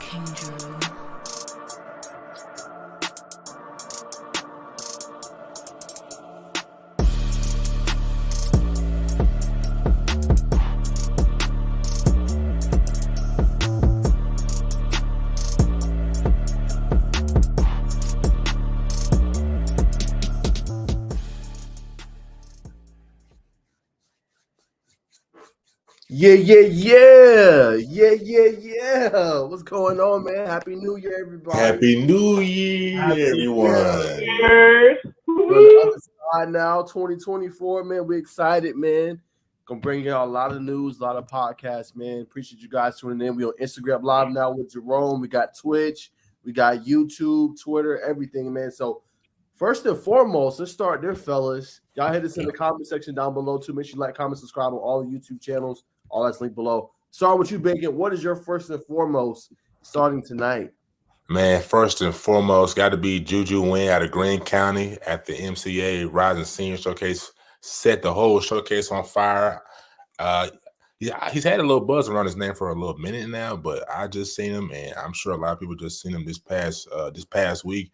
Jerome. Yeah. What's going on, man? Happy New Year, everybody. Happy New Year, everyone. We're on the other side now, 2024, man. We're excited, man. Gonna bring you out a lot of news, a lot of podcasts, man. Appreciate you guys tuning in. We on Instagram Live now with Jerome. We got Twitch, we got YouTube, Twitter, everything, man. So first and foremost, let's start there, fellas. Y'all hit us in the comment section down below too. Make sure you like, comment, subscribe on all the YouTube channels. All that's linked below. Start with you, Bacon. What is your first and foremost starting tonight? Man, first and foremost, got to be Juju Wynn out of Greene County at the MCA Rising Senior Showcase. Set the whole showcase on fire. He's had a little buzz around his name for a little minute now, but I just seen him, and I'm sure a lot of people just seen him this past week.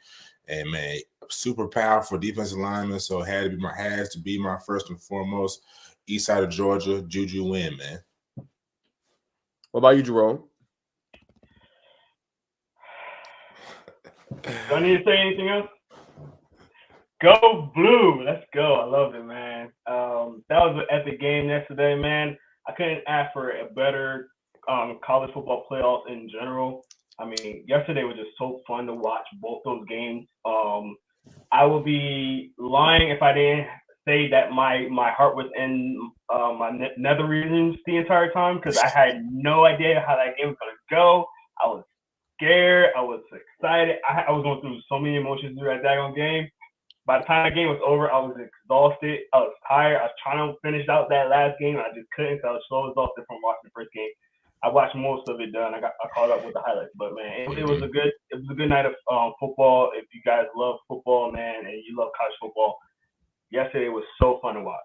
And man, super powerful defensive lineman. So it has to be my first and foremost. East side of Georgia, Juju Wynn, man. What about you, Jerome? Do I need to say anything else? Go Blue. Let's go. I loved it, man. That was an epic game yesterday, man. I couldn't ask for a better college football playoffs in general. I mean, yesterday was just so fun to watch both those games. I would be lying if I didn't say that my heart was in my nether regions the entire time because I had no idea how that game was going to go. I was scared. I was excited. I was going through so many emotions through that daggone game. By the time the game was over, I was exhausted. I was tired. I was trying to finish out that last game, and I just couldn't because I was so exhausted from watching the first game. I watched most of it done. I caught up with the highlights, but man, it was a good night of football. If you guys love football, man, and you love college football, yesterday was so fun to watch.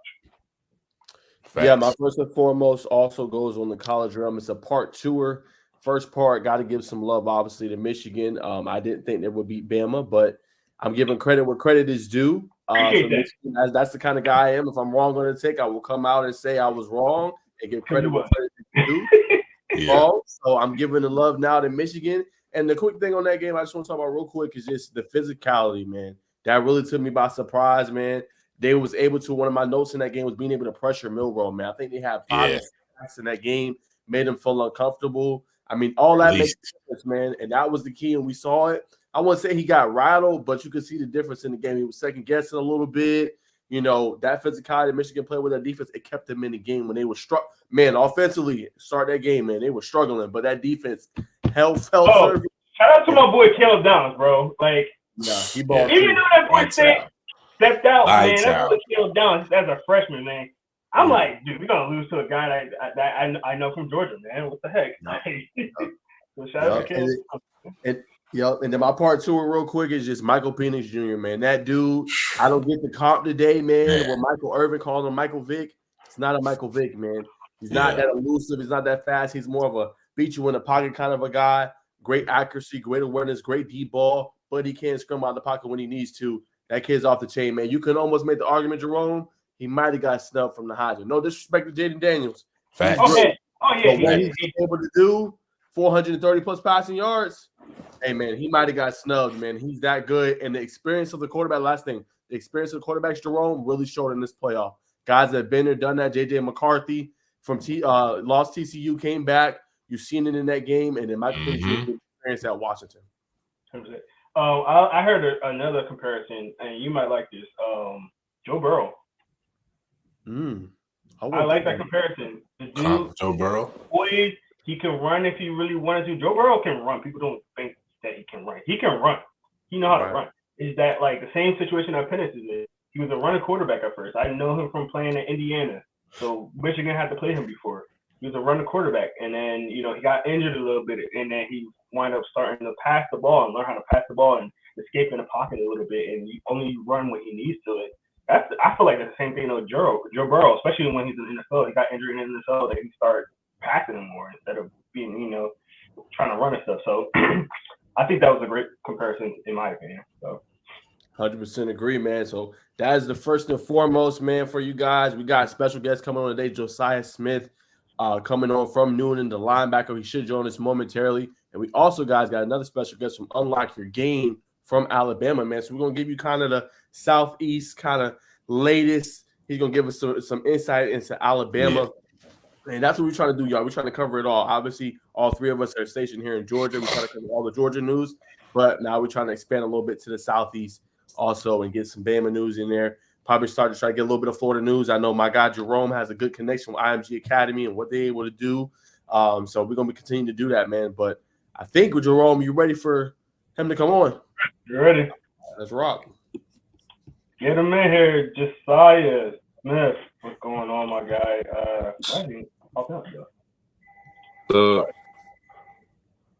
Facts. Yeah, my first and foremost also goes on the college realm. It's a part tour. First part, got to give some love, obviously, to Michigan. I didn't think they would beat Bama, but I'm giving credit where credit is due. That's the kind of guy I am. If I'm wrong on the take, I will come out and say I was wrong and give credit where credit is due. So I'm giving the love now to Michigan. And the quick thing on that game I just want to talk about real quick is just the physicality, man. That really took me by surprise, man. They was able to, one of my notes in that game was being able to pressure Milroe, man. I think they had 5 sacks in that game, made them feel uncomfortable. I mean, all that makes sense, man. And that was the key, and we saw it. I wouldn't say he got rattled, but you could see the difference in the game. He was second-guessing a little bit. You know, that physicality Michigan played with that defense, it kept them in the game when they were man, offensively, start that game, man, they were struggling. But that defense felt shout out to my boy Caleb Downs, bro. Like, he balled even though that boy stepped out, man, that's what Caleb Downs as a freshman, man. I'm like, dude, we're going to lose to a guy that I know from Georgia, man. What the heck? So shout out to Caleb. And then my part two real quick is just Michael Penix Jr., man. That dude, I don't get the comp today, man. What Michael Irvin called him Michael Vick. It's not a Michael Vick, man. He's not that elusive. He's not that fast. He's more of a beat you in the pocket kind of a guy. Great accuracy, great awareness, great deep ball, but he can't scrum out of the pocket when he needs to. That kid's off the chain, man. You can almost make the argument, Jerome, he might have got snubbed from the Heisman. No disrespect to Jaden Daniels. Facts. But what he's able to do, 430-plus passing yards, hey, man, he might have got snubbed, man. He's that good. And the experience of the quarterback, last thing, the experience of the quarterbacks, Jerome, really showed in this playoff. Guys that have been there, done that. J.J. McCarthy from lost TCU, came back. You've seen it in that game. And then Michael Penix experience at Washington. I heard another comparison, and you might like this. Joe Burrow. I like that comparison. Joe Burrow? Boy, he can run if he really wanted to. Joe Burrow can run. People don't think that he can run. He can run. He knows how to run. Is that like the same situation that Penix is in? He was a running quarterback at first. I know him from playing in Indiana. So Michigan had to play him before. He was a running quarterback. And then, he got injured a little bit. And then he wound up starting to pass the ball and learn how to pass the ball and escape in the pocket a little bit. And you only run when he needs to it. I feel like that's the same thing with Joe Burrow, especially when he's in the NFL. He got injured in the NFL that he started passing him more instead of being, trying to run and stuff. So I think that was a great comparison in my opinion. So 100% agree, man. So that is the first and foremost, man, for you guys. We got special guests coming on today, Josiah Smith, coming on from Noonan, the linebacker. He should join us momentarily. And we also, guys, got another special guest from Unlock Your Game from Alabama, man. So we're going to give you kind of the Southeast kind of latest. He's going to give us some insight into Alabama. Yeah. And that's what we're trying to do, y'all. We're trying to cover it all. Obviously, all three of us are stationed here in Georgia. We're trying to cover all the Georgia news. But now we're trying to expand a little bit to the Southeast also and get some Bama news in there. Probably start to try to get a little bit of Florida news. I know my guy Jerome has a good connection with IMG Academy and what they're able to do. So we're going to be continuing to do that, man. But I think with Jerome, you ready for him to come on? You ready? Let's rock. Get him in here, Josiah Smith. What's going on, my guy?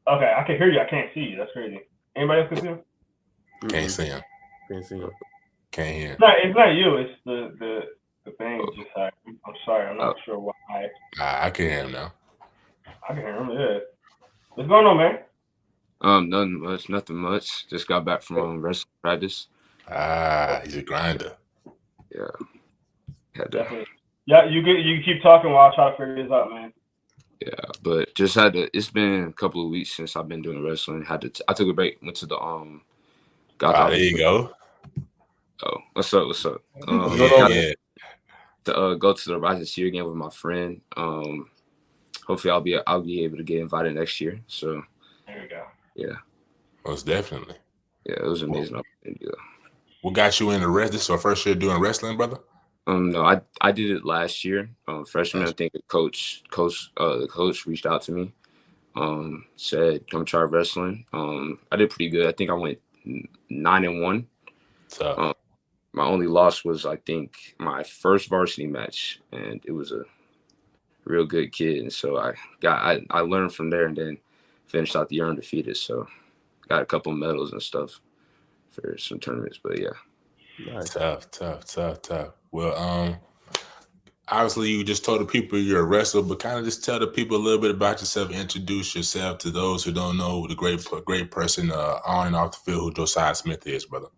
Okay, I can hear you. I can't see you. That's crazy. Anybody else can see him? Can't see him. Can't see him. Can't hear him. It's not you. It's the thing. Just I'm sorry. I'm not sure why. I can hear him now. I can hear him. Yeah. What's going on, man? Nothing much. Just got back from wrestling practice. He's a grinder. Yeah. Definitely. Yeah, you keep talking while I try to figure this out, man. Yeah, but just it's been a couple of weeks since I've been doing wrestling. I took a break, went to the there you go. Oh, what's up? Yeah. To go to the Rising Seer again with my friend. Hopefully I'll be able to get invited next year. So there you go. Yeah. Most definitely. Yeah, it was amazing opportunity. What got you into wrestling? This is your first year doing wrestling, brother? No, I did it last year. Freshman, I think the coach reached out to me. Said come try wrestling. I did pretty good. I think I went 9-1. So my only loss was I think my first varsity match, and it was a real good kid, and so I learned from there, and then finished out the year undefeated. So got a couple medals and stuff for some tournaments, but yeah. Nice. Tough. Well, obviously you just told the people you're a wrestler, but kind of just tell the people a little bit about yourself. Introduce yourself to those who don't know the great person on and off the field who Josiah Smith is, brother.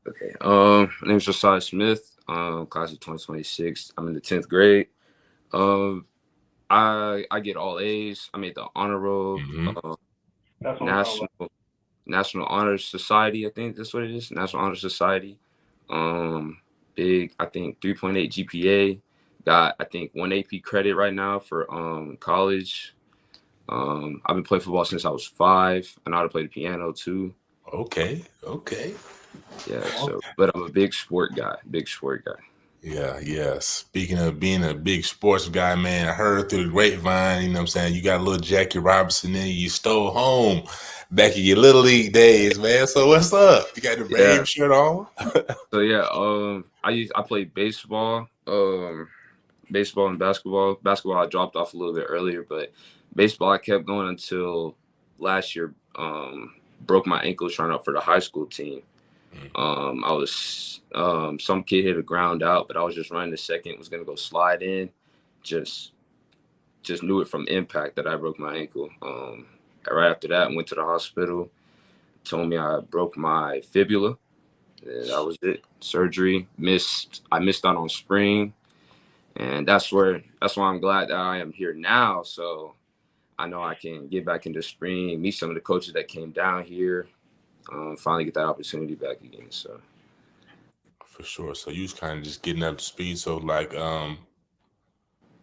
Okay. My name is Josiah Smith. Class of 2026. I'm in the 10th grade. I get all A's. I made the honor roll. National Honor Society. I think that's what it is. National Honor Society. Big. I think 3.8 GPA. Got I think 1 AP credit right now for college. I've been playing football since I was 5. I know how to play the piano too. Okay. Yeah. So, but I'm a big sport guy. Yeah. Speaking of being a big sports guy, man, I heard through the grapevine, you know what I'm saying, you got a little Jackie Robinson in you stole home back in your Little League days, man. So what's up? You got the Brave shirt on? So yeah, I played baseball, baseball and basketball. Basketball I dropped off a little bit earlier, but baseball I kept going until last year. Broke my ankle trying out for the high school team. I was some kid hit a ground out, but I was just running the second, was gonna go slide in, just knew it from impact that I broke my ankle. Right after that, I went to the hospital, told me I broke my fibula, and that was it. Surgery, I missed out on spring, and that's why I'm glad that I am here now. So I know I can get back into spring, meet some of the coaches that came down here. Finally get that opportunity back again. So for sure. So you was kind of just getting up to speed. So like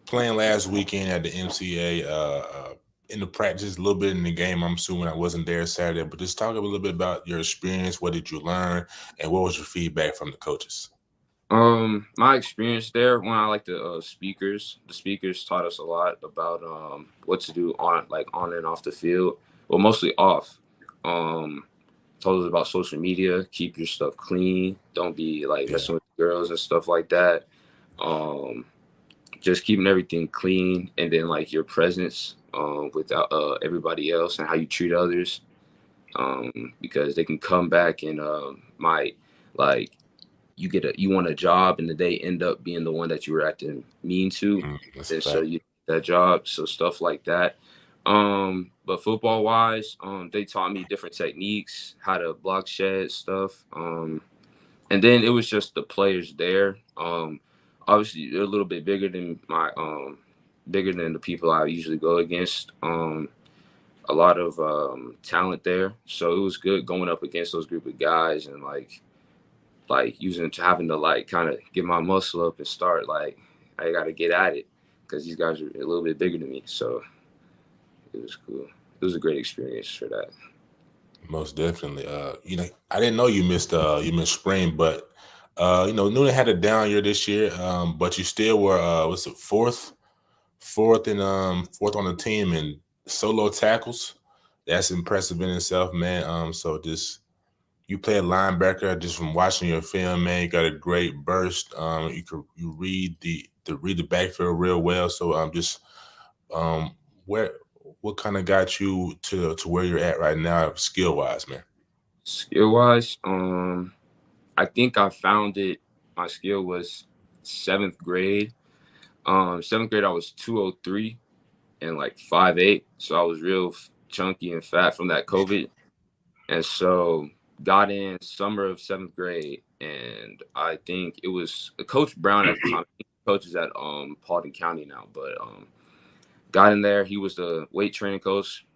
playing last weekend at the MCA, in the practice, a little bit in the game. I'm assuming I wasn't there Saturday, but just talk a little bit about your experience. What did you learn, and what was your feedback from the coaches? My experience there, when I like the speakers taught us a lot about what to do on and off the field. Well, mostly off. Told us about social media, keep your stuff clean, don't be messing with girls and stuff like that. Just keeping everything clean, and then your presence with everybody else and how you treat others, because they can come back and you want a job and they end up being the one that you were acting mean to, and so you that job. So stuff like that. But football wise, they taught me different techniques, how to block shed stuff. And then it was just the players there. Obviously they're a little bit bigger than bigger than the people I usually go against. A lot of talent there, so it was good going up against those group of guys and like having to like kind of get my muscle up and start like I got to get at it because these guys are a little bit bigger than me. So it was cool. It was a great experience for that. Most definitely. I didn't know you missed spring, but Noonan had a down year this year. But you still were what's it, fourth on the team in solo tackles. That's impressive in itself, man. So just you play a linebacker. Just from watching your film, man, you got a great burst. You read the backfield real well. So what kind of got you to where you're at right now, skill wise, man? Skill wise, I think I found it. My skill was 7th grade. 7th grade, I was 203 and like 5'8", so I was real chunky and fat from that COVID, and so got in summer of 7th grade, and I think it was Coach Brown at the time. He coaches at Paulding County now, but got in there. He was the weight training coach,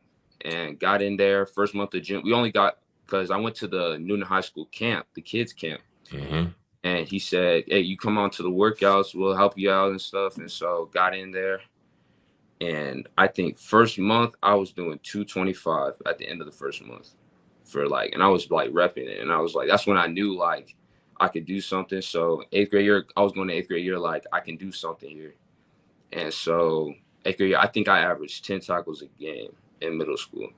and got in there first month of gym. We only got because I went to the Noonan High School camp, the kids camp. Mm-hmm. And he said, hey, you come on to the workouts, we'll help you out and stuff. And so got in there. And I think first month I was doing 225 at the end of the first month and I was like repping it. And I was like, that's when I knew like I could do something. So 8th grade year, I was going to 8th grade year, like I can do something here. And so 8th grade year, I think I averaged 10 tackles a game in middle school.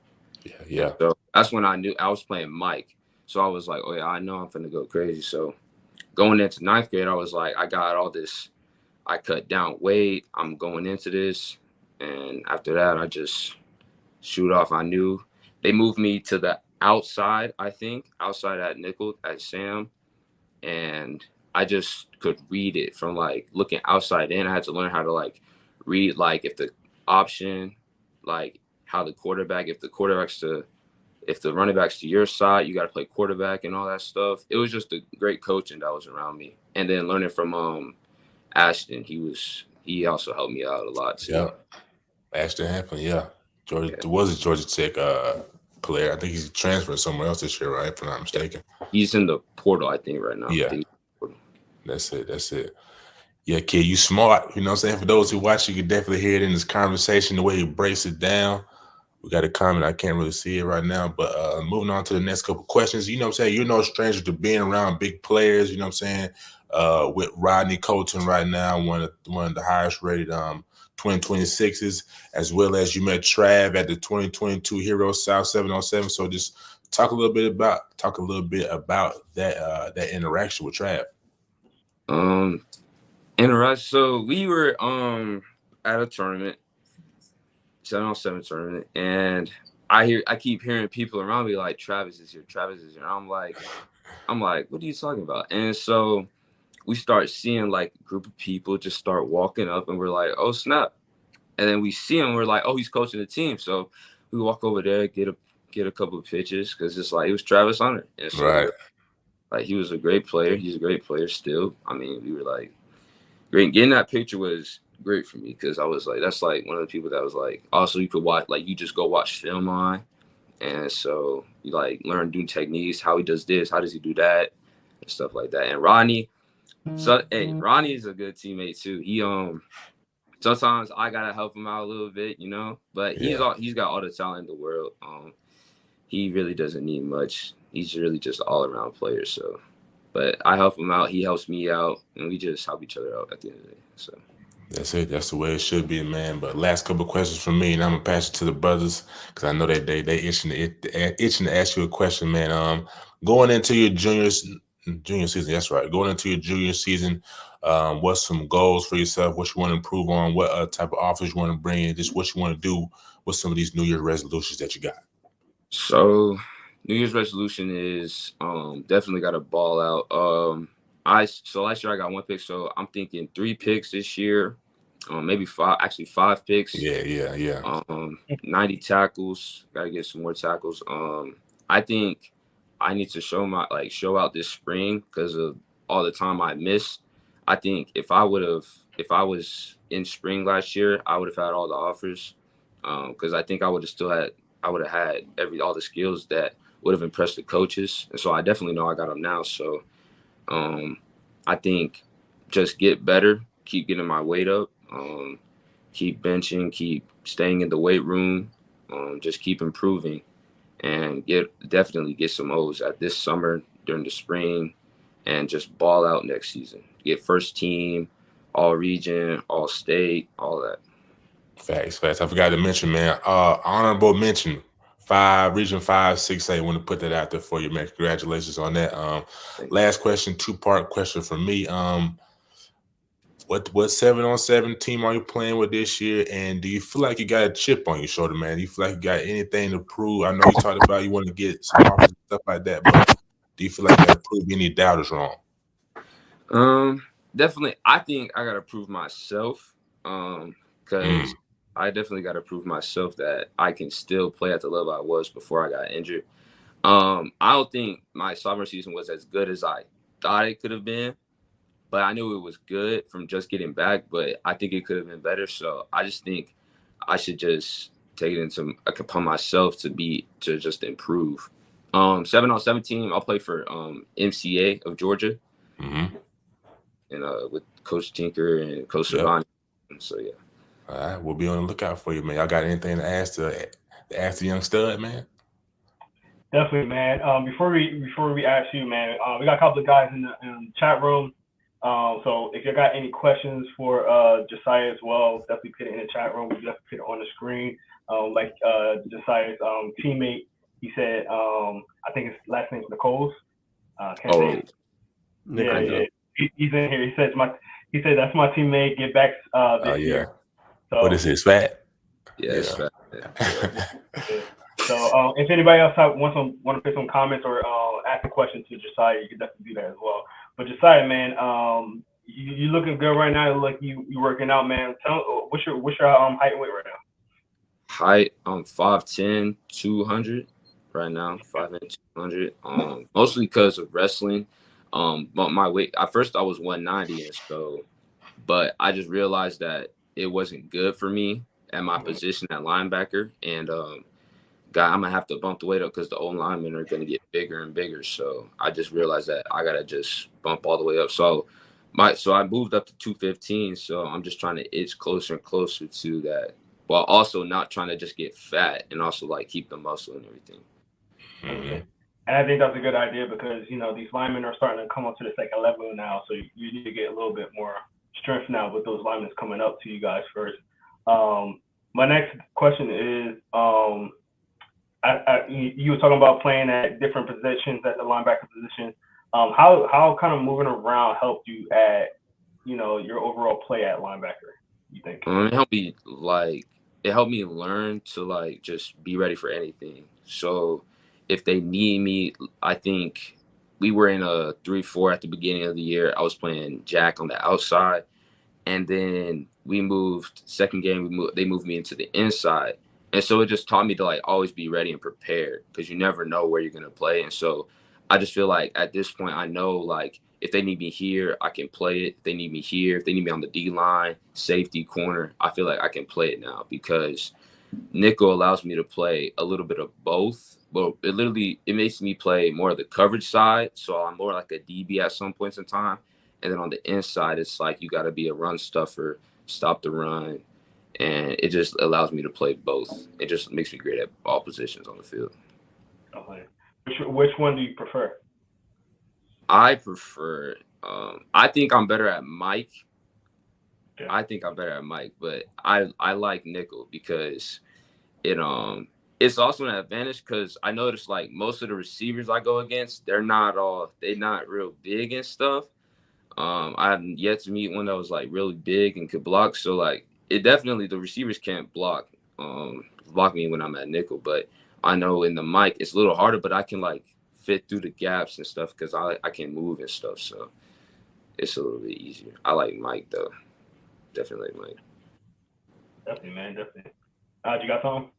Yeah. So that's when I knew I was playing Mike. So I was like, oh yeah, I know I'm finna go crazy. So going into 9th grade, I was like, I got all this. I cut down weight. I'm going into this. And after that, I just shoot off. I knew they moved me to the outside, I think, outside at nickel at Sam. And I just could read it from like looking outside in. I had to learn how to like read, like if the option, like how the quarterback, if the running back's to your side, you got to play quarterback and all that stuff. It was just a great coaching that was around me. And then learning from Ashton, he also helped me out a lot too. Yeah, Ashton Hampton, yeah. Was a Georgia Tech player. I think he's transferred somewhere else this year, right? If I'm not mistaken. He's in the portal, I think, right now. Yeah. That's it. Yeah, kid, you smart. You know what I'm saying? For those who watch, you can definitely hear it in this conversation, the way he breaks it down. We got a comment. I can't really see it right now, but moving on to the next couple questions. You know what I'm saying? You're no stranger to being around big players. You know what I'm saying? With Rodney Colton right now, one of the highest rated 2026s, as well as you met Trav at the 2022 Hero South 707. So just talk a little bit about that interaction with Trav. Interaction. So we were at a tournament. 7-on-7 tournament, and I keep hearing people around me like Travis is here. I'm like, what are you talking about? And so we start seeing like a group of people just start walking up, and we're like, oh snap! And then we see him, we're like, oh, he's coaching the team. So we walk over there, get a couple of pitches because it's like it was Travis Hunter, and so right. Like he was a great player. He's a great player still. I mean, we were like, great. Getting that picture was great for me because I was like, that's like one of the people that was like, also you could watch, like you just go watch film on, and so you like learn new techniques, how he does this, how does he do that, and stuff like that. And Ronnie, Ronnie is a good teammate too. He sometimes I gotta help him out a little bit, you know, but he's got all the talent in the world. He really doesn't need much. He's really just all around player. So, but I help him out, he helps me out, and we just help each other out at the end of the day. So. That's it. That's the way it should be, man. But last couple of questions from me, and I'm gonna pass it to the brothers because I know that they itching to ask you a question, man. Going into your junior season, that's right. Going into your junior season, what's some goals for yourself? What you want to improve on? What type of offers you want to bring in? Just what you want to do with some of these New Year's resolutions that you got. So, New Year's resolution is definitely got to ball out. So last year I got 1 pick, so I'm thinking 3 picks this year. maybe five picks. Yeah. 90 tackles. Got to get some more tackles. I think I need to show out this spring because of all the time I missed. I think if I was in spring last year, I would have had all the offers. Because I think I would have had all the skills that would have impressed the coaches. And so I definitely know I got them now. So I think just get better, keep getting my weight up, keep benching, keep staying in the weight room, just keep improving, and definitely get some O's at this summer during the spring, and just ball out next season. Get first team, all region, all state, all that. Facts. I forgot to mention, man. Honorable mention. Region 5, 6A. Want to put that out there for you, man. Congratulations on that. Last question, 2-part question for me. What 7-on-7 team are you playing with this year? And do you feel like you got a chip on your shoulder, man? Do you feel like you got anything to prove? I know you talked about you want to get some offers and stuff like that, but do you feel like you got to prove any doubters wrong? Definitely. I think I got to prove myself. Because I definitely got to prove myself that I can still play at the level I was before I got injured. I don't think my sophomore season was as good as I thought it could have been, but I knew it was good from just getting back, but I think it could have been better. So I just think I should just take it upon myself to just improve. 7-on-7 team, I'll play for MCA of Georgia. Mm-hmm. And with Coach Tinker and Coach Savani. So yeah. All right, we'll be on the lookout for you, man. Y'all got anything to ask the young stud, man? Definitely, man. Before we ask you, man, we got a couple of guys in the chat room. So if you got any questions for Josiah as well, definitely put it in the chat room. We definitely put it on the screen. Like Josiah's teammate, he said, I think his last name's Nichols. Yeah. He's in here. He said that's my teammate. Get back this year. So, what is his fat? Yeah, it's fat. So if anybody else want to put some comments or ask a question to Josiah, you can definitely do that as well. But Josiah, man, you looking good right now. Look, you working out, man. What's your height and weight right now? Height, 5'10", 200 right now. 5'10", 200. Mostly because of wrestling. But my weight, at first I was 190, and so, but I just realized that it wasn't good for me at my position at linebacker, and I'm gonna have to bump the weight up because the old linemen are gonna get bigger and bigger. So I just realized that I gotta just bump all the way up. So I moved up to 215. So I'm just trying to itch closer and closer to that, while also not trying to just get fat and also like keep the muscle and everything. Mm-hmm. And I think that's a good idea because, these linemen are starting to come up to the second level now. So you need to get a little bit more strength now with those linemen coming up to you guys first. My next question is, you were talking about playing at different positions at the linebacker position. How kind of moving around helped you at, your overall play at linebacker, you think? It helped me learn to just be ready for anything. So if they need me, I think we were in a 3-4 at the beginning of the year. I was playing Jack on the outside, and then second game they moved me into the inside. And so it just taught me to always be ready and prepared because you never know where you're going to play. And so I just feel like at this point, I know if they need me here, I can play it. If they need me here, if they need me on the D line, safety, corner, I feel like I can play it now because nickel allows me to play a little bit of both. But it makes me play more of the coverage side. So I'm more like a DB at some points in time. And then on the inside, it's you got to be a run stuffer, stop the run. And it just allows me to play both. It just makes me great at all positions on the field. Okay. Which one do you prefer? I prefer. I think I'm better at Mike. Okay. I think I'm better at Mike, but I like nickel because it's also an advantage because I noticed most of the receivers I go against, they're not real big and stuff. I haven't yet to meet one that was really big and could block. So the receivers can't block me when I'm at nickel, but I know in the mic it's a little harder, but I can fit through the gaps and stuff because I can move and stuff, so it's a little bit easier. I like Mike though, definitely Mike. Definitely, man. Definitely. You got something?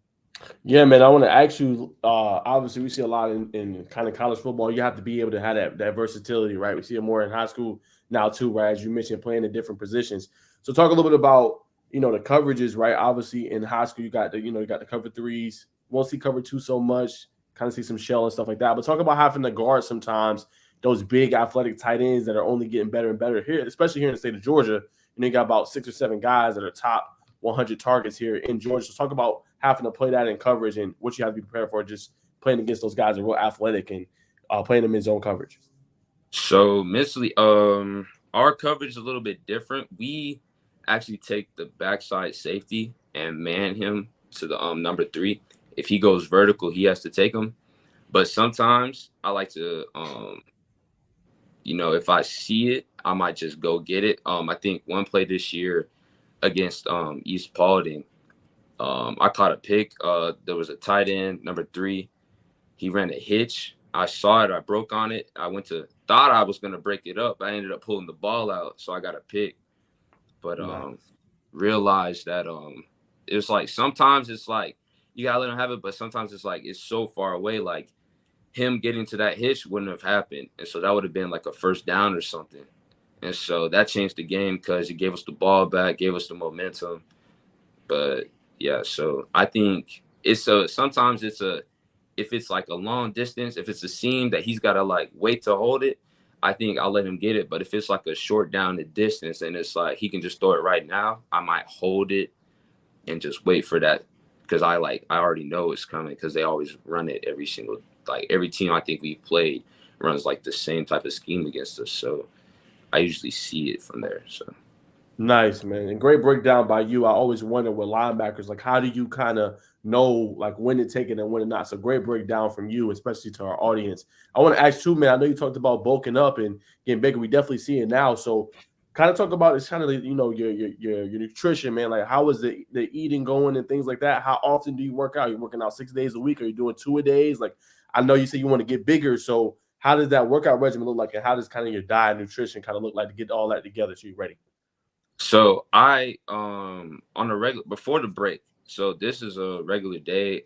Yeah, man. I want to ask you. Obviously, we see a lot in kind of college football. You have to be able to have that versatility, right? We see it more in high school now too, right? As you mentioned, playing in different positions. So, talk a little bit about the coverages, right? Obviously, in high school, you got the cover threes. Won't see cover two so much. Kind of see some shell and stuff like that. But talk about having to guard sometimes those big athletic tight ends that are only getting better and better here, especially here in the state of Georgia. You got about 6 or 7 guys that are top 100 targets here in Georgia. So talk about having to play that in coverage and what you have to be prepared for, just playing against those guys that are real athletic and playing them in zone coverage. So mentally, our coverage is a little bit different. We actually take the backside safety and man him to the number 3. If he goes vertical, he has to take him. But sometimes I like to, if I see it, I might just go get it. I think one play this year against East Paulding, I caught a pick. There was a tight end, number 3. He ran a hitch. I saw it. I broke on it. Thought I was going to break it up. I ended up pulling the ball out, so I got a pick. But realized that it was like sometimes it's like you got to let him have it, but sometimes it's like it's so far away. Like him getting to that hitch wouldn't have happened. And so that would have been like a first down or something. And so that changed the game because it gave us the ball back, gave us the momentum. But yeah, so I think sometimes if it's like a long distance, if it's a seam that he's got to like wait to hold it, I think I'll let him get it. But if it's like a short down the distance and it's like he can just throw it right now, I might hold it and just wait for that because I already know it's coming because they always run it every team I think we've played runs like the same type of scheme against us. So I usually see it from there. So. Nice, man. And great breakdown by you. I always wonder with linebackers, like how do you kind of know like when to take it and when to not? So great breakdown from you, especially to our audience. I want to ask too, man. I know you talked about bulking up and getting bigger. We definitely see it now. So kind of talk about it's kind of your nutrition, man. Like how is the eating going and things like that? How often do you work out? You're working out 6 days a week? Are you doing 2 a days? Like I know you say you want to get bigger. So how does that workout regimen look like? And how does kind of your diet and nutrition kind of look like to get all that together so you're ready? So I on a regular before the break. So this is a regular day.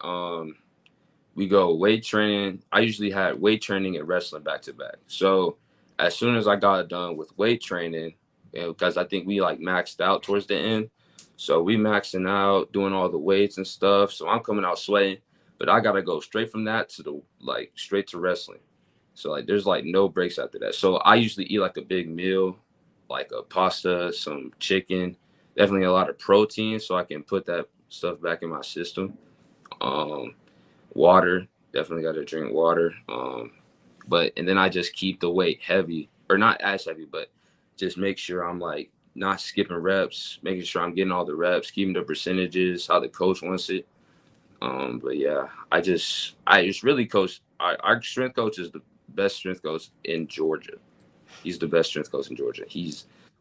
We go weight training. I usually had weight training and wrestling back to back. So as soon as I got done with weight training, because I think we like maxed out towards the end. So we maxing out, doing all the weights and stuff. So I'm coming out sweating, but I gotta go straight from that to straight to wrestling. So like there's like no breaks after that. So I usually eat like a big meal, like a pasta, some chicken, definitely a lot of protein so I can put that stuff back in my system. Water, definitely got to drink water. And then I just keep the weight heavy, or not as heavy, but just make sure I'm like not skipping reps, making sure I'm getting all the reps, keeping the percentages, how the coach wants it. But yeah, I just really coach. Our strength coach is the best strength coach in Georgia. He's the best strength coach in Georgia.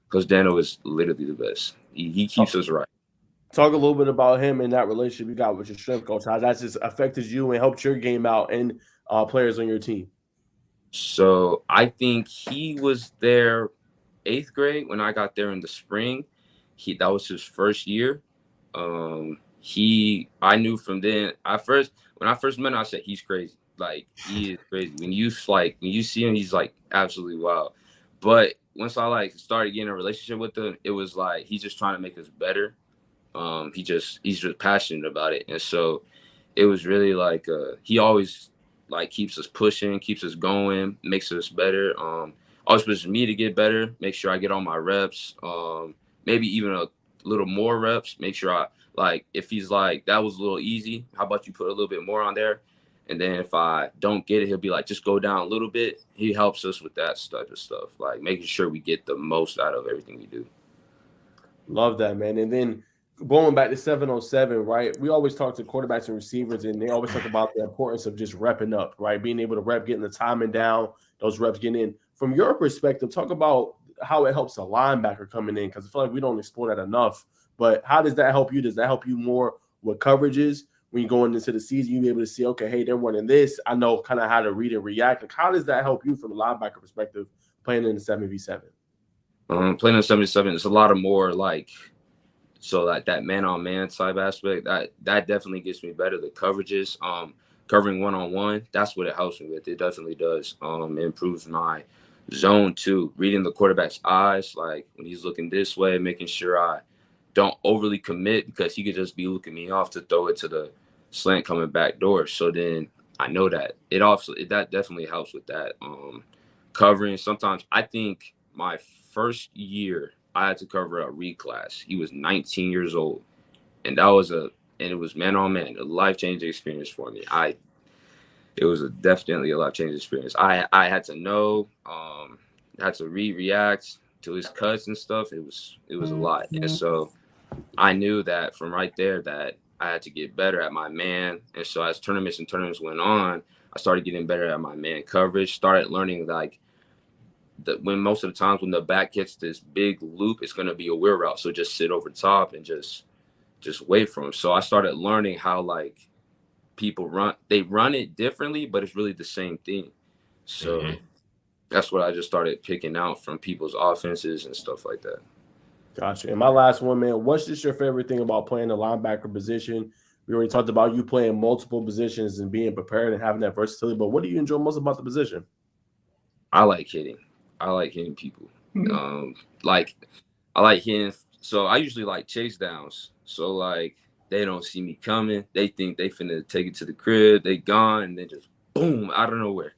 Coach Dano is literally the best. He keeps us right. Talk a little bit about him and that relationship you got with your strength coach. How that's just affected you and helped your game out and players on your team. So I think he was there 8th grade when I got there in the spring. That was his first year. I knew from then. When I first met him, I said he's crazy. Like he is crazy. When you see him, he's like absolutely wild. But once I started getting a relationship with him, it was like he's just trying to make us better. He's just passionate about it, and so it was really like he always keeps us pushing, keeps us going, makes us better. Always pushes me to get better, make sure I get all my reps, maybe even a little more reps. Make sure I if he's like that was a little easy, how about you put a little bit more on there? And then if I don't get it, he'll be like, just go down a little bit. He helps us with that type of stuff, like making sure we get the most out of everything we do. Love that, man. And then going back to 7-on-7, right? We always talk to quarterbacks and receivers, and they always talk about the importance of just repping up, right? Being able to rep, getting the timing down, those reps getting in. From your perspective, talk about how it helps a linebacker coming in, because I feel like we don't explore that enough. But how does that help you? Does that help you more with coverages? When you're going into the season, you'll be able to see, okay, hey, they're running this. I know kind of how to read and react. Like, how does that help you from a linebacker perspective playing in the 7v7? Playing in 7v7, it's a lot of more So like that man-on-man type aspect, that definitely gets me better. The coverages, covering one-on-one, that's what it helps me with. It definitely does. It improves my zone too. Reading the quarterback's eyes, like when he's looking this way, making sure I don't overly commit because he could just be looking me off to throw it to the slant coming back door. So then I know that that definitely helps with that. Covering sometimes I think my first year I had to cover a reclass. He was 19 years old, and it was man on man, a life changing experience for me. It was definitely a life changing experience. I had to know, had to react to his cuts and stuff. It was a lot, and so I knew that from right there that I had to get better at my man. And so as tournaments went on, I started getting better at my man coverage. Started learning like when most of the times when the back gets this big loop, it's going to be a wheel route. So just sit over top and just wait for him. So I started learning how like people they run it differently, but it's really the same thing. So that's what I just started picking out from people's offenses and stuff like that. Gotcha. And my last one, man, what's just your favorite thing about playing the linebacker position? We already talked about you playing multiple positions and being prepared and having that versatility, but what do you enjoy most about the position? I like hitting. I like hitting people. Like I like hitting. So I usually like chase downs. So like they don't see me coming. They think they finna take it to the crib. They gone and then just boom out of nowhere.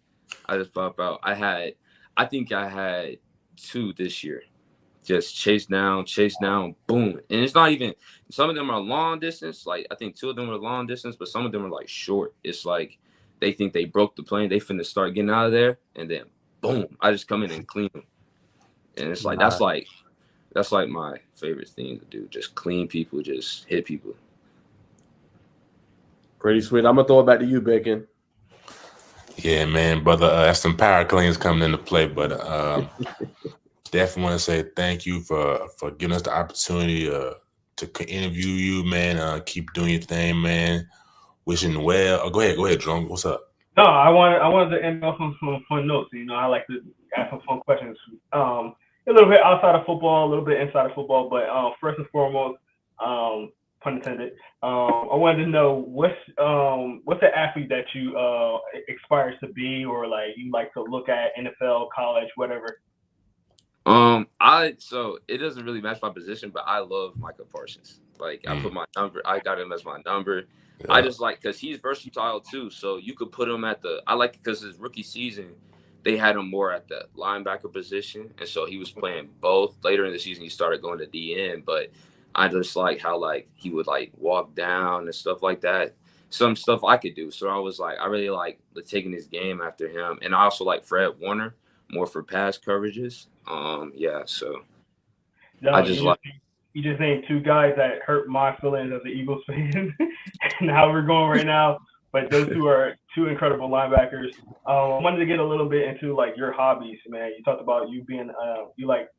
I just pop out. I think I had 2 this year. Just chase down, boom. And it's not even, some of them are long distance. Like I think 2 of them are long distance, but some of them are like short. It's like they think they broke the plane. They finna start getting out of there. And then boom, I just come in and clean them. And it's like, that's like my favorite thing to do. Just clean people, just hit people. Pretty sweet. I'm going to throw it back to you, Bacon. Yeah, man, brother. That's some power cleans coming into play, but definitely want to say thank you for giving us the opportunity to interview you, man. Keep doing your thing, man. Wishing well. Oh, go ahead, Jerome. What's up? No, I wanted to end off on some fun notes. You know, I like to ask some fun questions. A little bit outside of football, a little bit inside of football, but first and foremost, pun intended. I wanted to know what's the athlete that you aspires to be, or like you like to look at, NFL, college, whatever. So it doesn't really match my position, but I love Micah Parsons. Like I put my number, I got him as my number. Yeah. I just like because he's versatile too. So you could put him I like it because his rookie season, they had him more at the linebacker position, and so he was playing both. Later in the season, he started going to DN, but I just like how like he would like walk down and stuff like that. Some stuff I could do. So I was like, I really like taking his game after him, and I also like Fred Warner more for pass coverages. Yeah. So I just like. You just named 2 guys that hurt my feelings as an Eagles fan and how we're going right now. But those 2 are 2 incredible linebackers. I wanted to get a little bit into like your hobbies, man. You talked about you being you like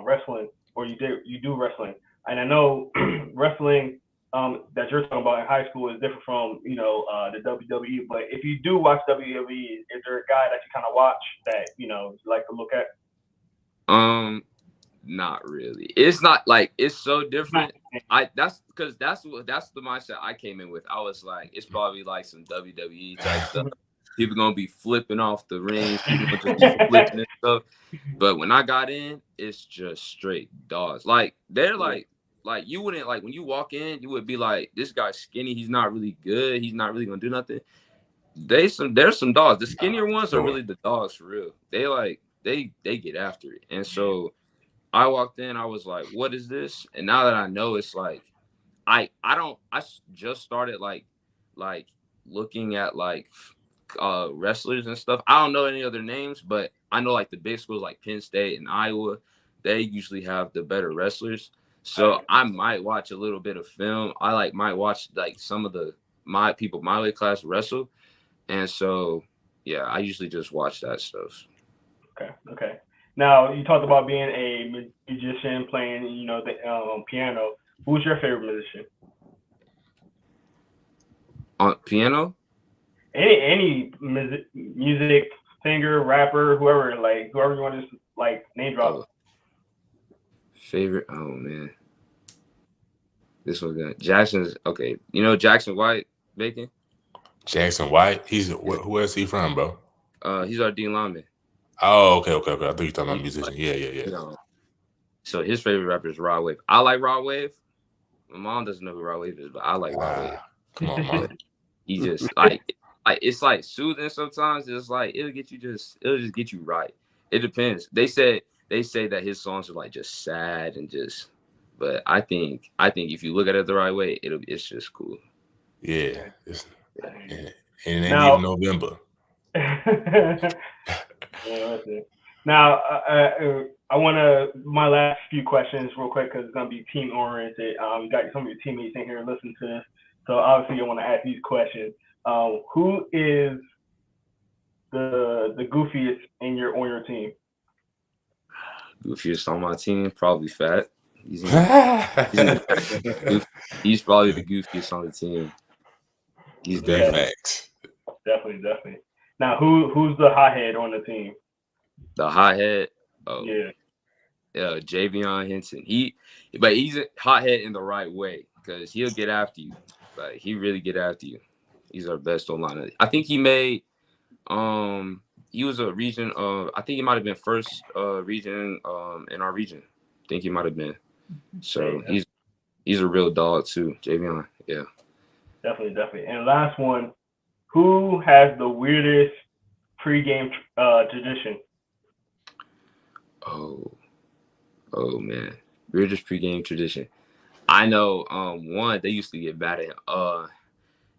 wrestling, or you do wrestling, and I know wrestling that you're talking about in high school is different from the WWE. But if you do watch WWE, is there a guy that you kind of watch that you like to look at? Not really. It's not like it's so different. That's because that's the mindset I came in with. I was like, it's probably like some WWE type stuff. People gonna be flipping off the rings, people gonna just be flipping and stuff. But when I got in, it's just straight dogs. Like they're like you wouldn't like when you walk in, you would be like, this guy's skinny, he's not really good, he's not really gonna do nothing. There's some dogs. The skinnier ones are really the dogs for real. They like they get after it. And so I walked in, I was like, what is this? And now that I know, it's like, I just started like looking at like wrestlers and stuff. I don't know any other names, but I know like the big schools like Penn State and Iowa, they usually have the better wrestlers. So I might watch a little bit of film. I might watch like some of my people, my weight class wrestle. And so, yeah, I usually just watch that stuff. Okay. Now, you talked about being a musician, playing, the piano. Who's your favorite musician? On piano? Any music singer, rapper, whoever you want to just name drop. Favorite? Oh man. This one's good. Jackson's okay. You know Jackson White, Bacon? Jackson White. Yeah. Who is he from, bro? He's our D lineman. Oh, okay. I thought you were talking about musician. Yeah. You know, so his favorite rapper is Rod Wave. I like Rod Wave. My mom doesn't know who Rod Wave is, but I like Rod Wave. Come on, mom. He just like it's like soothing sometimes. It's like it'll just get you right. It depends. They say that his songs are like just sad and just, but I think if you look at it the right way, it's just cool. Yeah. And it ain't even November. Now, I want to my last few questions real quick because it's gonna be team oriented. You got some of your teammates in here and listen to this, so obviously I want to ask these questions. Who is the goofiest on your team? Goofiest on my team, probably Fat. He's probably the goofiest on the team. He's big facts. Definitely. Now, who's the hothead on the team? The hothead. Oh yeah. Javion Henson. He's a hothead in the right way because he'll get after you. Like he really get after you. He's our best O-liner. I think he made. He was a region. I think he might have been first region in our region. I think he might have been. So he's a real dog too, Javion. Yeah. Definitely. And last one, who has the weirdest pregame tradition? Oh man, weirdest pregame tradition. I know one they used to get bad at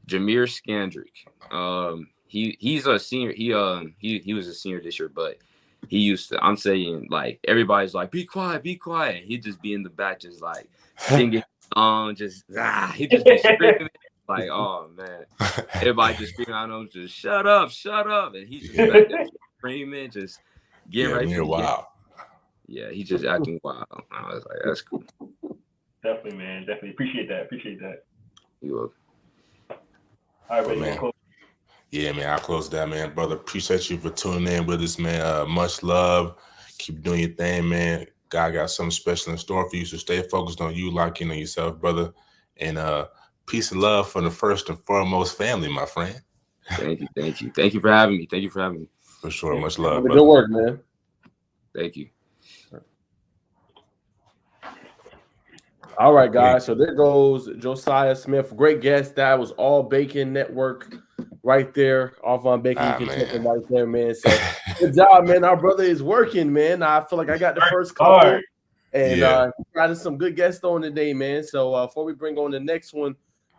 Jameer Scandrick. He's a senior. He was a senior this year, but he used to. I'm saying like everybody's like be quiet. He'd just be in the back just like singing he just be screaming like oh man, everybody just screaming at him just shut up, and he's just back there screaming just getting ready for the game. Yeah, he's just acting wild. I was like, that's cool. Definitely, man. Definitely. Appreciate that. You're welcome. All right, man. Yeah, man. I'll close that, man. Brother, appreciate you for tuning in with us, man. Much love. Keep doing your thing, man. God got something special in store for you, so stay focused on you, lock in on yourself, brother. And peace and love from the first and foremost family, my friend. Thank you. Thank you for having me. For sure. Much love, brother. Good work, man. Thank you. All right, guys. So there goes Josiah Smith. Great guest. That was all Bacon Network right there. Off on Bacon. You can check him right there, man. So good job, man. Our brother is working, man. I feel like I got the first couple. And got some good guests on today, man. So before we bring on the next one,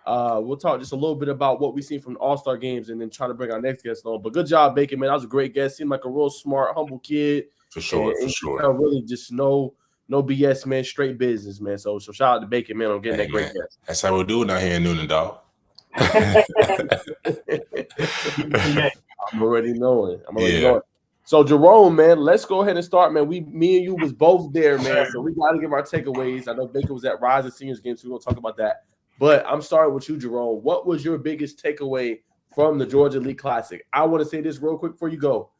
we'll talk just a little bit about what we've seen from the All-Star games and then try to bring our next guest on. But good job, Bacon, man. That was a great guest. Seemed like a real smart, humble kid. For sure. Really just no BS, man. Straight business, man. So shout out to Bacon, man, on getting that great guest. That's how we do it out here in Noonan, dog. I'm already knowing. So Jerome, man, let's go ahead and start, man. Me and you was both there, man. So we got to give our takeaways. I know Bacon was at Rise of Seniors game, so we're gonna talk about that. But I'm starting with you, Jerome. What was your biggest takeaway from the Georgia Elite Classic? I want to say this real quick before you go.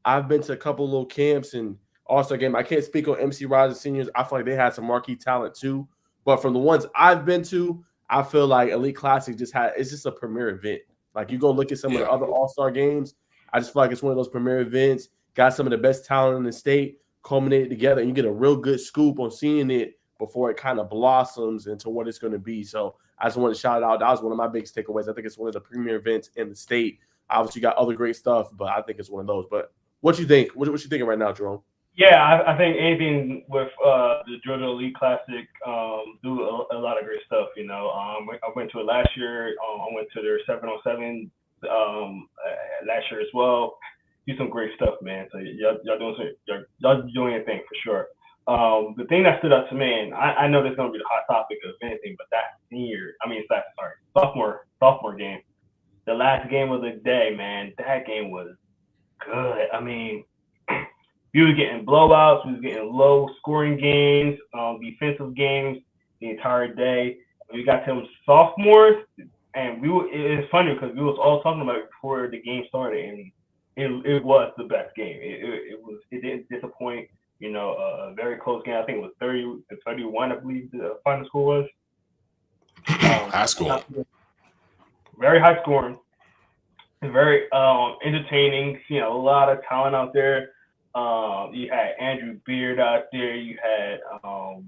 I've been to a couple little camps and All-Star game. I can't speak on MC Rise of Seniors. I feel like they had some marquee talent too. But from the ones I've been to, I feel like Elite Classic it's just a premier event. Like you go look at some of the other All-Star games, I just feel like it's one of those premier events, got some of the best talent in the state, culminated together, and you get a real good scoop on seeing it before it kind of blossoms into what it's going to be. So I just want to shout it out. That was one of my biggest takeaways. I think it's one of the premier events in the state. Obviously, you got other great stuff, but I think it's one of those. But what you think? What you thinking right now, Jerome? Yeah, I think anything with the Georgia Elite Classic do a lot of great stuff. You know, I went to it last year. I went to their 7-on-7 last year as well. Do some great stuff, man. So y'all doing your thing for sure. The thing that stood out to me, and I know that's gonna be the hot topic of anything, but that sophomore game, the last game of the day, man, that game was good. I mean, we were getting blowouts, we were getting low scoring games, defensive games the entire day. We got to them sophomores, and it's funny because we was all talking about it before the game started, and it was the best game. It didn't disappoint. You know, a very close game. I think it was 30-31, I believe the final score was. High scoring. Very high scoring. Very entertaining. You know, a lot of talent out there. You had Andrew Beard out there. You had a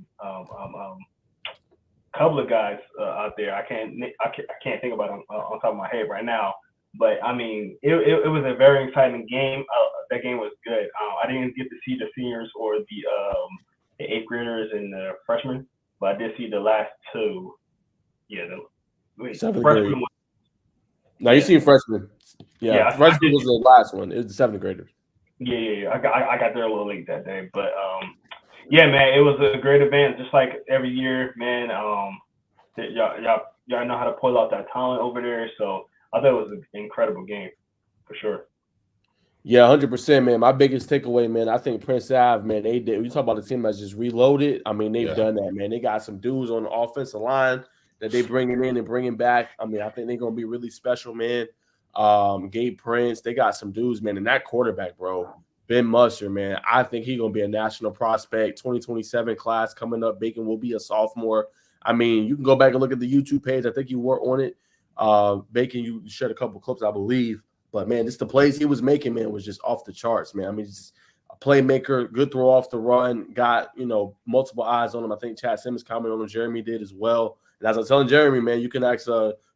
couple of guys out there. I can't think about them on top of my head right now. But I mean, it was a very exciting game. That game was good. I didn't get to see the seniors or the eighth graders and the freshmen, but I did see the last two. Yeah, the freshman. No, you seen freshman. Yeah, freshman was the last one. It was the seventh graders. Yeah. I got there a little late that day, but yeah, man, it was a great event. Just like every year, man. Y'all know how to pull out that talent over there. So I thought it was an incredible game for sure. Yeah, 100%, man. My biggest takeaway, man, I think Prince Ave, man, they did. We talk about the team that's just reloaded. I mean, they've done that, man. They got some dudes on the offensive line that they bringing in and bringing back. I mean, I think they're gonna be really special, man. Gabe Prince, they got some dudes, man, and that quarterback, bro, Ben Mustard, man. I think he's gonna be a national prospect. 2027 class coming up. Bacon will be a sophomore. I mean, you can go back and look at the YouTube page. I think you were on it. Bacon, you shared a couple clips, I believe. But man, just the plays he was making, man, was just off the charts, man. I mean, just a playmaker, good throw off the run, got, you know, multiple eyes on him. I think Chad Simmons commented on him. Jeremy did as well. And as I was telling Jeremy, man, you can ask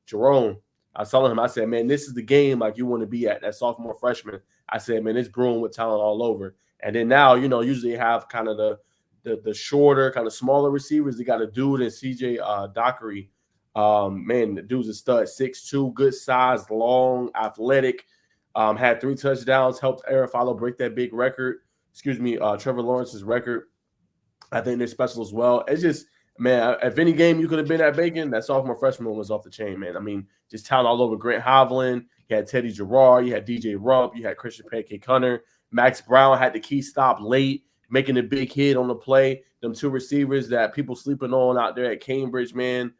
Jerome. I was telling him, I said, man, this is the game like you want to be at, that sophomore freshman. I said, man, it's brewing with talent all over. And then now, you know, usually have kind of the shorter, kind of smaller receivers. They got a dude in CJ Dockery. Man, the dude's a stud, 6'2", good size, long, athletic. Had 3 touchdowns, helped Aaron Follow break that big record. Trevor Lawrence's record. I think they're special as well. It's just, man, if any game you could have been at Bacon, that sophomore freshman was off the chain, man. I mean, just talent all over. Grant Hovland, you had Teddy Gerard, you had DJ Rump, you had Christian Pancake Hunter. Max Brown had the key stop late, making a big hit on the play. Them 2 receivers that people sleeping on out there at Cambridge, man.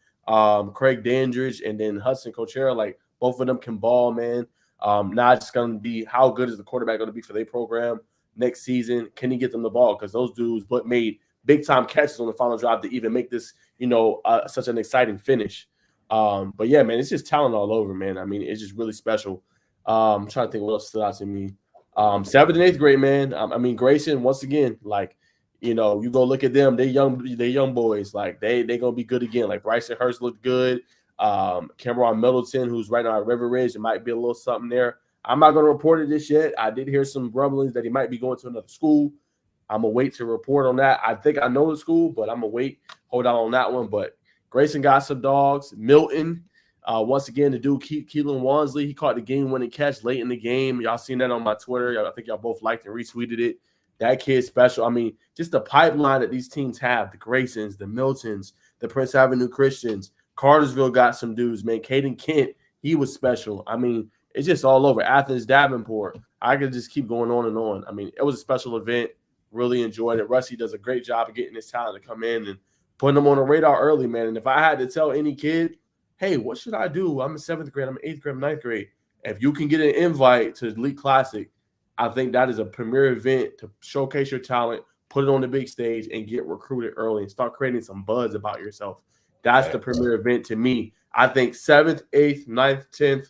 Craig Dandridge and then Hudson Cochera, like both of them can ball, man. Now it's going to be how good is the quarterback going to be for their program next season? Can he get them the ball? Because those dudes made big time catches on the final drive to even make this, you know, such an exciting finish. But yeah, man, it's just talent all over, man. I mean, it's just really special. I'm trying to think what else stood out to me. 7th and 8th grade, man. I mean, Grayson, once again, like, you know, you go look at them. They young boys. Like they gonna be good again. Like Bryson Hurst looked good. Cameron Middleton, who's right now at River Ridge, it might be a little something there. I'm not gonna report it this yet. I did hear some rumblings that he might be going to another school. I'm gonna wait to report on that. I think I know the school, but I'm gonna wait, hold out on that one. But Grayson got some dogs. Milton, once again, the dude Keelan Wansley, he caught the game-winning catch late in the game. Y'all seen that on my Twitter. I think y'all both liked and retweeted it. That kid's special. I mean, just the pipeline that these teams have, the Graysons, the Miltons, the Prince Avenue Christians. Cartersville got some dudes, man. Caden Kent, he was special. I mean, it's just all over. Athens, Davenport. I could just keep going on and on. I mean, it was a special event. Really enjoyed it. Rusty does a great job of getting his talent to come in and putting them on the radar early, man. And if I had to tell any kid, hey, what should I do? I'm in 7th grade. I'm in 8th grade. I'm 9th grade. If you can get an invite to the Elite Classic, I think that is a premier event to showcase your talent, put it on the big stage, and get recruited early and start creating some buzz about yourself. That's the premier event to me. I think 7th, 8th, 9th, 10th,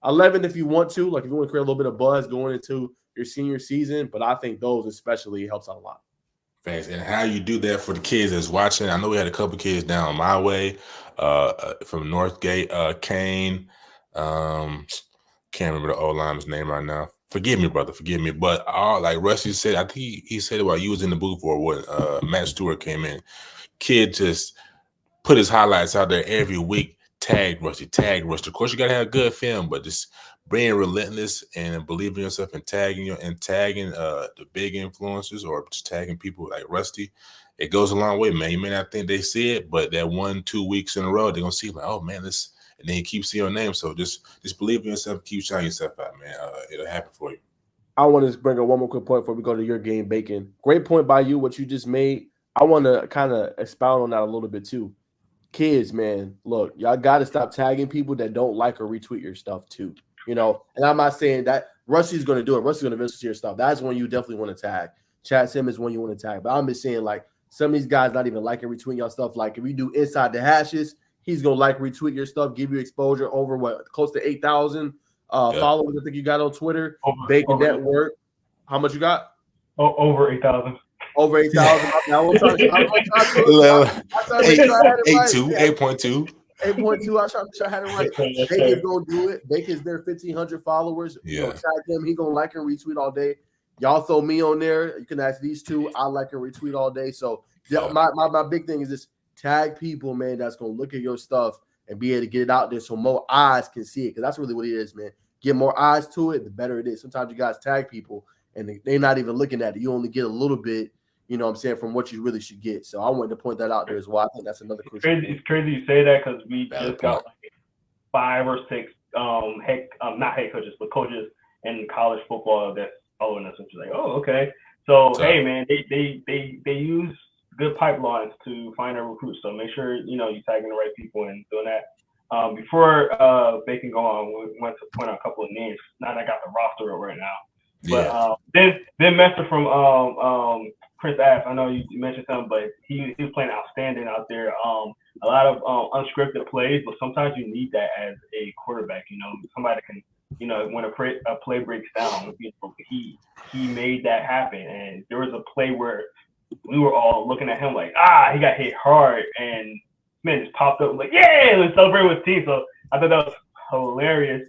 11th if you want to. Like if you want to create a little bit of buzz going into your senior season. But I think those especially helps out a lot. Thanks. And how you do that for the kids that's watching. I know we had a couple kids down my way from Northgate, Kane. Can't remember the old lineman's name right now. Forgive me, brother. Forgive me. But like Rusty said, I think he said it while you was in the booth or when Matt Stewart came in. Kid just put his highlights out there every week. Tagged Rusty. Of course, you got to have good film, but just being relentless and believing in yourself and tagging the big influencers or just tagging people like Rusty, it goes a long way, man. You may not think they see it, but that 1-2 weeks in a row, they're going to see like, oh, man, this. And then you keep seeing your name. So just believe in yourself. Keep shining yourself out, man. It'll happen for you. I want to bring up one more quick point before we go to your game, Bacon. Great point by you, what you just made. I want to kind of expound on that a little bit too. Kids, man, look, y'all got to stop tagging people that don't like or retweet your stuff too. You know, and I'm not saying that Rusty's going to do it. Rusty's going to visit your stuff. That's when you definitely want to tag. Chad Simmons when you want to tag. But I'm just saying, like, some of these guys not even liking retweeting y'all stuff. Like, if we do inside the hashes, He's gonna like retweet your stuff, give you exposure over close to 8,000 followers. I think you got on Twitter. Bacon Network. How much you got? Over 8,000. Over 8,000. I was trying to 8.2. 8.2. I try to have it right. Bacon's gonna do it. Bacon's there, 1,500 followers. Yeah. Tag him. He gonna like and retweet all day. Y'all throw me on there. You can ask these two. I like and retweet all day. So my big thing is this: tag people, man. That's gonna look at your stuff and be able to get it out there so more eyes can see it. Because that's really what it is, man. Get more eyes to it, the better it is. Sometimes you guys tag people and they're not even looking at it. You only get a little bit. You know what I'm saying, from what you really should get. So I wanted to point that out there as well. I think that's another crucial. It's crazy you say that because we just got like 5 or 6 not head coaches, but coaches in college football that's following us, which is like, oh, okay. So hey man, they use good pipelines to find a recruit. So make sure you tagging the right people and doing that. Before Bacon go on, we want to point out a couple of names. Now that I got the roster up right now. But Ben Messer from Prince Ave, I know you mentioned something, but he was playing outstanding out there. A lot of unscripted plays, but sometimes you need that as a quarterback. Somebody can, when a play breaks down, he made that happen. And there was a play where we were all looking at him like, he got hit hard, and man just popped up like, yeah, let's celebrate with his team. So I thought that was hilarious.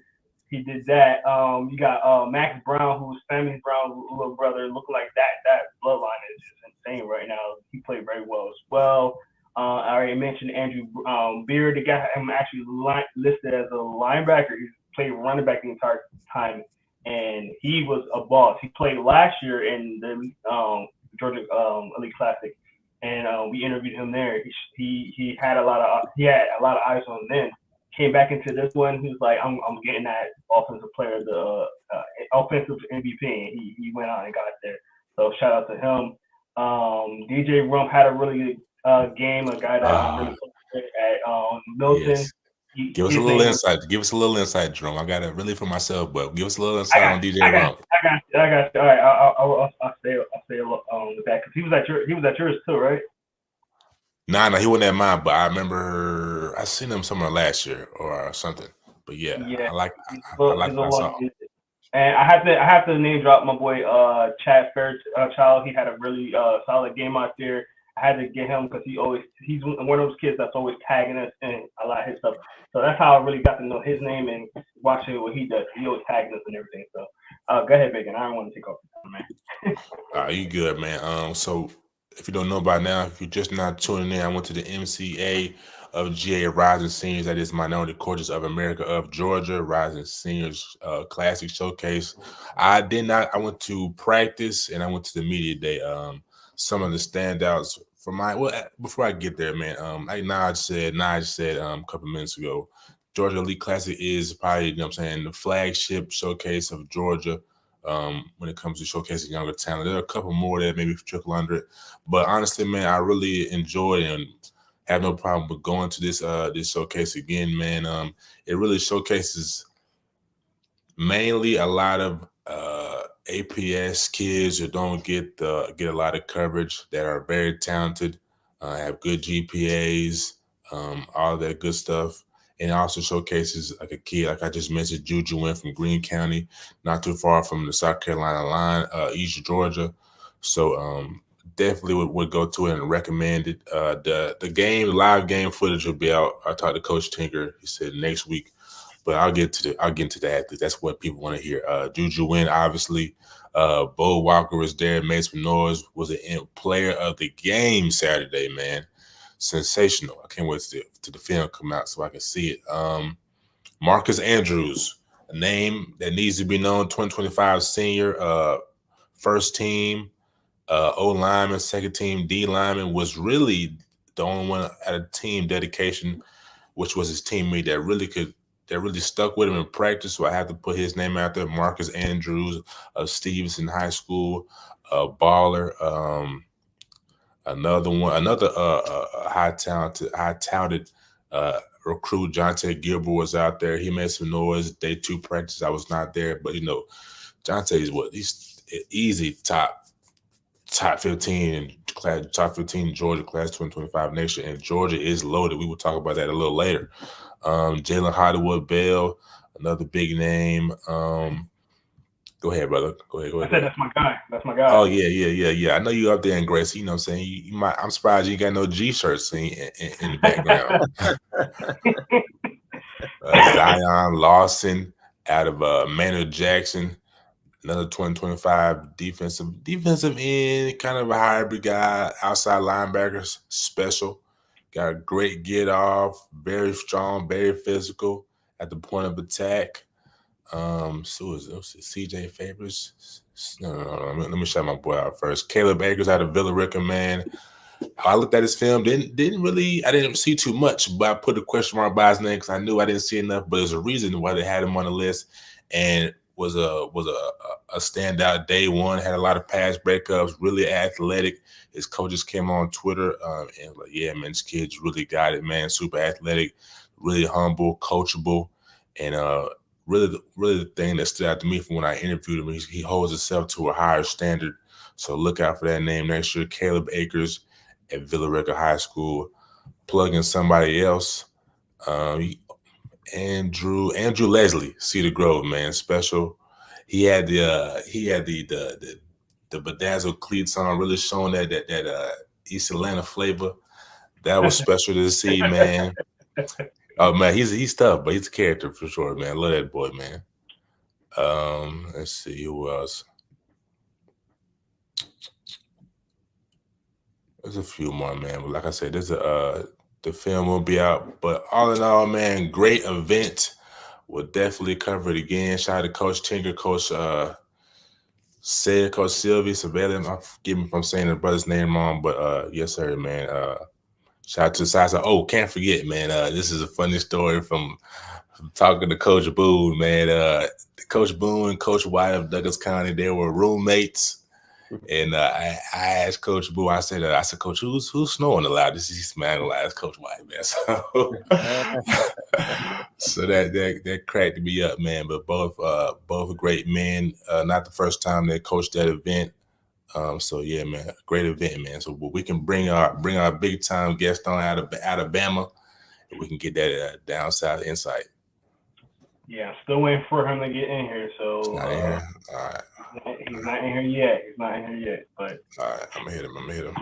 He did that. You got Max Brown, who's Sammy Brown's little brother, looking like that bloodline is just insane right now. He played very well as well. I already mentioned Andrew Beard. They got him actually listed as a linebacker. He played running back the entire time, and he was a boss. He played last year in the Georgia Elite Classic, and we interviewed him there. He had a lot of eyes on him then. Came back into this one. He was like, I'm getting that offensive player, the offensive MVP. And he went out and got there. So shout out to him. DJ Jerome had a really good game. A guy that really at Milton. Yes. Give us a little insight. Give us a little insight, Jerome. I got it really for myself, but give us a little insight on DJ Jerome. I got you. All right, I'll stay with that because he was at yours too, right? Nah, he wasn't at mine, but I remember I seen him somewhere last year or something. But yeah. I like what I saw. And I have to name drop my boy Chad Fairchild. He had a really solid game out there. I had to get him because he's one of those kids that's always tagging us in a lot of his stuff. So that's how I really got to know his name and watching what he does. He always tagging us and everything. So go ahead, Bacon. I don't want to take off the time, man. You good, man. So if you don't know by now, if you're just not tuning in, I went to the MCA of GA Rising Seniors. That is Minority Coaches of America of Georgia Rising Seniors Classic Showcase. I went to practice and I went to the media day. Some of the standouts before I get there, man, like Naj said a couple minutes ago, Georgia Elite Classic is probably, the flagship showcase of Georgia. When it comes to showcasing younger talent. There are a couple more that maybe trickle under it. But honestly, man, I really enjoyed and have no problem with going to this showcase again, man. It really showcases mainly a lot of APS kids who don't get a lot of coverage, that are very talented, have good GPAs, all that good stuff. And it also showcases like a kid, like I just mentioned, Juju went from Greene County, not too far from the South Carolina line, East Georgia. So definitely would go to it and recommend it. The live game footage will be out. I talked to Coach Tinker. He said next week, but I'll get into that because that's what people want to hear. Juju win, obviously. Bo Walker was there. Mason Noise was a player of the game Saturday, man. Sensational. I can't wait to the film come out so I can see it. Marcus Andrews, a name that needs to be known, 2025 senior, first team, O lineman, second team D lineman, was really the only one at a team dedication, which was his teammate that really stuck with him in practice. So I have to put his name out there. Marcus Andrews of Stevenson High School, baller. Another high touted recruit, Jonte Gilbert, was out there. He made some noise. Day 2 practice, I was not there, but Jonte is he's easy top top 15 Georgia class 2025 next year, and Georgia is loaded. We will talk about that a little later. Jalen Hollywood Bell, another big name. Go ahead, brother. Go ahead. I said that's my guy. That's my guy. Oh yeah. I know you up there in Gracie. You know what I'm saying? You might. I'm surprised you ain't got no G-shirts in the background. Zion Lawson out of Manuel Jackson, another 2025 defensive end, kind of a hybrid guy, outside linebackers, special. Got a great get off, very strong, very physical at the point of attack. So is CJ Favors? No. Let me shout my boy out first. Caleb Akers out of Villa Rica, man. I looked at his film, I didn't see too much, but I put a question mark by his name because I knew I didn't see enough. But there's a reason why they had him on the list, and was a standout day one. Had a lot of pass breakups, really athletic. His coaches came on Twitter and like, yeah, man, this kid's really got it, man. Super athletic, really humble, coachable, and really the thing that stood out to me from when I interviewed him, he holds himself to a higher standard. So look out for that name next year, Caleb Akers at Villa Rica High School. Plug in somebody else, Andrew Leslie, Cedar Grove, man, special. He had the bedazzled cleats on, really showing that East Atlanta flavor. That was special to see, man. Oh man, he's tough, but he's a character for sure, man. Love that boy, man. Let's see who else. There's a few more, man. But like I said, the film will be out. But all in all, man, great event. We'll definitely cover it again. Shout out to Coach Tinker, Coach Coach Sylvie Savelli. Forgive me if I'm saying the brother's name wrong, but yes, sir, man. Shout out to Sasa. Oh, can't forget, man. This is a funny story from talking to Coach Boone, man. Coach Boone and Coach White of Douglas County, they were roommates. And I asked Coach Boo, I said, Coach, who's snoring the loudest? He's man, I asked Coach White, man. So that cracked me up, man. But both great men. Not the first time they coached that event. So yeah, man, great event, man. So we can bring our big time guest on out of Alabama, and we can get that down south insight. Yeah, I'm still waiting for him to get in here. So he's not in here. All right. He's not in here yet. But all right, I'm gonna hit him.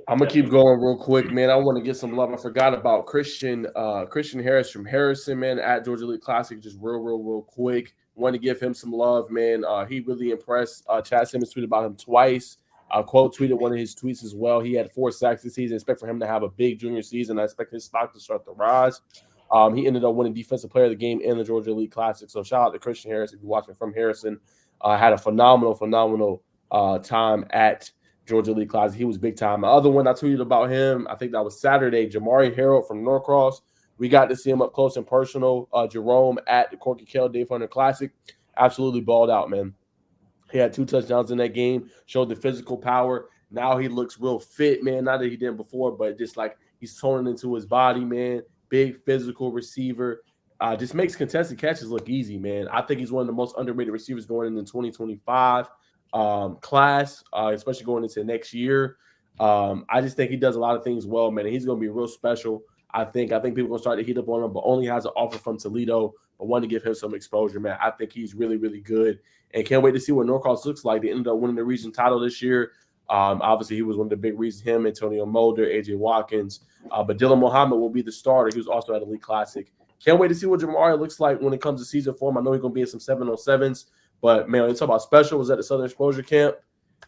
I'm gonna keep going real quick, man. I want to get some love. I forgot about Christian Harris from Harrison, man, at Georgia Elite Classic. Just real quick. Want to give him some love, man. He really impressed. Chad Simmons tweeted about him twice. Quote tweeted one of his tweets as well. He had 4 sacks this season. I expect for him to have a big junior season. I expect his stock to start to rise. He ended up winning Defensive Player of the Game in the Georgia Elite Classic. So shout out to Christian Harris if you're watching from Harrison. Had a phenomenal time at Georgia Elite Classic. He was big time. The other one I tweeted about him, I think that was Saturday, Jamari Harold from Norcross. We got to see him up close and personal. Jerome at the Corky Kell Dave Hunter Classic. Absolutely balled out, man. He had 2 touchdowns in that game, showed the physical power. Now he looks real fit, man. Not that he didn't before, but just like he's toning into his body, man. Big physical receiver. Just makes contested catches look easy, man. I think he's one of the most underrated receivers going into the 2025 class, especially going into next year. I just think he does a lot of things well, man. He's going to be real special. I think people are going to start to heat up on him, but only has an offer from Toledo. But want to give him some exposure, man. I think he's really good. And can't wait to see what Norcross looks like. They ended up winning the region title this year. Obviously, he was one of the big reasons, him, Antonio Mulder, A.J. Watkins. But Dylan Muhammad will be the starter. He was also at Elite Classic. Can't wait to see what Jamari looks like when it comes to season form. I know he's going to be in some 7-on-7s. But, man, when you talk about special, was at the Southern Exposure Camp.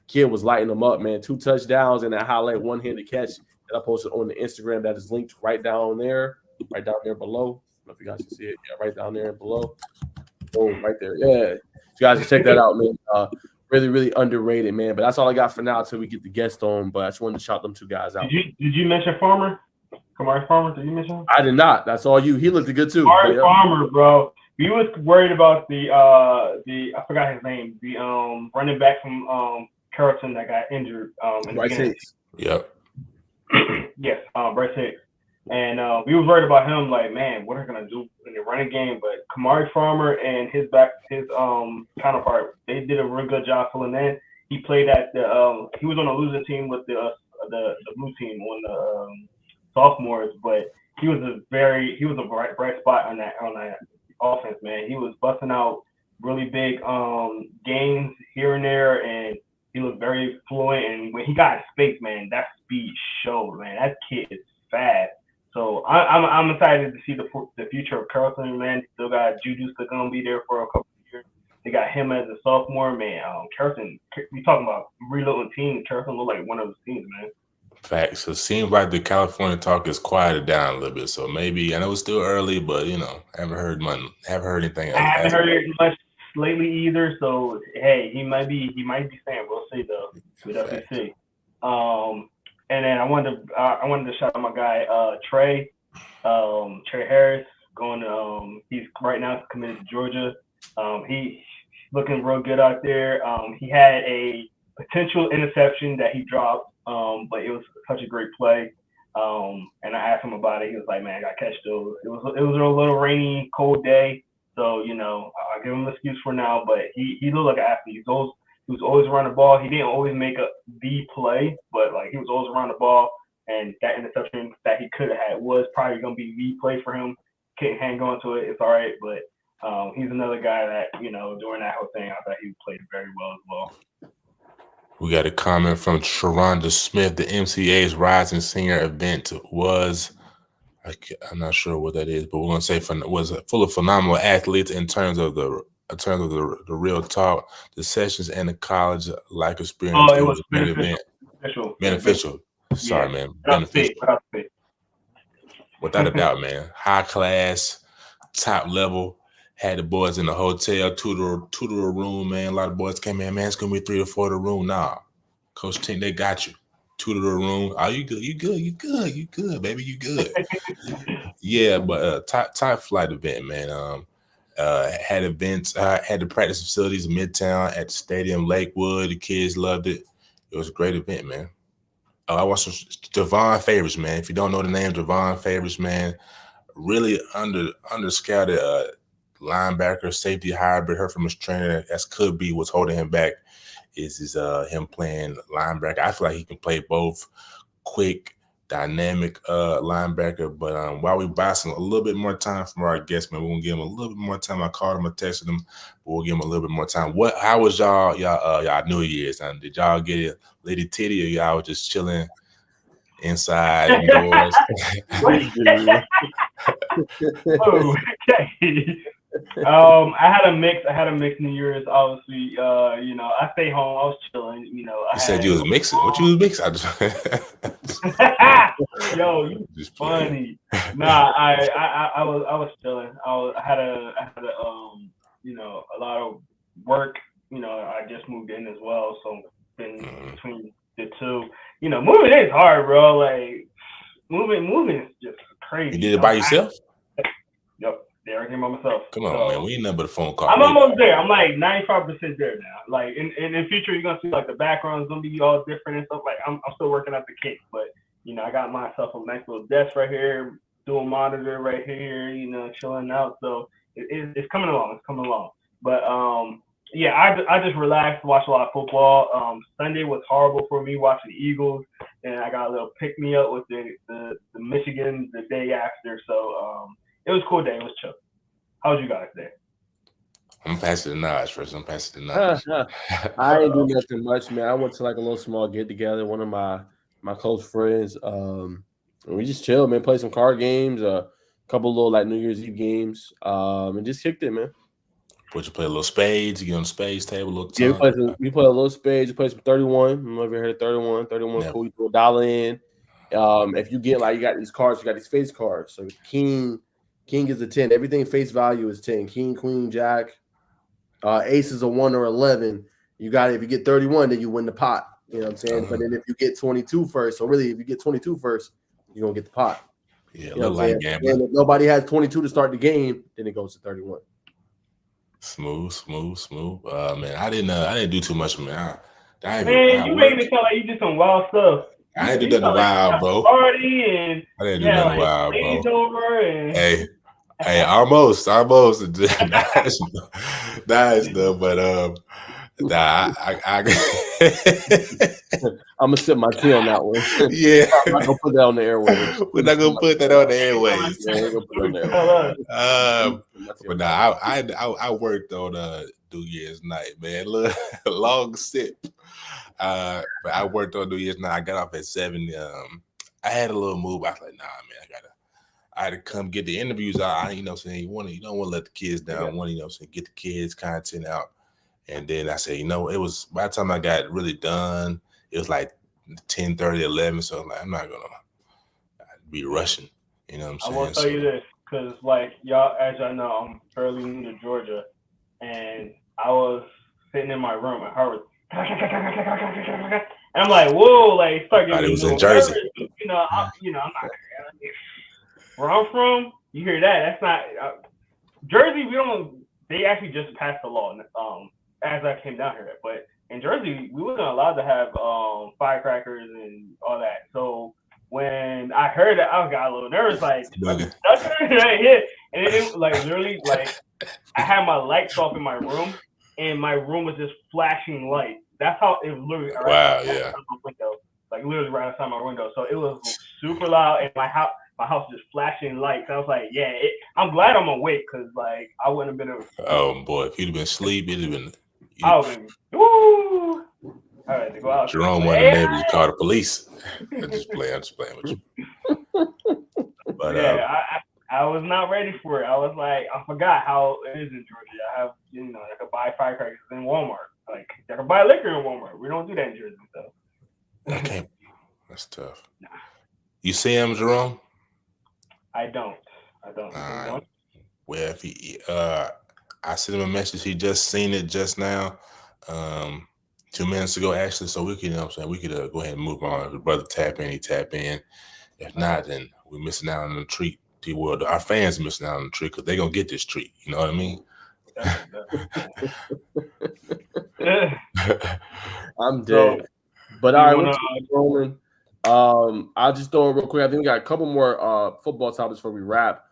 Kid was lighting them up, man. 2 touchdowns and that highlight one-handed catch that I posted on the Instagram that is linked right down there below. I don't know if you guys can see it. Yeah, right down there below. Boom, right there. Yeah. You guys can check that out, man. Really underrated, man. But that's all I got for now until we get the guest on. But I just wanted to shout them 2 guys out. Did you mention Farmer? Kamari Farmer? Did you mention him? I did not. That's all you. He looked good too. Kamari Farmer, bro. We was worried about the I forgot his name. The running back from Carrollton that got injured. Bryce Hicks. Yep. Yes, Bryce Hicks. And we was worried about him, like, man, what are they gonna do in the running game? But Kamari Farmer and his counterpart, they did a real good job filling in. He played at the he was on a losing team with the blue team on the sophomores, but he was a bright spot on that offense, man. He was busting out really big games here and there, and he looked very fluent. And when he got in space, man, that speed showed, man. That kid is fast. So I'm excited to see the future of Carlson, man. Still got Juju still gonna be there for a couple of years. They got him as a sophomore, man. Carlson, we talking about reloading team. Carlson look like one of those teams, man. Facts. It seems like the California talk is quieted down a little bit. So maybe I know it's still early, but haven't heard anything. I haven't heard much lately either. So hey, he might be staying. We'll see though. We definitely see. And then I wanted to shout out my guy Trey Harris he's right now committed to Georgia. He's looking real good out there. He had a potential interception that he dropped, but it was such a great play. And I asked him about it. He was like, "Man, I got to catch those." It was a little rainy, cold day, so I'll give him an excuse for now. But he looked like an athlete. He was always around the ball. He didn't always make the play, but like he was always around the ball. And that interception that he could have had was probably going to be the play for him. Can't hang on to it. It's all right, but he's another guy that during that whole thing, I thought he played very well as well. We got a comment from Josiah Smith. The MCA's Rising Senior event was, I'm not sure what that is, but we're gonna say was full of phenomenal athletes in terms of the real talk, the sessions, and the college like experience. Oh, it was beneficial. Sorry, man. Beneficial. Without a doubt, man. High class, top level. Had the boys in the hotel, two to a room, man. A lot of boys came in, man. It's gonna be 3 or 4 to a room. Nah, Coach Tink, they got you. 2 to the room. Oh, you good? You good, baby. You good. Yeah, but top flight event, man. Had events. Had the practice facilities in Midtown at the stadium, Lakewood. The kids loved it. It was a great event, man. I watched Javon Favors, man. If you don't know the name, Javon Favors, man, really under-scouted linebacker, safety hybrid. Heard from his trainer, as could be what's holding him back is him playing linebacker. I feel like he can play both, quick, dynamic linebacker. But while we buy a little bit more time from our guest, man, we're gonna give him a little bit more time. I called him, I texted him, but we'll give him a little bit more time. How was y'all New Year's? Did y'all get it, Lady Titty, or y'all was just chilling inside indoors? Okay. I had a mix New Year's. Obviously, I stayed home. I was chilling. You said you was mixing. What you was mixing? Yo, you just funny. Nah, I was chilling. I had a a lot of work. I just moved in as well, so been between the two. Moving is hard, bro. Like moving is just crazy. You did it by yourself? Yep. There, I came by myself. Come on, man. We ain't nothing but a phone call. I'm almost there. I'm like 95% there now. Like in the future, you're gonna see like the background's gonna be all different and stuff. Like I'm still working out the kinks, but I got myself a nice little desk right here, dual monitor right here. Chilling out. So it's coming along. It's coming along. But yeah, I just relaxed, watched a lot of football. Sunday was horrible for me watching the Eagles, and I got a little pick me up with the Michigan the day after. So it was a cool day. It was chill. How was you guys there? I'm passing the Naj first. I ain't do nothing much, man. I went to like a little small get together. One of my close friends. We just chilled, man. Played some card games, a couple little like New Year's Eve games, and just kicked it, man. Would you play a little spades? You get on the spades table, a little time? Yeah, we play a little spades. We play some 31. I don't know if you heard of 31. 31 is cool. You throw $1 in. If you get you got these cards, you got these face cards. So King is a 10. Everything face value is 10. King, Queen, Jack. Ace is a 1 or 11. You got it. If you get 31, then you win the pot. You know what I'm saying? But then if you get 22 first, so really if you get 22 first, you're going to get the pot. Yeah, like gambling. And if nobody has 22 to start the game, then it goes to 31. Smooth. Man, I didn't do too much, man. You making it sound like you did some wild stuff. I didn't do nothing wild, bro. Party and I didn't do nothing wild, bro. Over and... Hey, almost. Nice though, but Nah, I'm gonna sip my tea on that one. Yeah, I'm not gonna put that on the airwaves. we're not gonna put that on the airways. Yeah, we're gonna put it on the airwaves. But nah, I worked on New Year's night, man. Look, long sip. But I worked on New Year's night. I got off at 7. I had a little move. I was like, nah, man, I had to come get the interviews out. You know what I'm saying? You don't want to let the kids down. You know what I'm saying? Get the kids content out. And then I said, it was by the time I got really done, it was like 10:30, 11. So I'm like, I'm not gonna be rushing. You know what I'm saying? I will tell you this, because like y'all, as y'all know, I'm fairly new to Georgia, and I was sitting in my room and her was, and I'm like, whoa, like start getting it was in Jersey. I'm not. Where I'm from, you hear that? That's not Jersey. We don't. They actually just passed the law as I came down here, but in Jersey, we wasn't allowed to have firecrackers and all that. So when I heard that, I got a little nervous, like, yeah. And it like literally, like, I had my lights off in my room, and my room was just flashing lights. That's how it was literally. Wow, yeah. My window, like literally right outside my window. So it was super loud, and my house just flashing lights. I was like, yeah, I'm glad I'm awake, because like I wouldn't have been able to. Oh boy, if you'd have been asleep, it'd have been. I would have been. Woo! All right, to go out. Jerome, one of the neighbors, you call the police. I'm just playing with you. But yeah, I was not ready for it. I was like, I forgot how it is in Georgia. I have, I could buy firecrackers in Walmart. Like, I could buy liquor in Walmart. We don't do that in Jersey, so. Okay, that's tough. Nah. You see him, Jerome? I don't. Well, if he, I sent him a message. He just seen it just now, 2 minutes ago, actually. So we could, we could go ahead and move on. If the brother tap in, he tap in. If not, then we're missing out on the treat. Well, our fans are missing out on the treat because they're gonna get this treat. You know what I mean? I'm dead. But all right, Roman. I'll just throw in real quick. I think we got a couple more football topics before we wrap.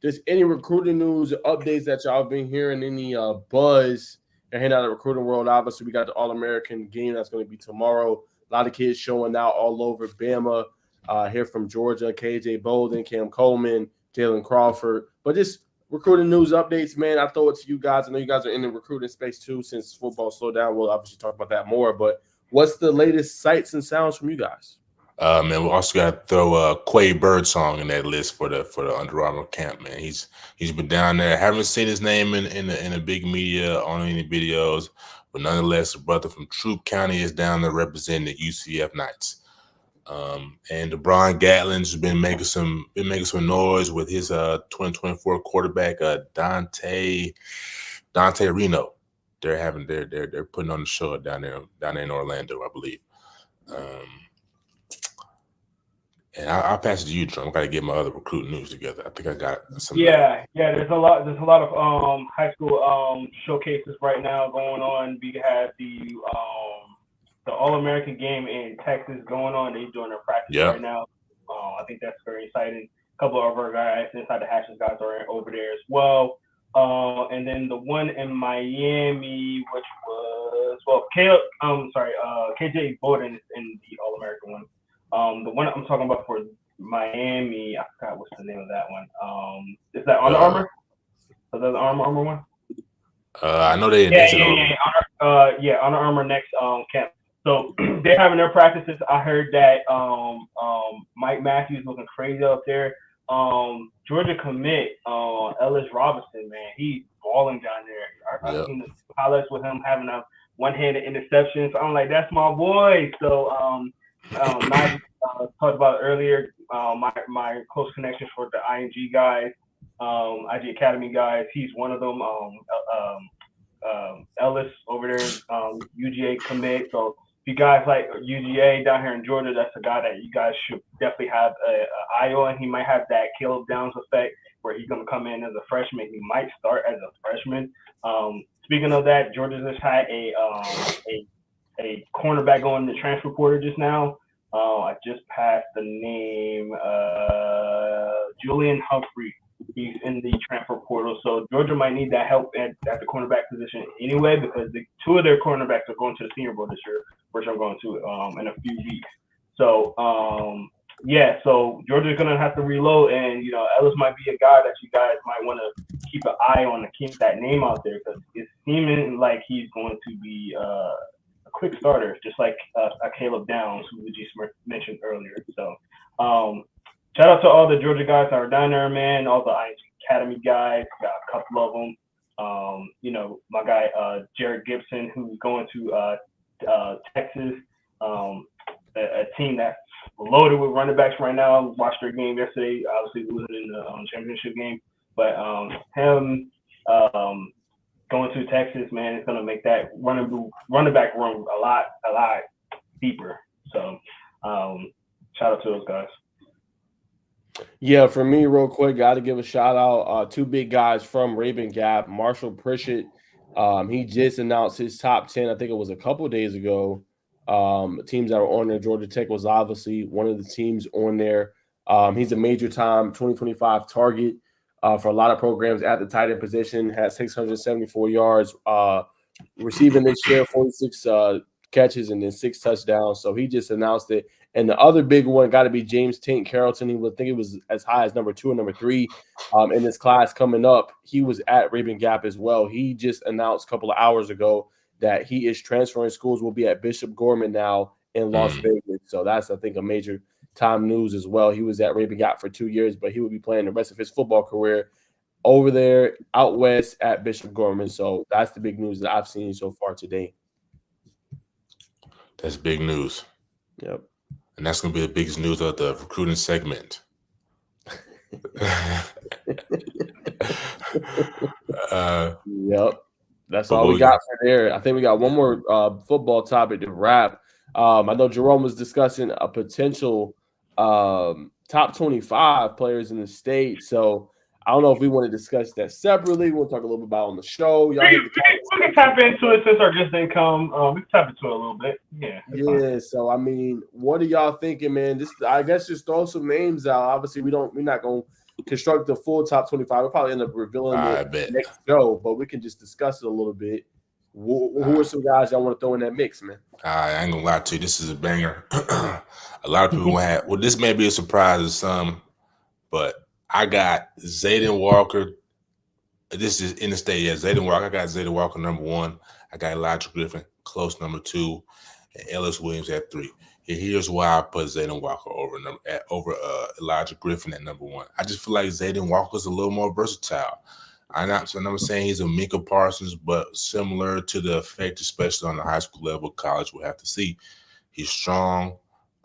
Just any recruiting news, updates that y'all been hearing, any buzz and heading out of the recruiting world. Obviously, we got the All-American game that's going to be tomorrow. A lot of kids showing out all over Bama. Here from Georgia, KJ Bolden, Cam Coleman, Jalen Crawford. But just recruiting news updates, man. I throw it to you guys. I know you guys are in the recruiting space too, since football slowed down. We'll obviously talk about that more. But what's the latest sights and sounds from you guys? Man, we also got to throw Quay Birdsong in that list for the Under Armour camp, man. He's been down there. Haven't seen his name in the big media on any videos, but nonetheless, the brother from Troup County is down there representing the UCF Knights. And DeBron Gatlin's been making some noise with his 2024 quarterback Dante Reno. They're putting on the show down there in Orlando, I believe. And I'll pass it to you, Trump. I got to get my other recruiting news together. I think I got some. Yeah. There's a lot of high school showcases right now going on. We have the All-American game in Texas going on. They're doing their practice right now. I think that's very exciting. A couple of our guys inside the Hatches guys are over there as well. And then the one in Miami, which was KJ Bolden is in the All-American one. The one I'm talking about for Miami, I forgot what's the name of that one. Is that Under Armour? Is that the Armour one? I know they. Under Armour next camp. So they're having their practices. I heard that Mike Matthews looking crazy out there. Georgia commit Ellis Robinson, man, he's balling down there. I've seen the highlights with him having a one-handed interception. So I'm like, that's my boy. So I talked about earlier, my close connections for the ING guys, IG Academy guys. He's one of them. Ellis over there, UGA commit. So if you guys like UGA down here in Georgia, that's a guy that you guys should definitely have an eye on. He might have that Caleb Downs effect where he's going to come in as a freshman. He might start as a freshman. Speaking of that, Georgia just had a cornerback going in the transfer portal just now. I just passed the name Julian Humphrey He's in the transfer portal, so Georgia might need that help at the cornerback position anyway, because two of their cornerbacks are going to the Senior Bowl this year, which I'm going to in a few weeks. So yeah, so Georgia's gonna have to reload, and Ellis might be a guy that you guys might want to keep an eye on to keep that name out there, because it's seeming like he's going to be a quick starter, just like a Caleb Downs, who we just mentioned earlier. So shout out to all the Georgia guys that are down there, man. All the ING Academy guys, got a couple of them. My guy Jared Gibson, who's going to Texas, a team that's loaded with running backs right now. Watched their game yesterday, obviously losing in the championship game, but him going to Texas, man, is going to make that running back room a lot deeper. So shout out to those guys. Yeah, for me, real quick, got to give a shout out. Two big guys from Raven Gap, Marshall Pritchett. He just announced his top 10. I think it was a couple of days ago. Teams that were on there. Georgia Tech was obviously one of the teams on there. He's a major time 2025 target for a lot of programs at the tight end position. Had 674 yards receiving this year, 46 catches, and then 6 touchdowns. So he just announced it. And the other big one got to be James Tank Carrollton. He would think it was as high as number 2 and number 3 in this class coming up. He was at Raven Gap as well. He just announced a couple of hours ago that he is transferring schools, will be at Bishop Gorman now in Las Vegas. So that's, I think, a major time news as well. He was at Raven Gap for 2 years, but he will be playing the rest of his football career over there out west at Bishop Gorman. So that's the big news that I've seen so far today. That's big news. Yep. And that's going to be the biggest news of the recruiting segment. Yep. That's all we got for there. I think we got one more football topic to wrap. I know Jerome was discussing a potential top 25 players in the state. So I don't know if we want to discuss that separately. We'll talk a little bit about it on the show. We can tap into it since our just income. We can tap into it a little bit. Yeah. Yeah. So I mean, what are y'all thinking, man? I guess just throw some names out. Obviously, we're not going to construct the full top 25. We'll probably end up revealing it next show, but we can just discuss it a little bit. Who are some guys y'all want to throw in that mix, man? I ain't gonna lie to you. This is a banger. A lot of people have. Well, this may be a surprise to some, but I got Zayden Walker. This is in the state. Yeah, Zayden Walker. I got Zayden Walker number 1. I got Elijah Griffin close number 2, and Ellis Williams at 3. And here's why I put Zayden Walker over Elijah Griffin at number 1. I just feel like Zayden Walker's a little more versatile. I'm not saying he's a Micah Parsons, but similar to the effect, especially on the high school level. College, we'll have to see. He's strong.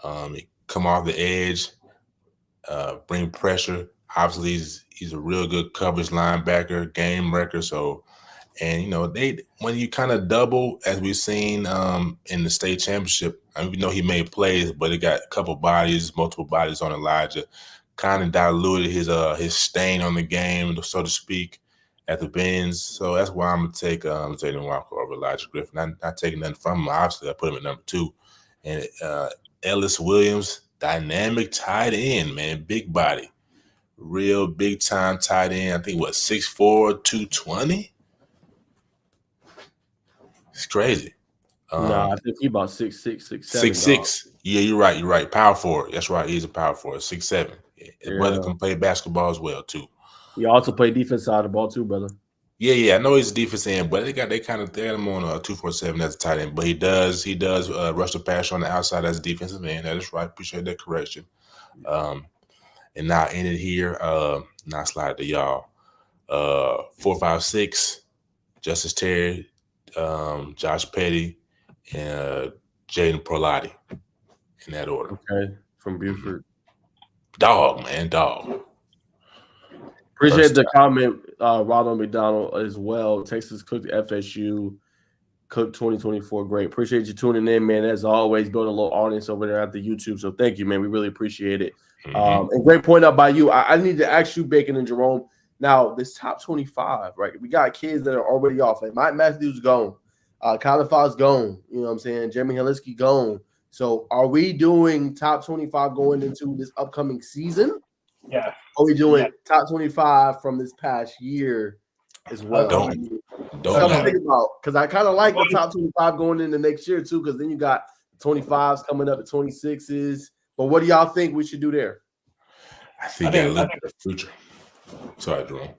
He come off the edge, bring pressure. Obviously, he's a real good coverage linebacker, game wrecker. So, and when you kind of double, as we've seen in the state championship, I mean, we know he made plays, but it got a couple bodies, multiple bodies on Elijah, kind of diluted his stain on the game, so to speak, at the bends. So that's why I'm gonna take Zayden Walker over Elijah Griffin. I'm not taking nothing from him. Obviously, I put him at number 2, and Ellis Williams, dynamic tight end, man, big body. Real big time tight end. I think 6'4", 220. It's crazy. I think he's about 6'6", 6'7". 6'6". Yeah, you're right. Power forward. That's right. He's a power forward. 6'7". His brother can play basketball as well too. He also play defense side of the ball too, brother. Yeah. I know he's a defense end, but they got him on a 247 as a tight end. But he does rush the pass on the outside as a defensive end. That is right. Appreciate that correction. And now I ended here. Now slide to y'all. 4, 5, 6. Justice Terry, Josh Petty, and Jaden Prolati. In that order. Okay, from Buford. Dog, man, dog. Appreciate the comment, Ronald McDonald as well. Texas cooked FSU, cooked 2024. Great. Appreciate you tuning in, man. As always, building a little audience over there at the YouTube. So thank you, man. We really appreciate it. And great point out by you. I need to ask you, Bacon and Jerome. Now, this top 25, right? We got kids that are already off. Like Mike Matthews gone. Colin Fox gone. You know what I'm saying? Jeremy Halinsky gone. So are we doing top 25 going into this upcoming season? Yeah. Are we doing top 25 from this past year as well? Don't something to think about, because I kind of like the top 25 going into next year too, because then you got 25s coming up at 26s. But what do y'all think we should do there? I think you got to look at the future. Sorry, Jerome.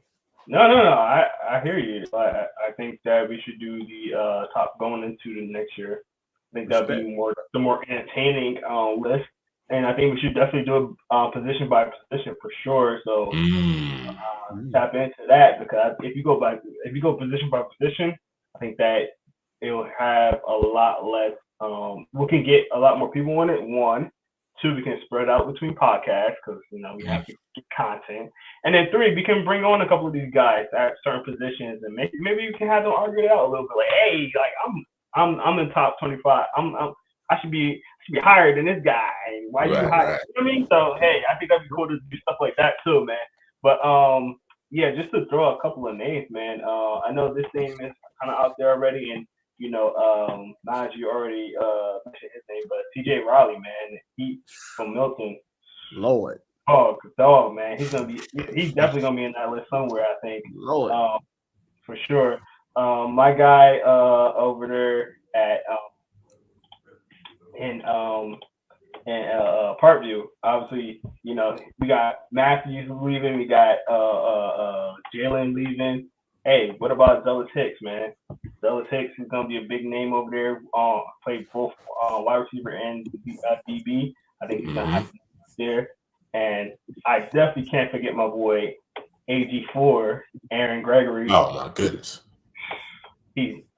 No. I hear you. I think that we should do the top going into the next year. I think that'd be the more entertaining list, and I think we should definitely do it position by position for sure. So tap into that, because if you go position by position, I think that it will have a lot less. We can get a lot more people on it. 1, 2, we can spread out between podcasts, because we have to get content, and then 3, we can bring on a couple of these guys at certain positions, and maybe you can have them argue it out a little bit. Like, hey, like I'm in top 25. I should be higher than this guy. Why you higher? Right. You know what I mean? So hey, I think that'd be cool to do stuff like that too, man. But yeah, just to throw a couple of names, man. I know this name is kind of out there already, and Najee already mentioned his name, but TJ Riley, man, he from Milton. Lord. Dog, man. He's definitely gonna be in that list somewhere, I think. Lord. For sure. My guy over there at in Parkview, obviously, we got Matthews leaving, we got Jalen leaving. Hey, what about Zealous Hicks, man? Zealous Hicks is gonna be a big name over there. Played both wide receiver and DB. I think he's gonna have to be there. And I definitely can't forget my boy AG4, Aaron Gregory. Oh my goodness.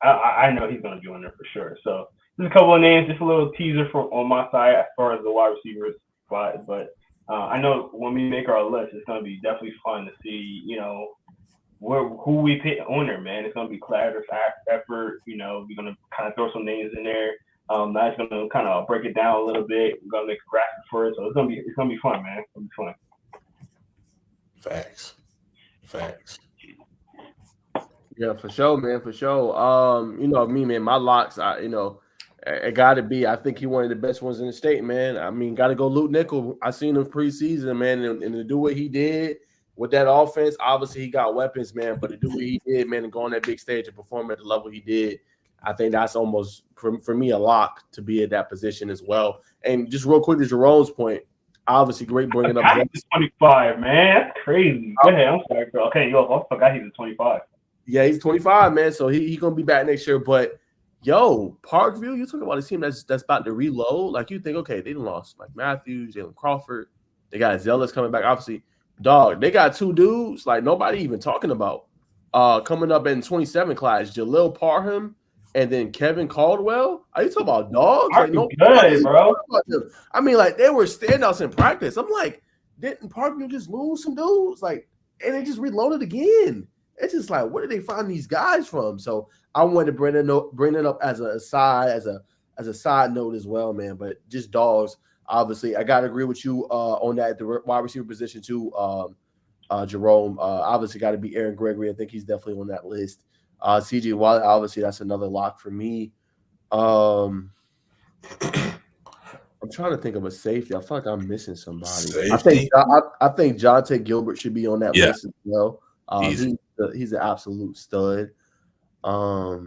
I know he's gonna be on there for sure. So just a couple of names, just a little teaser on my side as far as the wide receivers spot. But I know when we make our list, it's gonna be definitely fun to see, who we pick on there, man. It's gonna be collaborative effort. We're gonna kind of throw some names in there. That's gonna kind of break it down a little bit. We're gonna make a graphic for it, so it's gonna be fun, man. It's gonna be fun. Facts. Yeah, for sure, man, for sure. Me, man, my locks, it got to be. I think he one of the best ones in the state, man. I mean, got to go Luke Nickel. I seen him preseason, man, and to do what he did with that offense, obviously he got weapons, man. But to do what he did, man, and go on that big stage and perform at the level he did, I think that's almost for me a lock to be at that position as well. And just real quick to Jerome's point, obviously great bringing up. He's 25, man. That's crazy. Go ahead. I'm sorry, bro. Okay, I forgot he was 25. Yeah, he's 25, man. So he gonna be back next year. But Parkview, you talking about a team that's about to reload. Like, you think, okay, they lost like Matthews, Jalen Crawford. They got Zealous coming back. Obviously, dog, they got 2 dudes like nobody even talking about. Coming up in 27 class, Jalil Parham and then Kevin Caldwell. Are you talking about dogs? Like, no, good, bro. I mean, like, they were standouts in practice. I'm like, didn't Parkview just lose some dudes? Like, and they just reloaded again. It's just like, where did they find these guys from? So I wanted to bring it up as a side note as well, man. But just dogs, obviously. I gotta agree with you on that at the wide receiver position too, Jerome. Obviously got to be Aaron Gregory. I think he's definitely on that list. CJ Watt, obviously that's another lock for me. I'm trying to think of a safety. I feel like I'm missing somebody. Safety? I think Jonte Gilbert should be on that list as well. He's an absolute stud. I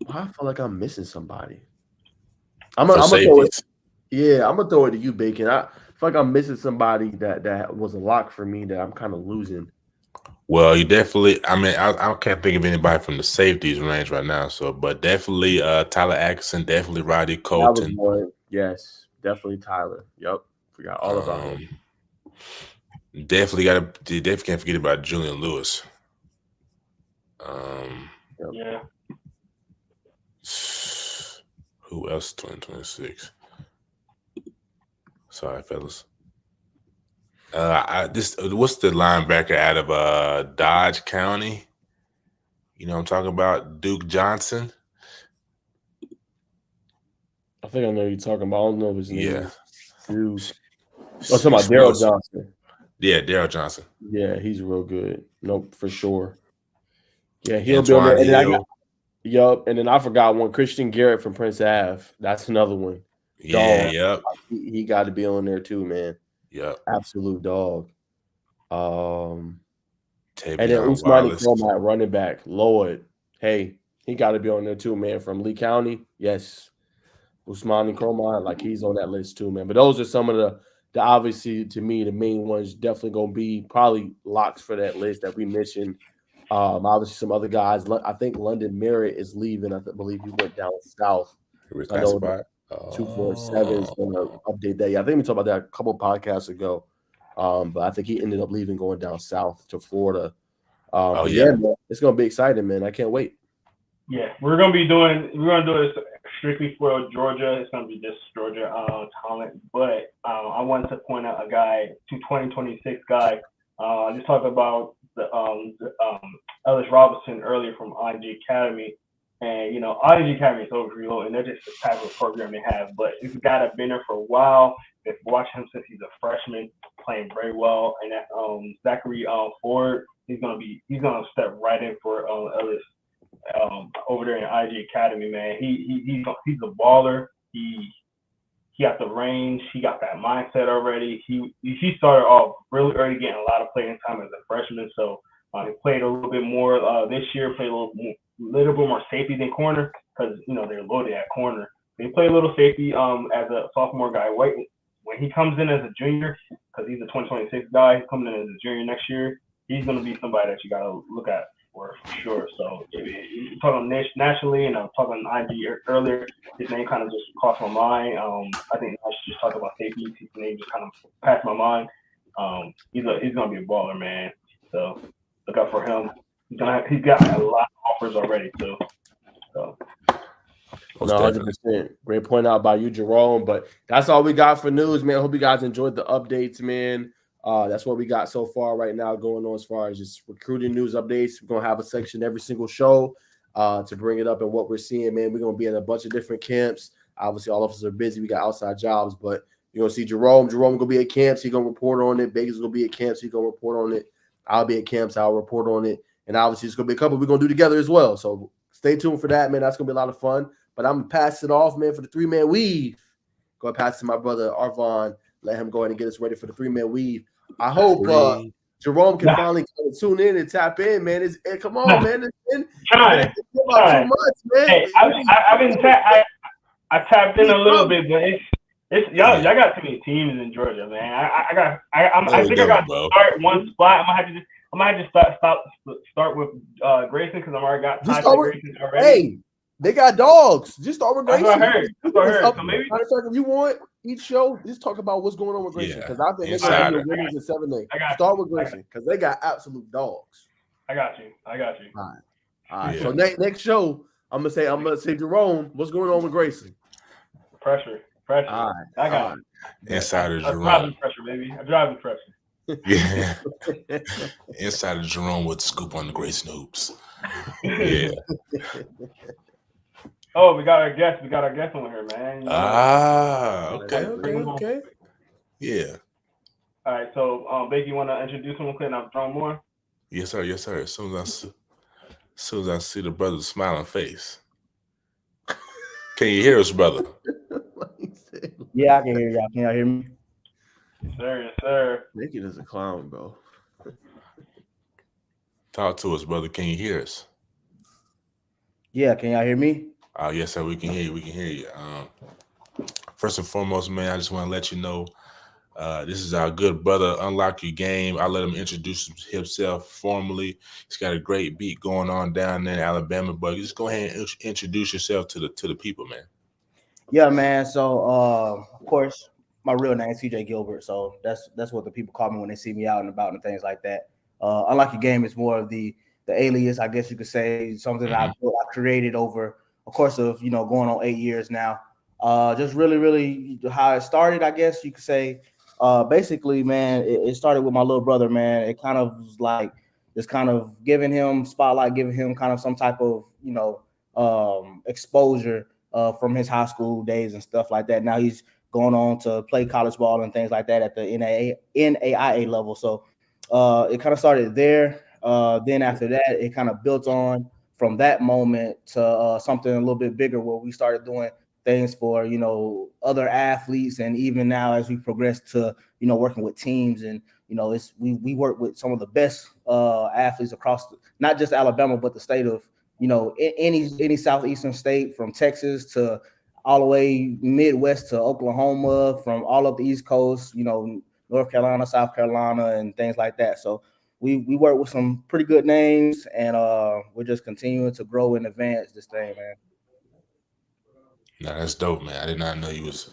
feel like I'm missing somebody. I'm gonna throw it. Yeah, I'm gonna throw it to you, Bacon. I feel like I'm missing somebody that was a lock for me that I'm kind of losing. Well, you definitely. I mean, I can't think of anybody from the safeties range right now. So, but definitely Tyler Atkinson, definitely Roddy Colton. Yes, definitely Tyler. Yep, forgot all about him. Definitely can't forget about Julian Lewis. Yeah. Who else? 2026. Sorry, fellas. What's the linebacker out of Dodge County? You know what I'm talking about? Duke Johnson. I think I know who you're talking about. I don't know his name. Yeah. I'm talking about Daryl Johnson. Yeah, Daryl Johnson. Yeah, he's real good. Nope, for sure. Yeah, he'll be on there. Yup, and then I forgot one, Christian Garrett from Prince Ave. That's another one. Yeah, yep. He got to be on there too, man. Yeah. Absolute dog. And then Tavion Usmani Wallace. Chroma at running back. Lord, hey, he got to be on there too, man. From Lee County, yes. Usmani Chroma, like he's on that list too, man. But those are some of the obviously to me the main ones. Definitely gonna be probably locks for that list that we mentioned. Obviously some other guys. I think London Merritt is leaving. I believe he went down south. I know 247 is going to update that. Yeah, I think we talked about that a couple podcasts ago. But I think he ended up leaving, going down south to Florida. Yeah, man, it's going to be exciting, man. I can't wait. Yeah, we're gonna do this strictly for Georgia. It's gonna be just Georgia talent. But I wanted to point out a guy, 2026 guy. I just talked about the Ellis Robinson earlier from ING Academy. And, ING Academy is over real, and they're just the type of program they have. But this guy that's been there for a while. They've watched him since he's a freshman, playing very well. And that Zachary Ford, he's gonna step right in for Ellis over there in IG Academy, man. He's a baller. He got the range. He got that mindset already. He started off really early, getting a lot of playing time as a freshman. So he played a little bit more this year. Played a little bit more safety than corner because they're loaded at corner. He played a little safety as a sophomore guy. When he comes in as a junior, because he's a 2026 guy, he's coming in as a junior next year. He's going to be somebody that you got to look at for sure. So if you're talking nationally, and I'm talking IG earlier, his name kind of just crossed my mind. I think I should just talk about safety. His name just kind of passed my mind. He's gonna be a baller, man. So look out for him. He's got a lot of offers already too. So. No, 100%. Great point out by you, Jerome. But that's all we got for news, man. Hope you guys enjoyed the updates, man. That's what we got so far right now going on as far as just recruiting news updates. We're going to have a section every single show to bring it up and what we're seeing, man. We're going to be in a bunch of different camps. Obviously, all of us are busy. We got outside jobs, but you're going to see Jerome. Jerome going to be at camps. He's going to report on it. Baker's going to be at camps. He's going to report on it. I'll be at camps. I'll report on it. And obviously, it's going to be a couple we're going to do together as well. So stay tuned for that, man. That's going to be a lot of fun. But I'm going to pass it off, man, for the three-man weave. Go pass it to my brother, Arvon. Let him go ahead and get us ready for the three-man weave. I hope Jerome can finally tune in and tap in, man. Come on, man. It's been about 2 months, man. Hey, I tapped in a little bit, but it's y'all got too many teams in Georgia, man. I think I got to start one spot. I might just start with Grayson because I've already got ties to Grayson already. Hey, they got dogs. Just start with Grayson. That's what I heard. So maybe if you want each show, just talk about what's going on with Grayson because I think they're going to be winners in 7-8. Start with Grayson because they got absolute dogs. I got you. All right. Yeah. So next show, I'm gonna say Jerome, what's going on with Grayson? Pressure. All right. I got it. Insider Jerome. Driving pressure, baby. I'm driving pressure. Yeah. Insider Jerome with the scoop on the Grayson hoops. Yeah. Oh, we got our guest. On here, man. Okay. Yeah. All right. So, Baker, you want to introduce him quick and I'll throw more? Yes, sir. As soon as I see the brother's smiling face. Can you hear us, brother? Yeah, I can hear y'all. Can y'all hear me? Yes, sir. Baker is a clown, bro. Talk to us, brother. Can you hear us? Yeah, can y'all hear me? Yes, sir. We can hear you. First and foremost, man, I just want to let you know this is our good brother, Unlock Your Game. I'll let him introduce himself formally. He's got a great beat going on down there in Alabama, but just go ahead and introduce yourself to the people, man. Yeah, man. So, of course, my real name is CJ Gilbert. So that's what the people call me when they see me out and about and things like that. Unlock Your Game is more of the alias, I guess you could say, something that I created over a course of, going on 8 years now. Just really, really how it started, I guess you could say. Basically, man, it started with my little brother, man. It kind of was like just kind of giving him spotlight, giving him kind of some type of, exposure from his high school days and stuff like that. Now he's going on to play college ball and things like that at the NAIA level. So it kind of started there. Then after that, it kind of built on from that moment to something a little bit bigger where we started doing things for, other athletes. And even now, as we progress to, working with teams, and, we work with some of the best athletes across not just Alabama, but the state of, any southeastern state, from Texas to all the way Midwest to Oklahoma, from all up the East Coast, North Carolina, South Carolina, and things like that. So we work with some pretty good names, and we're just continuing to grow and advance this thing, man. Nah, that's dope, man. I did not know you was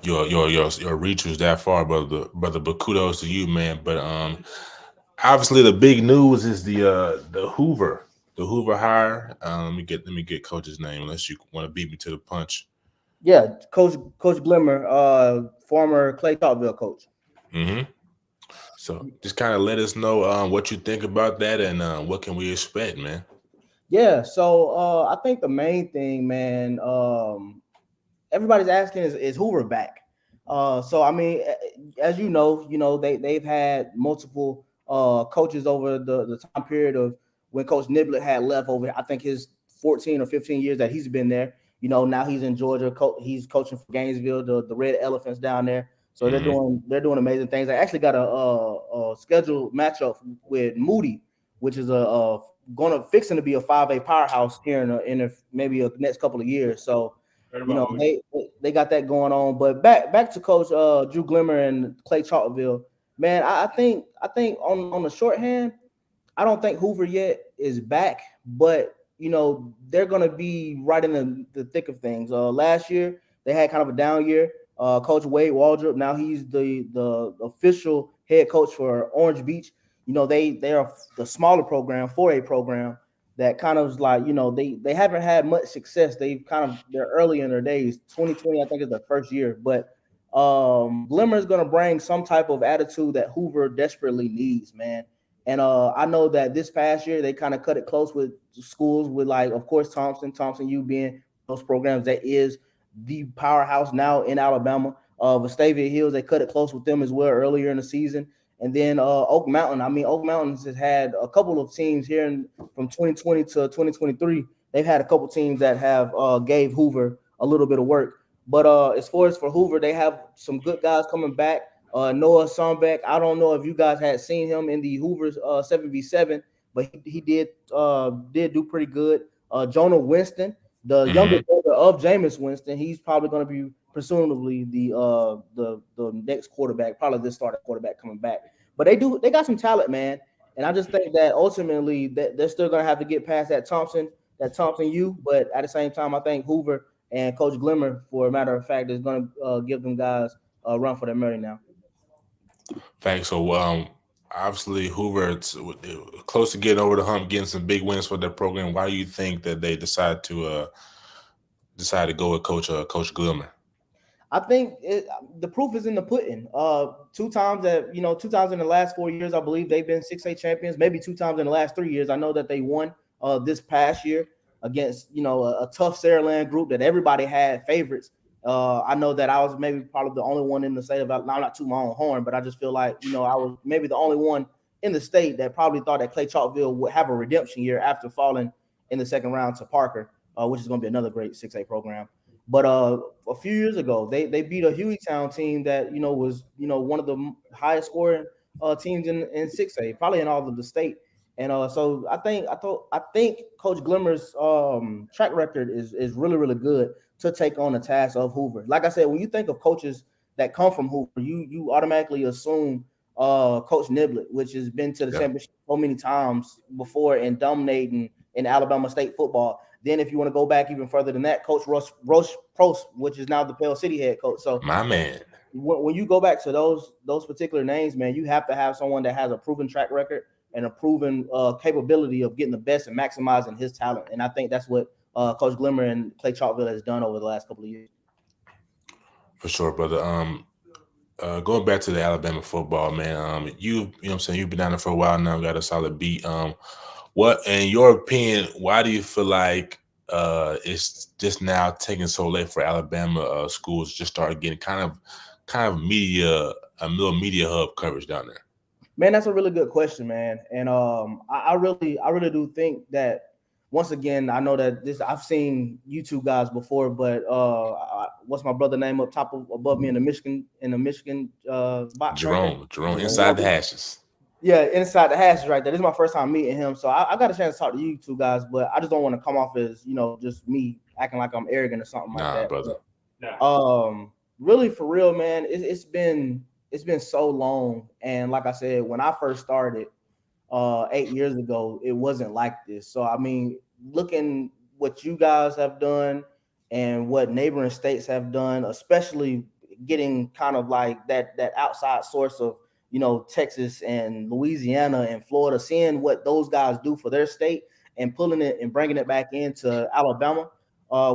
your reach was that far, brother. But kudos to you, man. But obviously the big news is the Hoover hire. Let me get coach's name, unless you want to beat me to the punch. Yeah, Coach Glimmer, former Clay Chalkville coach. Mm-hmm. So just kind of let us know what you think about that, and what can we expect, man. Yeah, so I think the main thing, man, everybody's asking is Hoover back? So I mean, as you know, they've had multiple coaches over the time period of when Coach Niblett had left, over I think his 14 or 15 years that he's been there. Now he's in Georgia. He's coaching for Gainesville, the Red Elephants down there. So they're doing amazing things. They actually got a scheduled matchup with Moody, which is fixing to be a 5A powerhouse here in maybe a next couple of years. So they got that going on. But back to Coach Drew Glimmer and Clay Chalkville, man. I think on the shorthand, I don't think Hoover yet is back, but they're gonna be right in the thick of things. Last year they had kind of a down year. Coach Wade Waldrop, now he's the official head coach for Orange Beach. They are the smaller program, 4A program, that kind of like, they haven't had much success. They're early in their days. 2020, I think, is their first year. But Glimmer is going to bring some type of attitude that Hoover desperately needs, man. And I know that this past year they kind of cut it close with schools with, like, of course, Thompson U being those programs that is the powerhouse now in Alabama. Vestavia Hills, they cut it close with them as well earlier in the season. And then Oak Mountain. I mean, Oak Mountain has had a couple of teams here from 2020 to 2023. They've had a couple teams that have gave Hoover a little bit of work. But as far as for Hoover, they have some good guys coming back. Noah Sonbeck, I don't know if you guys had seen him in the Hoover's 7v7, but he did do pretty good. Jonah Winston, the younger brother of Jameis Winston, he's probably going to be presumably the next quarterback, probably this starting quarterback coming back. But they got some talent, man. And I just think that ultimately that they're still going to have to get past that Thompson U. But at the same time, I think Hoover and Coach Glimmer, for a matter of fact, is going to give them guys a run for their money now. Thanks. So obviously Hoover, it's close to getting over the hump, getting some big wins for their program. Why do you think that they decide to go with Coach Glimmer? I think the proof is in the pudding. Two times in the last 4 years, I believe they've been 6A champions. Maybe 2 times in the last 3 years. I know that they won this past year against a tough Saraland group that everybody had favorites. I know that I was maybe probably the only one in the state of Alabama. I'm not tooting my own horn, but I just feel like I was maybe the only one in the state that probably thought that Clay Chalkville would have a redemption year after falling in the second round to Parker, which is going to be another great 6A program. But a few years ago, they beat a Hueytown team that was one of the highest scoring teams in 6A, probably in all of the state. And so I think Coach Glimmer's track record is really, really good to take on the task of Hoover. Like I said, when you think of coaches that come from Hoover, you automatically assume Coach Niblett, which has been to the championship so many times before and dominating in Alabama State football. Then if you want to go back even further than that, Coach Roche Prost, which is now the Pell City head coach. So my man, when you go back to those particular names, man, you have to have someone that has a proven track record and a proven capability of getting the best and maximizing his talent. And I think that's what Coach Glimmer and Clay Chalkville has done over the last couple of years. For sure, brother. Going back to the Alabama football, man, you know what I'm saying, you've been down there for a while now, got a solid beat. What, in your opinion, why do you feel like it's just now taking so late for Alabama schools to just start getting kind of media, a little media hub coverage down there? Man, that's a really good question, man. And I really do think that once again, I know that I've seen you two guys before, but what's my brother name up top above me in the Michigan box? Jerome, Right inside the hashes. Yeah, inside the hashes right there. This is my first time meeting him, so I got a chance to talk to you two guys, but I just don't want to come off as just me acting like I'm arrogant or something like that. Brother. But, really for real, man, it's been so long, and like I said, when I first started 8 years ago, it wasn't like this. So I mean, looking what you guys have done and what neighboring states have done, especially getting kind of like that outside source of Texas and Louisiana and Florida, seeing what those guys do for their state and pulling it and bringing it back into Alabama.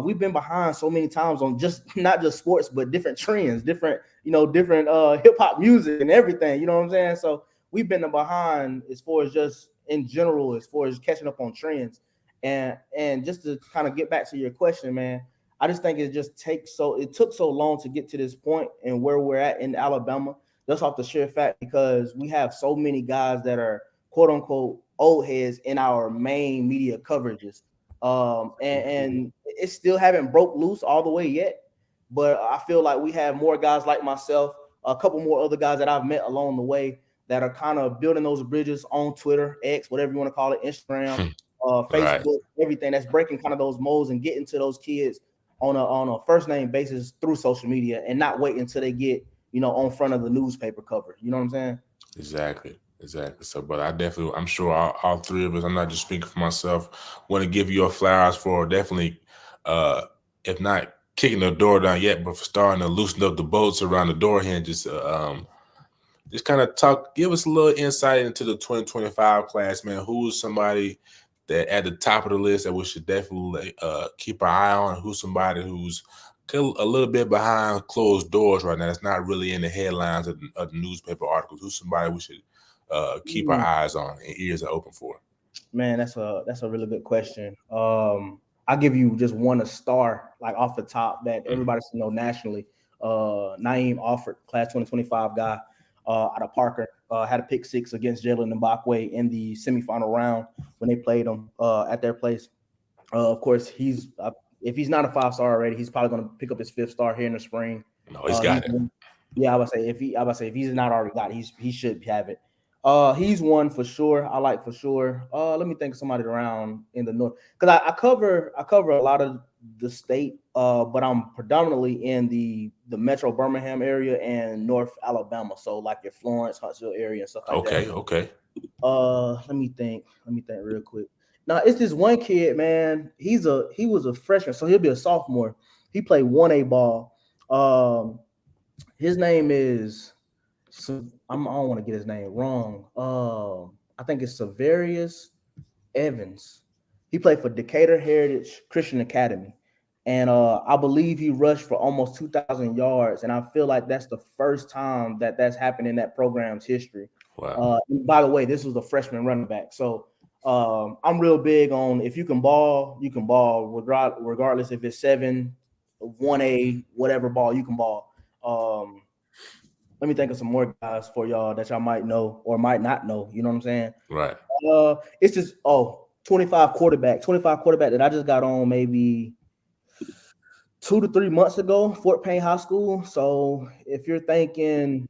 We've been behind so many times on not just sports, but different trends, different hip hop music and everything. You know what I'm saying? So we've been behind as far as just in general, as far as catching up on trends. And just to kind of get back to your question, man, I just think it took so long to get to this point and where we're at in Alabama, just off the sheer fact because we have so many guys that are quote unquote old heads in our main media coverages. And it still haven't broke loose all the way yet. But I feel like we have more guys like myself, a couple more other guys that I've met along the way that are kind of building those bridges on Twitter, X, whatever you want to call it, Instagram, Facebook, everything that's breaking kind of those molds and getting to those kids on a first name basis through social media and not wait until they get, on front of the newspaper cover. You know what I'm saying? Exactly. So, but I'm sure all three of us, I'm not just speaking for myself, want to give you a flowers for definitely, if not kicking the door down yet, but for starting to loosen up the bolts around the door hinges. Just kind of give us a little insight into the 2025 class, man. Who's somebody that at the top of the list that we should definitely keep our eye on? Who's somebody who's a little bit behind closed doors right now? That's not really in the headlines of the newspaper articles. Who's somebody we should keep our eyes on and ears are open for? Man, that's a really good question. I'll give you just one star, like off the top that everybody should know nationally. Naeem Alford, class 2025 guy out of Parker, had a pick six against Jalen Mbakwe in the semifinal round when they played him at their place. Of course, if he's not a 5-star already, he's probably going to pick up his 5th star here in the spring. No, he's got it. Yeah, I would say if he's not already got it, he should have it. He's one for sure. I like for sure. Let me think of somebody around in the north because I cover a lot of the state, but I'm predominantly in the Metro Birmingham area and North Alabama. So like your Florence, Huntsville area and stuff like that. Okay. Let me think real quick. Now it's this one kid, man. He was a freshman, so he'll be a sophomore. He played 1A ball. His name is, I don't want to get his name wrong. I think it's Severius Evans. He played for Decatur Heritage Christian Academy. And I believe he rushed for almost 2,000 yards. And I feel like that's the first time that's happened in that program's history. Wow. And by the way, this was a freshman running back. So I'm real big on if you can ball, regardless if it's 7, 1A, whatever ball you can ball. Let me think of some more guys for y'all that y'all might know or might not know. You know what I'm saying? Right. It's just 25 quarterback that I just got on maybe 2 to 3 months ago, Fort Payne High School. So if you're thinking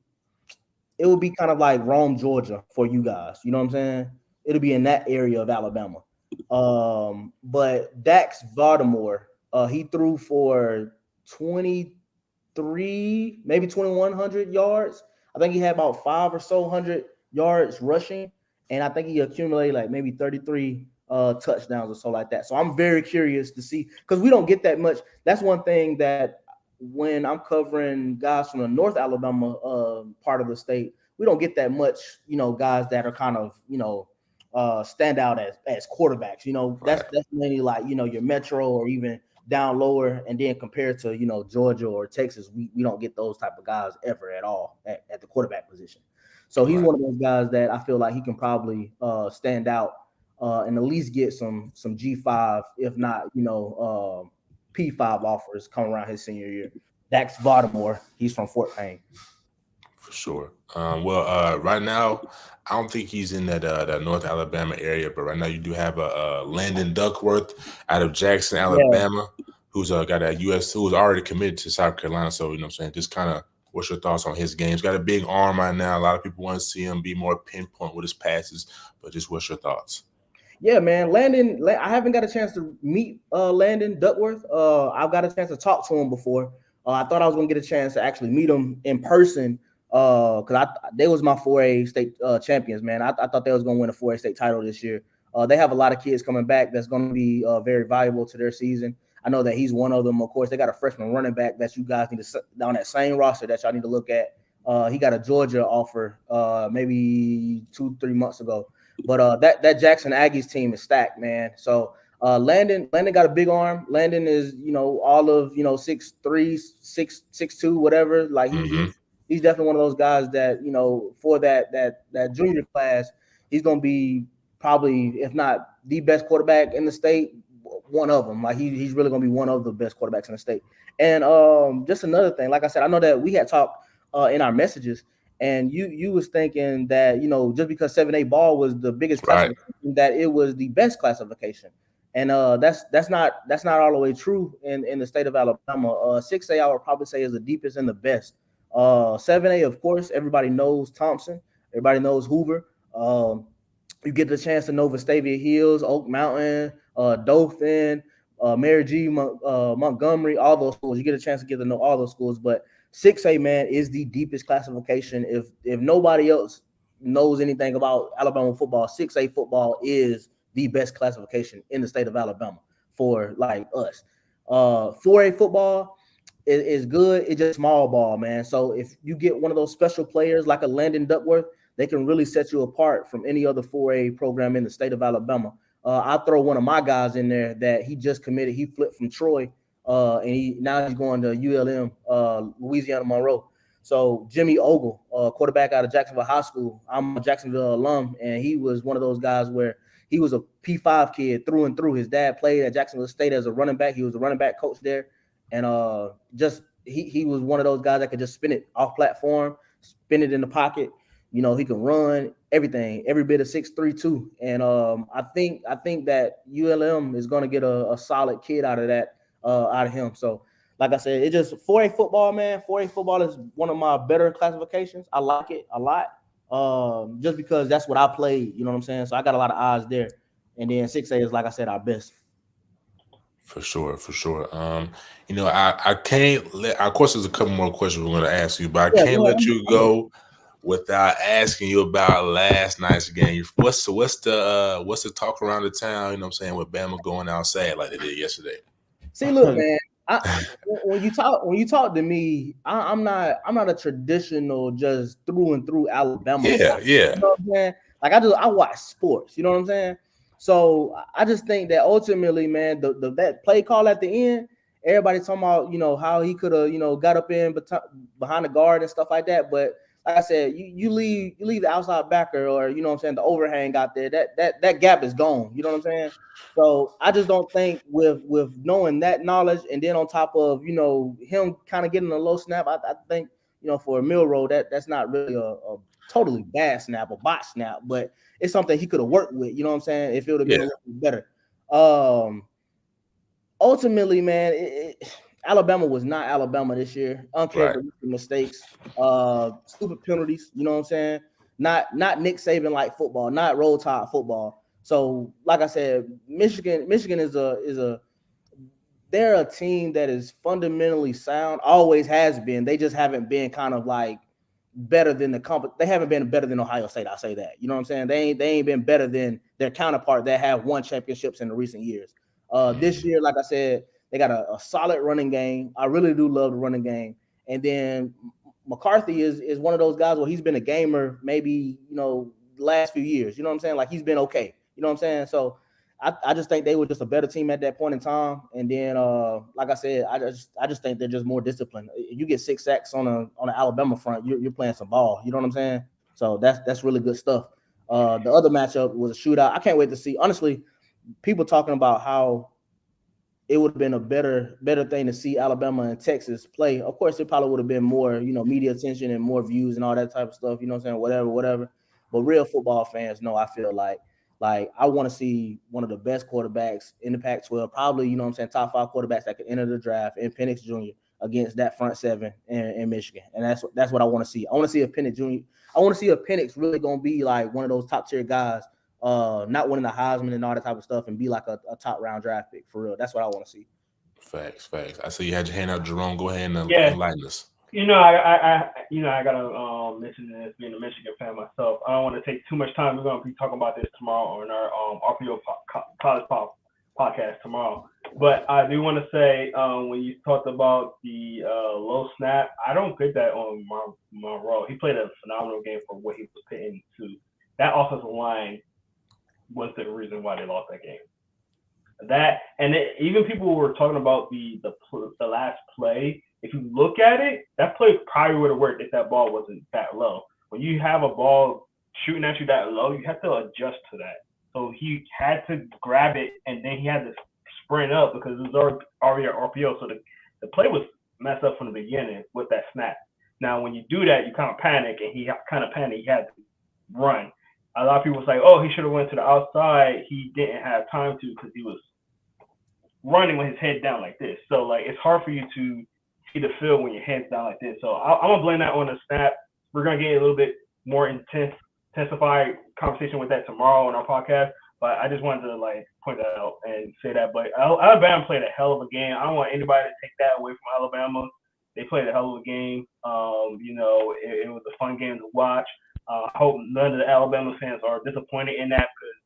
it would be kind of like Rome, Georgia for you guys. You know what I'm saying? It'll be in that area of Alabama. But Dax Vardamore, he threw for 23, maybe 2,100 yards. I think he had about 5 or so hundred yards rushing. And I think he accumulated like maybe 33 touchdowns or so like that. So I'm very curious to see because we don't get that much. That's one thing that when I'm covering guys from the North Alabama part of the state, we don't get that much, guys that are kind of, stand out as quarterbacks. That's mainly like, your Metro or even down lower. And then compared to, Georgia or Texas, we don't get those type of guys ever at all at the quarterback position. So he's one of those guys that I feel like he can probably stand out and at least get some G5, if not, P5 offers come around his senior year. Dax Vardamore, he's from Fort Payne. For sure. Right now, I don't think he's in that North Alabama area, but right now you do have a Landon Duckworth out of Jackson, Alabama, who's got a who's already committed to South Carolina. So you know what I'm saying, just kind of what's your thoughts on his game? He's got a big arm right now. A lot of people want to see him be more pinpoint with his passes, but just what's your thoughts? Yeah, man. Landon, I haven't got a chance to meet Landon Duckworth. I've got a chance to talk to him before. I thought I was gonna get a chance to actually meet him in person because they was my 4A state champions, man. I thought they was gonna win a 4A state title this year. They have a lot of kids coming back that's gonna be very valuable to their season. I know that he's one of them. Of course, they got a freshman running back that you guys need to sit on that same roster that y'all need to look at. He got a Georgia offer maybe 2-3 months ago. But that Jackson Aggies team is stacked, man. So Landon got a big arm. Landon is, all of 6'3", 6'2", whatever. Like he's definitely one of those guys that, for that junior class, he's gonna be probably, if not the best quarterback in the state, one of them. Like he's really gonna be one of the best quarterbacks in the state. And just another thing, like I said, I know that we had talked in our messages. And you was thinking that, just because 7A ball was the biggest classification, that it was the best classification. And that's not all the way true in the state of Alabama. 6A, I would probably say, is the deepest and the best. 7A, of course, everybody knows Thompson. Everybody knows Hoover. You get the chance to know Vestavia Hills, Oak Mountain, Dothan, Mary G, Montgomery, all those schools. You get a chance to get to know all those schools. But 6A, man, is the deepest classification. If nobody else knows anything about Alabama football, 6A football is the best classification in the state of Alabama for like us. 4A football is good. It's just small ball, man. So if you get one of those special players like a Landon Duckworth, they can really set you apart from any other 4A program in the state of Alabama. I throw one of my guys in there that he just committed. He flipped from Troy. And he's going to ULM, Louisiana Monroe. So Jimmy Ogle, quarterback out of Jacksonville High School. I'm a Jacksonville alum, and he was one of those guys where he was a P5 kid through and through. His dad played at Jacksonville State as a running back. He was a running back coach there, and he was one of those guys that could just spin it off platform, spin it in the pocket. He can run everything, every bit of 6'3", too. And I think that ULM is going to get a solid kid out of that. Out of him. So, like I said, it just 4A football, man. 4A football is one of my better classifications. I like it a lot, just because that's what I played. You know what I'm saying? So I got a lot of odds there. And then 6A is, like I said, our best. For sure. I can't let. Of course, there's a couple more questions we're going to ask you, but I can't let you go without asking you about last night's game. What's the talk around the town? You know what I'm saying, with Bama going outside like they did yesterday. See, look, man. When you talk to me, I'm not a traditional just through and through Alabama. Yeah. You know what I'm saying? Like I watch sports. You know what I'm saying? So I just think that ultimately, man, that play call at the end, everybody talking about how he could have got up in behind the guard and stuff like that, but. Like I said, you leave the outside backer, or what I'm saying, the overhang out there, that gap is gone. You know what I'm saying? So I just don't think with knowing that knowledge, and then on top of him kind of getting a low snap, I think for a Milroe that's not really a totally bad snap, a bot snap, but it's something he could have worked with. You know what I'm saying? If it would have been a little bit better. Ultimately, man, Alabama was not Alabama this year. Uncharacteristic mistakes, stupid penalties. You know what I'm saying? Not Nick Saban like football, not Roll Tide football. So, like I said, Michigan is they're a team that is fundamentally sound. Always has been. They just haven't been kind of like better than they haven't been better than Ohio State. I'll say that. You know what I'm saying? They ain't been better than their counterpart that have won championships in the recent years. This year, like I said. They got a solid running game. I really do love the running game. And then McCarthy is one of those guys where he's been a gamer maybe, the last few years. You know what I'm saying? Like he's been okay. You know what I'm saying? So I just think they were just a better team at that point in time. And then, like I said, I just think they're just more disciplined. You get 6 sacks on an Alabama front, you're playing some ball. You know what I'm saying? So that's really good stuff. The other matchup was a shootout. I can't wait to see. Honestly, people talking about how it would have been a better thing to see Alabama and Texas play. Of course, it probably would have been more, media attention and more views and all that type of stuff. You know what I'm saying? Whatever. But real football fans know, I feel like I want to see one of the best quarterbacks in the Pac-12, probably, you know what I'm saying, top 5 quarterbacks that could enter the draft, and Penix Jr. against that front 7 in Michigan. And that's what I want to see. I want to see a Penix Jr. I want to see a Penix really going to be like one of those top tier guys, not winning the Heisman and all that type of stuff, and be like a top round draft pick for real. That's what I want to see. Facts. I see you had your hand out, Jerome. Go ahead and enlighten us. I gotta mention this, being a Michigan fan myself. I don't want to take too much time. We're gonna be talking about this tomorrow on our RPO college podcast tomorrow. But I do want to say, when you talked about the low snap, I don't get that on Monroe. He played a phenomenal game for what he was put into. That offensive line was the reason why they lost that game. That, and even people were talking about the last play. If you look at it, that play probably would have worked if that ball wasn't that low. When you have a ball shooting at you that low, you have to adjust to that. So he had to grab it, and then he had to sprint up because it was already an RPO. So the play was messed up from the beginning with that snap. Now, when you do that, you kind of panic, and he kind of panicked. He had to run. A lot of people say, oh, he should have went to the outside. He didn't have time to because he was running with his head down like this. So, it's hard for you to see the field when your head's down like this. So I'm going to blame that on the snap. We're going to get a little bit more intensified conversation with that tomorrow on our podcast. But I just wanted to, point that out and say that. But Alabama played a hell of a game. I don't want anybody to take that away from Alabama. They played a hell of a game. It was a fun game to watch. I hope none of the Alabama fans are disappointed in that because,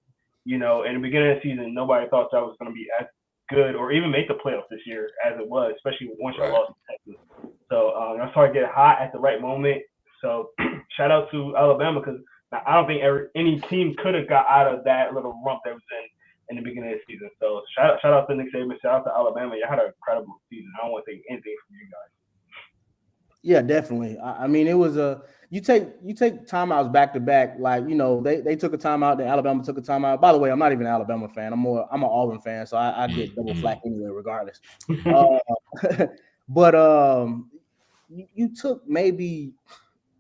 in the beginning of the season, nobody thought that was going to be as good or even make the playoffs this year as it was, especially once you lost to Texas. So I started getting hot at the right moment. So shout out to Alabama because I don't think any team could have got out of that little rump that was in the beginning of the season. So shout out to Nick Saban, shout out to Alabama. You had an incredible season. I don't want to take anything from you guys. Yeah, definitely. I mean, it was you take timeouts back to back. They took a timeout, then Alabama took a timeout. By the way, I'm not even an Alabama fan. I'm an Auburn fan, so I get double flack anyway, regardless. But you took maybe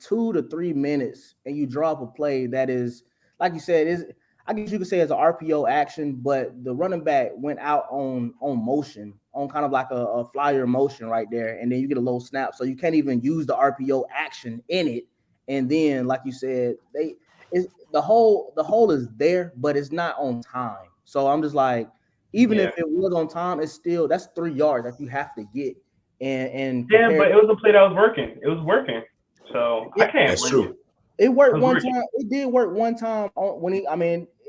2 to 3 minutes and you draw up a play that is, like you said, I guess you could say it's an RPO action, but the running back went out on motion, on kind of like a flyer motion right there, and then you get a low snap, so you can't even use the RPO action in it. And then, like you said, the hole is there, but it's not on time. So I'm just like, even if it was on time, it's still, that's 3 yards that you have to get. And yeah, but it was a play that was working. It was working. So I can't. That's true. It worked one time. It did work one time when it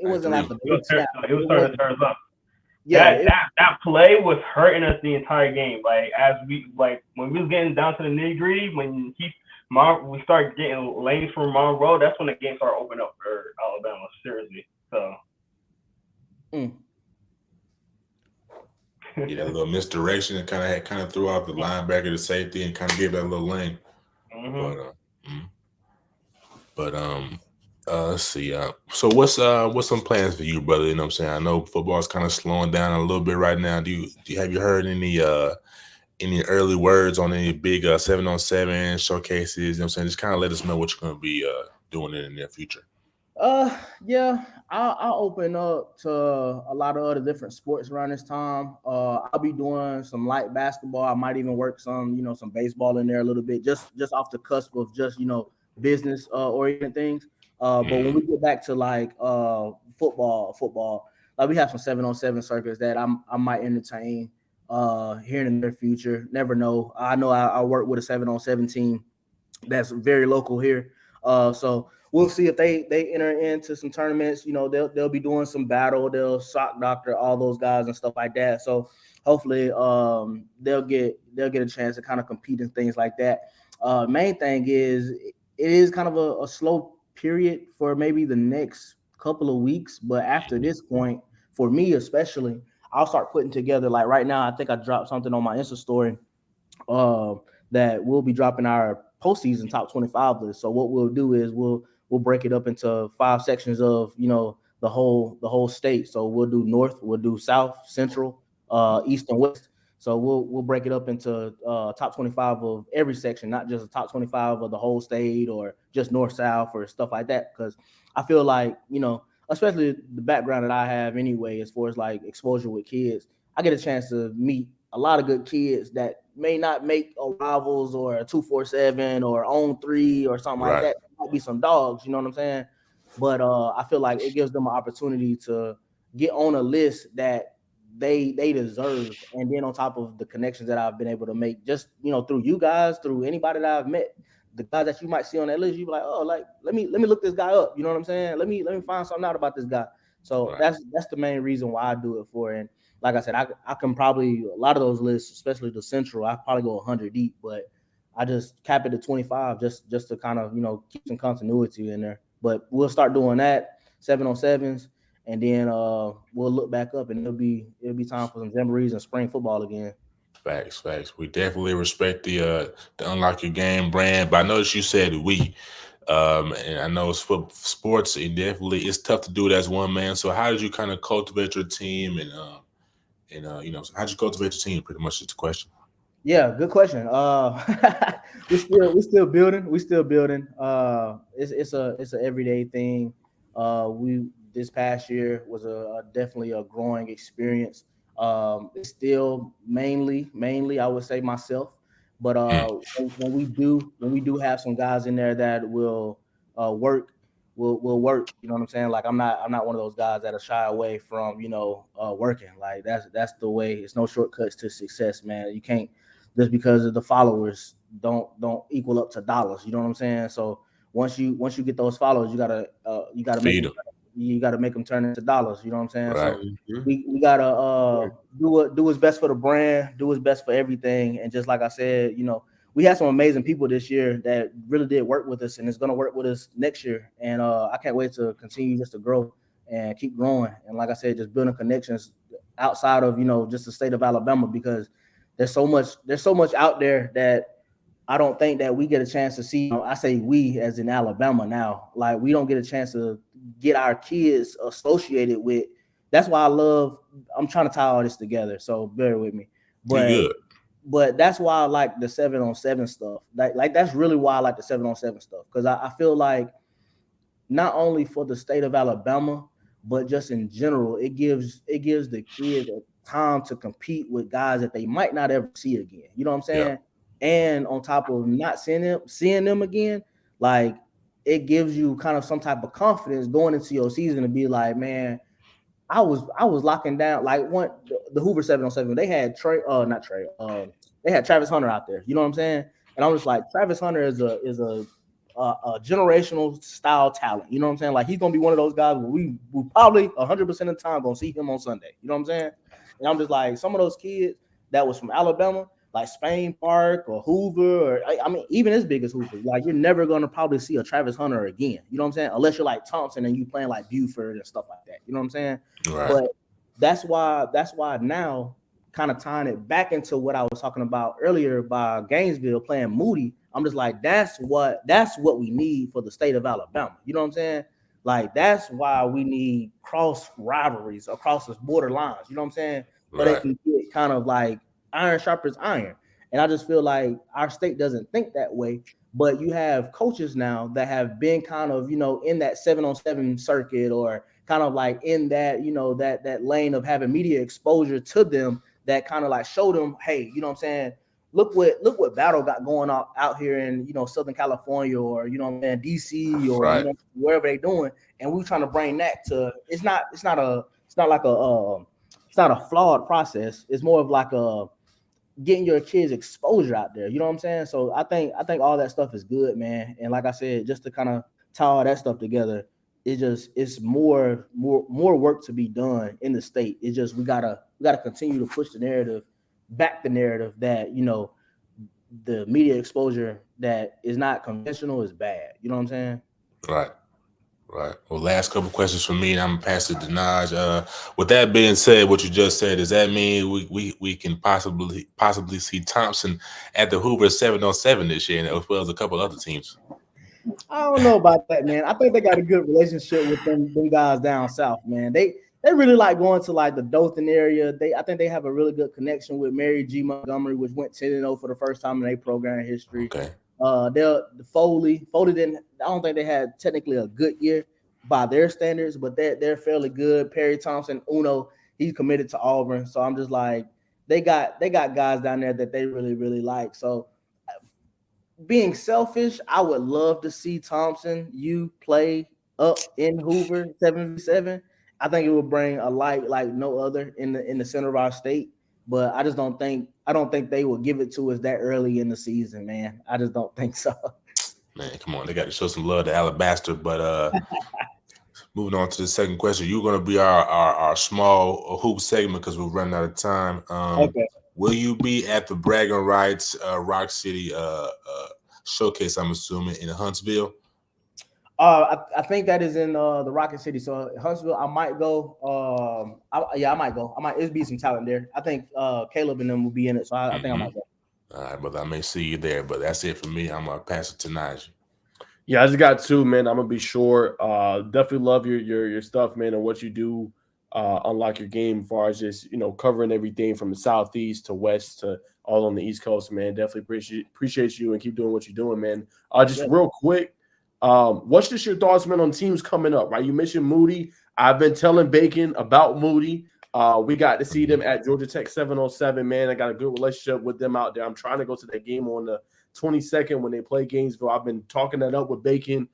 wasn't like a big snap. It was starting to turn us up. Yeah, that play was hurting us the entire game. When we was getting down to the nitty gritty, when we started getting lanes from Monroe, that's when the game started opening up for Alabama. Seriously. So. Yeah, that little misdirection and kind of threw out the linebacker to safety and kind of gave that little lane. Mm-hmm. But let's see. So what's some plans for you, brother? You know what I'm saying? I know football's kind of slowing down a little bit right now. Have you heard any early words on any big 7-on-7 showcases? You know what I'm saying? Just kind of let us know what you're going to be doing in the near future. Yeah, I'll open up to a lot of other different sports around this time. I'll be doing some light basketball. I might even work some baseball in there a little bit, just off the cusp of just, business oriented things. But when we get back to football, we have some 7-on-7 circuits that I might entertain here in the near future. Never know. I know I work with a 7-on-7 team that's very local here. So we'll see if they enter into some tournaments. They'll be doing some battle. They'll shock doctor all those guys and stuff like that. So hopefully they'll get a chance to kind of compete and things like that. Main thing is it is kind of a slow period for maybe the next couple of weeks, but after this point, for me especially, I'll start putting together, like right now, I think I dropped something on my Insta story that we'll be dropping our postseason top 25 list. So what we'll do is we'll break it up into 5 sections of the whole state. So we'll do North, we'll do South, Central, East and West. So we'll break it up into top 25 of every section, not just a top 25 of the whole state or just North South or stuff like that. Because I feel like, especially the background that I have anyway, as far as like exposure with kids, I get a chance to meet a lot of good kids that may not make a Rivals or a 247 or On 3 or something like that. There might be some dogs, you know what I'm saying? But I feel like it gives them an opportunity to get on a list that they deserve, and then on top of the connections that I've been able to make, just through you guys, through anybody that I've met, the guys that you might see on that list, you be like, oh, like let me look this guy up. You know what I'm saying? Let me find something out about this guy. So that's the main reason why I do it for. And like I said, I can probably, a lot of those lists, especially the Central, I probably go 100 deep, but I just cap it to 25 just to kind of keep some continuity in there. But we'll start doing that 7-on-7s. And then we'll look back up, and it'll be time for some jamborees and spring football again. Facts. We definitely respect the Unlock Your Game brand, but I noticed you said we, and I know it's for sports. It's tough to do it as one man. So how did you kind of cultivate your team, and how did you cultivate your team? Pretty much is the question. Yeah, good question. We're still building. It's an everyday thing. This past year was definitely a growing experience. It's still mainly I would say myself, but when we do have some guys in there that will work, will work. You know what I'm saying? Like I'm not one of those guys that are shy away from working. Like that's the way. It's no shortcuts to success, man. You can't just because of the followers don't equal up to dollars. You know what I'm saying? So once you get those followers, you gotta feed them. You got to make them turn into dollars. You know what I'm saying? Right. So we got to do what's best for the brand, do what's best for everything. And just like I said, we had some amazing people this year that really did work with us, and it's going to work with us next year. And I can't wait to continue just to grow and keep growing. And like I said, just building connections outside of, just the state of Alabama, because there's so much out there that I don't think that we get a chance to see. I say we as in Alabama now, like we don't get a chance to get our kids associated with. That's why I'm trying to tie all this together. So bear with me. But that's why I like the 7-on-7 stuff. Like that's really why I like the 7-on-7 stuff. Because I feel like not only for the state of Alabama, but just in general, it gives the kids a time to compete with guys that they might not ever see again. You know what I'm saying? Yeah. And on top of not seeing them again, like it gives you kind of some type of confidence going into your season to be like, man, I was locking down. Like the Hoover 7-on-7, they had they had Travis Hunter out there. You know what I'm saying? And I'm just like, Travis Hunter is a generational style talent. You know what I'm saying? Like he's gonna be one of those guys where we probably 100% of the time gonna see him on Sunday. You know what I'm saying? And I'm just like, some of those kids that was from Alabama, like Spain Park or Hoover, or I mean, even as big as Hoover, like you're never gonna probably see a Travis Hunter again. You know what I'm saying? Unless you're like Thompson and you playing like Buford and stuff like that. You know what I'm saying? Right. But that's why now, kind of tying it back into what I was talking about earlier by Gainesville playing Moody, I'm just like, that's what we need for the state of Alabama. You know what I'm saying? Like that's why we need cross rivalries across the border lines. You know what I'm saying? But they can get kind of like iron sharpens iron. And I just feel like our state doesn't think that way. But you have coaches now that have been kind of, in that 7-on-7 circuit, or kind of like in that, that lane of having media exposure to them, that kind of like show them, hey, you know what I'm saying? Look what Battle got going on out here in, Southern California, or, DC, or wherever they're doing. And we're trying to bring that to, it's not a flawed process. It's more of like getting your kids exposure out there. You know what I'm saying? So I think all that stuff is good, man. And like I said, just to kind of tie all that stuff together, it's more work to be done in the state. It's just we gotta continue to push the narrative that the media exposure that is not conventional is bad. You know what I'm saying? Right. Well, last couple questions from me, and I'm gonna pass it to Naj. With that being said, what you just said, does that mean we can possibly see Thompson at the Hoover 7-on-7 this year, as well as a couple other teams? I don't know about that, man. I think they got a good relationship with them guys down south, man. they really like going to like the Dothan area. I think they have a really good connection with Mary G. Montgomery, which went 10-0 for the first time in their program history. Okay. The Foley didn't. I don't think they had technically a good year by their standards, but they're fairly good. Perry Thompson, Uno, he's committed to Auburn, so I'm just like they got guys down there that they really really like. So, being selfish, I would love to see Thompson you play up in Hoover 7v7. I think it would bring a light like no other in the center of our state. But I don't think they will give it to us that early in the season, man. I just don't think so. Man, come on, they got to show some love to Alabaster. But moving on to the second question, you're going to be our small hoop segment because we're running out of time. Okay. Will you be at the Bragging Rights Rock City showcase? I'm assuming in Huntsville. I think that is in the Rocket City. So Huntsville, I might go. I might go. It'll be some talent there. I think Caleb and them will be in it. So I think I might go. All right, brother. I may see you there, but that's it for me. I'm gonna pass it to Najee. Yeah, I just got two, man. I'm gonna be sure. Definitely love your stuff, man, and what you do. Unlock your game as far as just covering everything from the southeast to west to all on the East Coast, man. Definitely appreciate you and keep doing what you're doing, man. Just real quick. What's just your thoughts, man, on teams coming up, right? You mentioned Moody. I've been telling Bacon about Moody. We got to see them at Georgia Tech 707, man. I got a good relationship with them out there. I'm trying to go to that game on the 22nd when they play Gainesville. I've been talking that up with Bacon.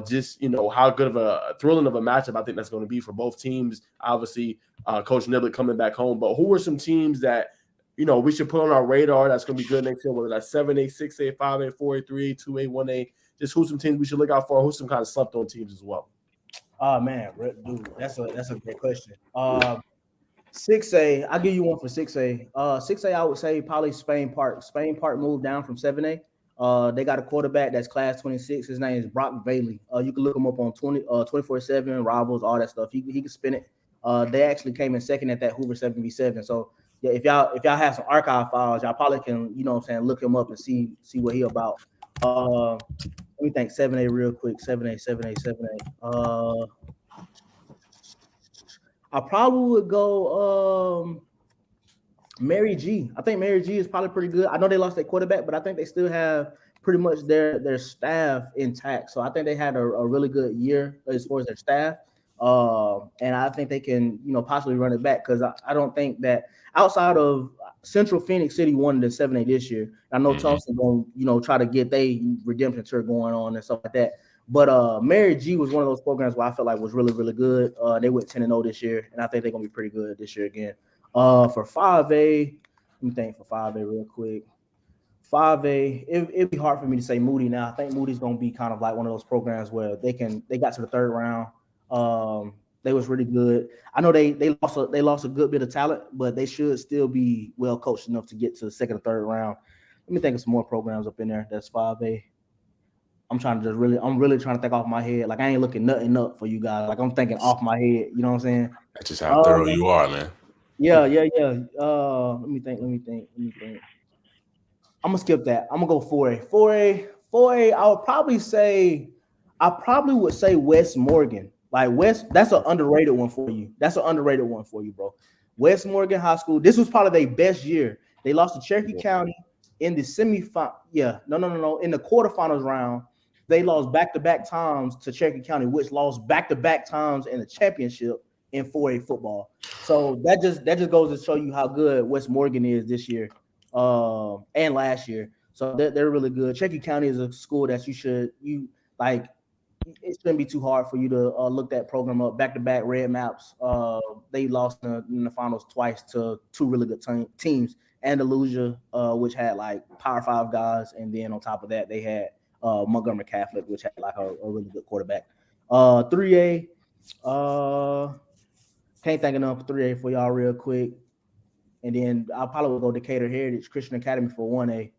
Just how good of a thrilling of a matchup I think that's going to be for both teams. Obviously, Coach Niblett coming back home. But who are some teams that we should put on our radar that's going to be good next year, whether that's 7A, 6A, 5A, 4A, 3A, 2A, 1A? Just who's some teams we should look out for? Who's some kind of slept on teams as well? Oh man, dude, that's a great question. 6A, I'll give you one for 6A. 6A, I would say probably Spain Park. Spain Park moved down from 7A. They got a quarterback that's class 26. His name is Brock Bailey. You can look him up on 24/7 Rivals, all that stuff. He can spin it. They actually came in second at that Hoover 7v7. So yeah, if y'all have some archive files, y'all probably can look him up and see what he about. Let me think 7A real quick. 7A. I probably would go Mary G. I think Mary G is probably pretty good. I know they lost their quarterback, but I think they still have pretty much their staff intact. So I think they had a really good year as far as their staff. And I think they can, possibly run it back because I don't think that outside of Central Phoenix City won the 7A this year. I know Thompson going to try to get their redemption tour going on and stuff like that. But Mary G was one of those programs where I felt like was really, really good. They went 10-0 this year, and I think they're going to be pretty good this year again. For 5A, let me think for 5A real quick. 5A, it'd be hard for me to say Moody now. I think Moody's going to be kind of like one of those programs where they got to the third round. They was really good. I know they lost a good bit of talent, but they should still be well coached enough to get to the second or third round. Let me think of some more programs up in there. That's 5A. I'm really trying to think off my head. Like I ain't looking nothing up for you guys. Like I'm thinking off my head. You know what I'm saying? That's just how thorough you are, man. Yeah. Let me think. I'm gonna skip that. I'm gonna go 4A. 4A. I probably would say West Morgan. Like West, that's an underrated one for you. Bro. West Morgan High School. This was probably their best year. They lost to Cherokee County in the semifinal. Yeah, no. In the quarterfinals round, they lost back-to-back times to Cherokee County, which lost back-to-back times in the championship in 4A football. So that just goes to show you how good West Morgan is this year and last year. So they're really good. Cherokee County is a school that it shouldn't be too hard for you to look that program up. Back-to-back red maps. They lost in the finals twice to two really good teams. Andalusia, which had like Power 5 guys, and then on top of that, they had Montgomery Catholic, which had like a really good quarterback. 3A, can't think enough 3A for y'all real quick. And then I'll probably go Decatur Heritage Christian Academy for 1A.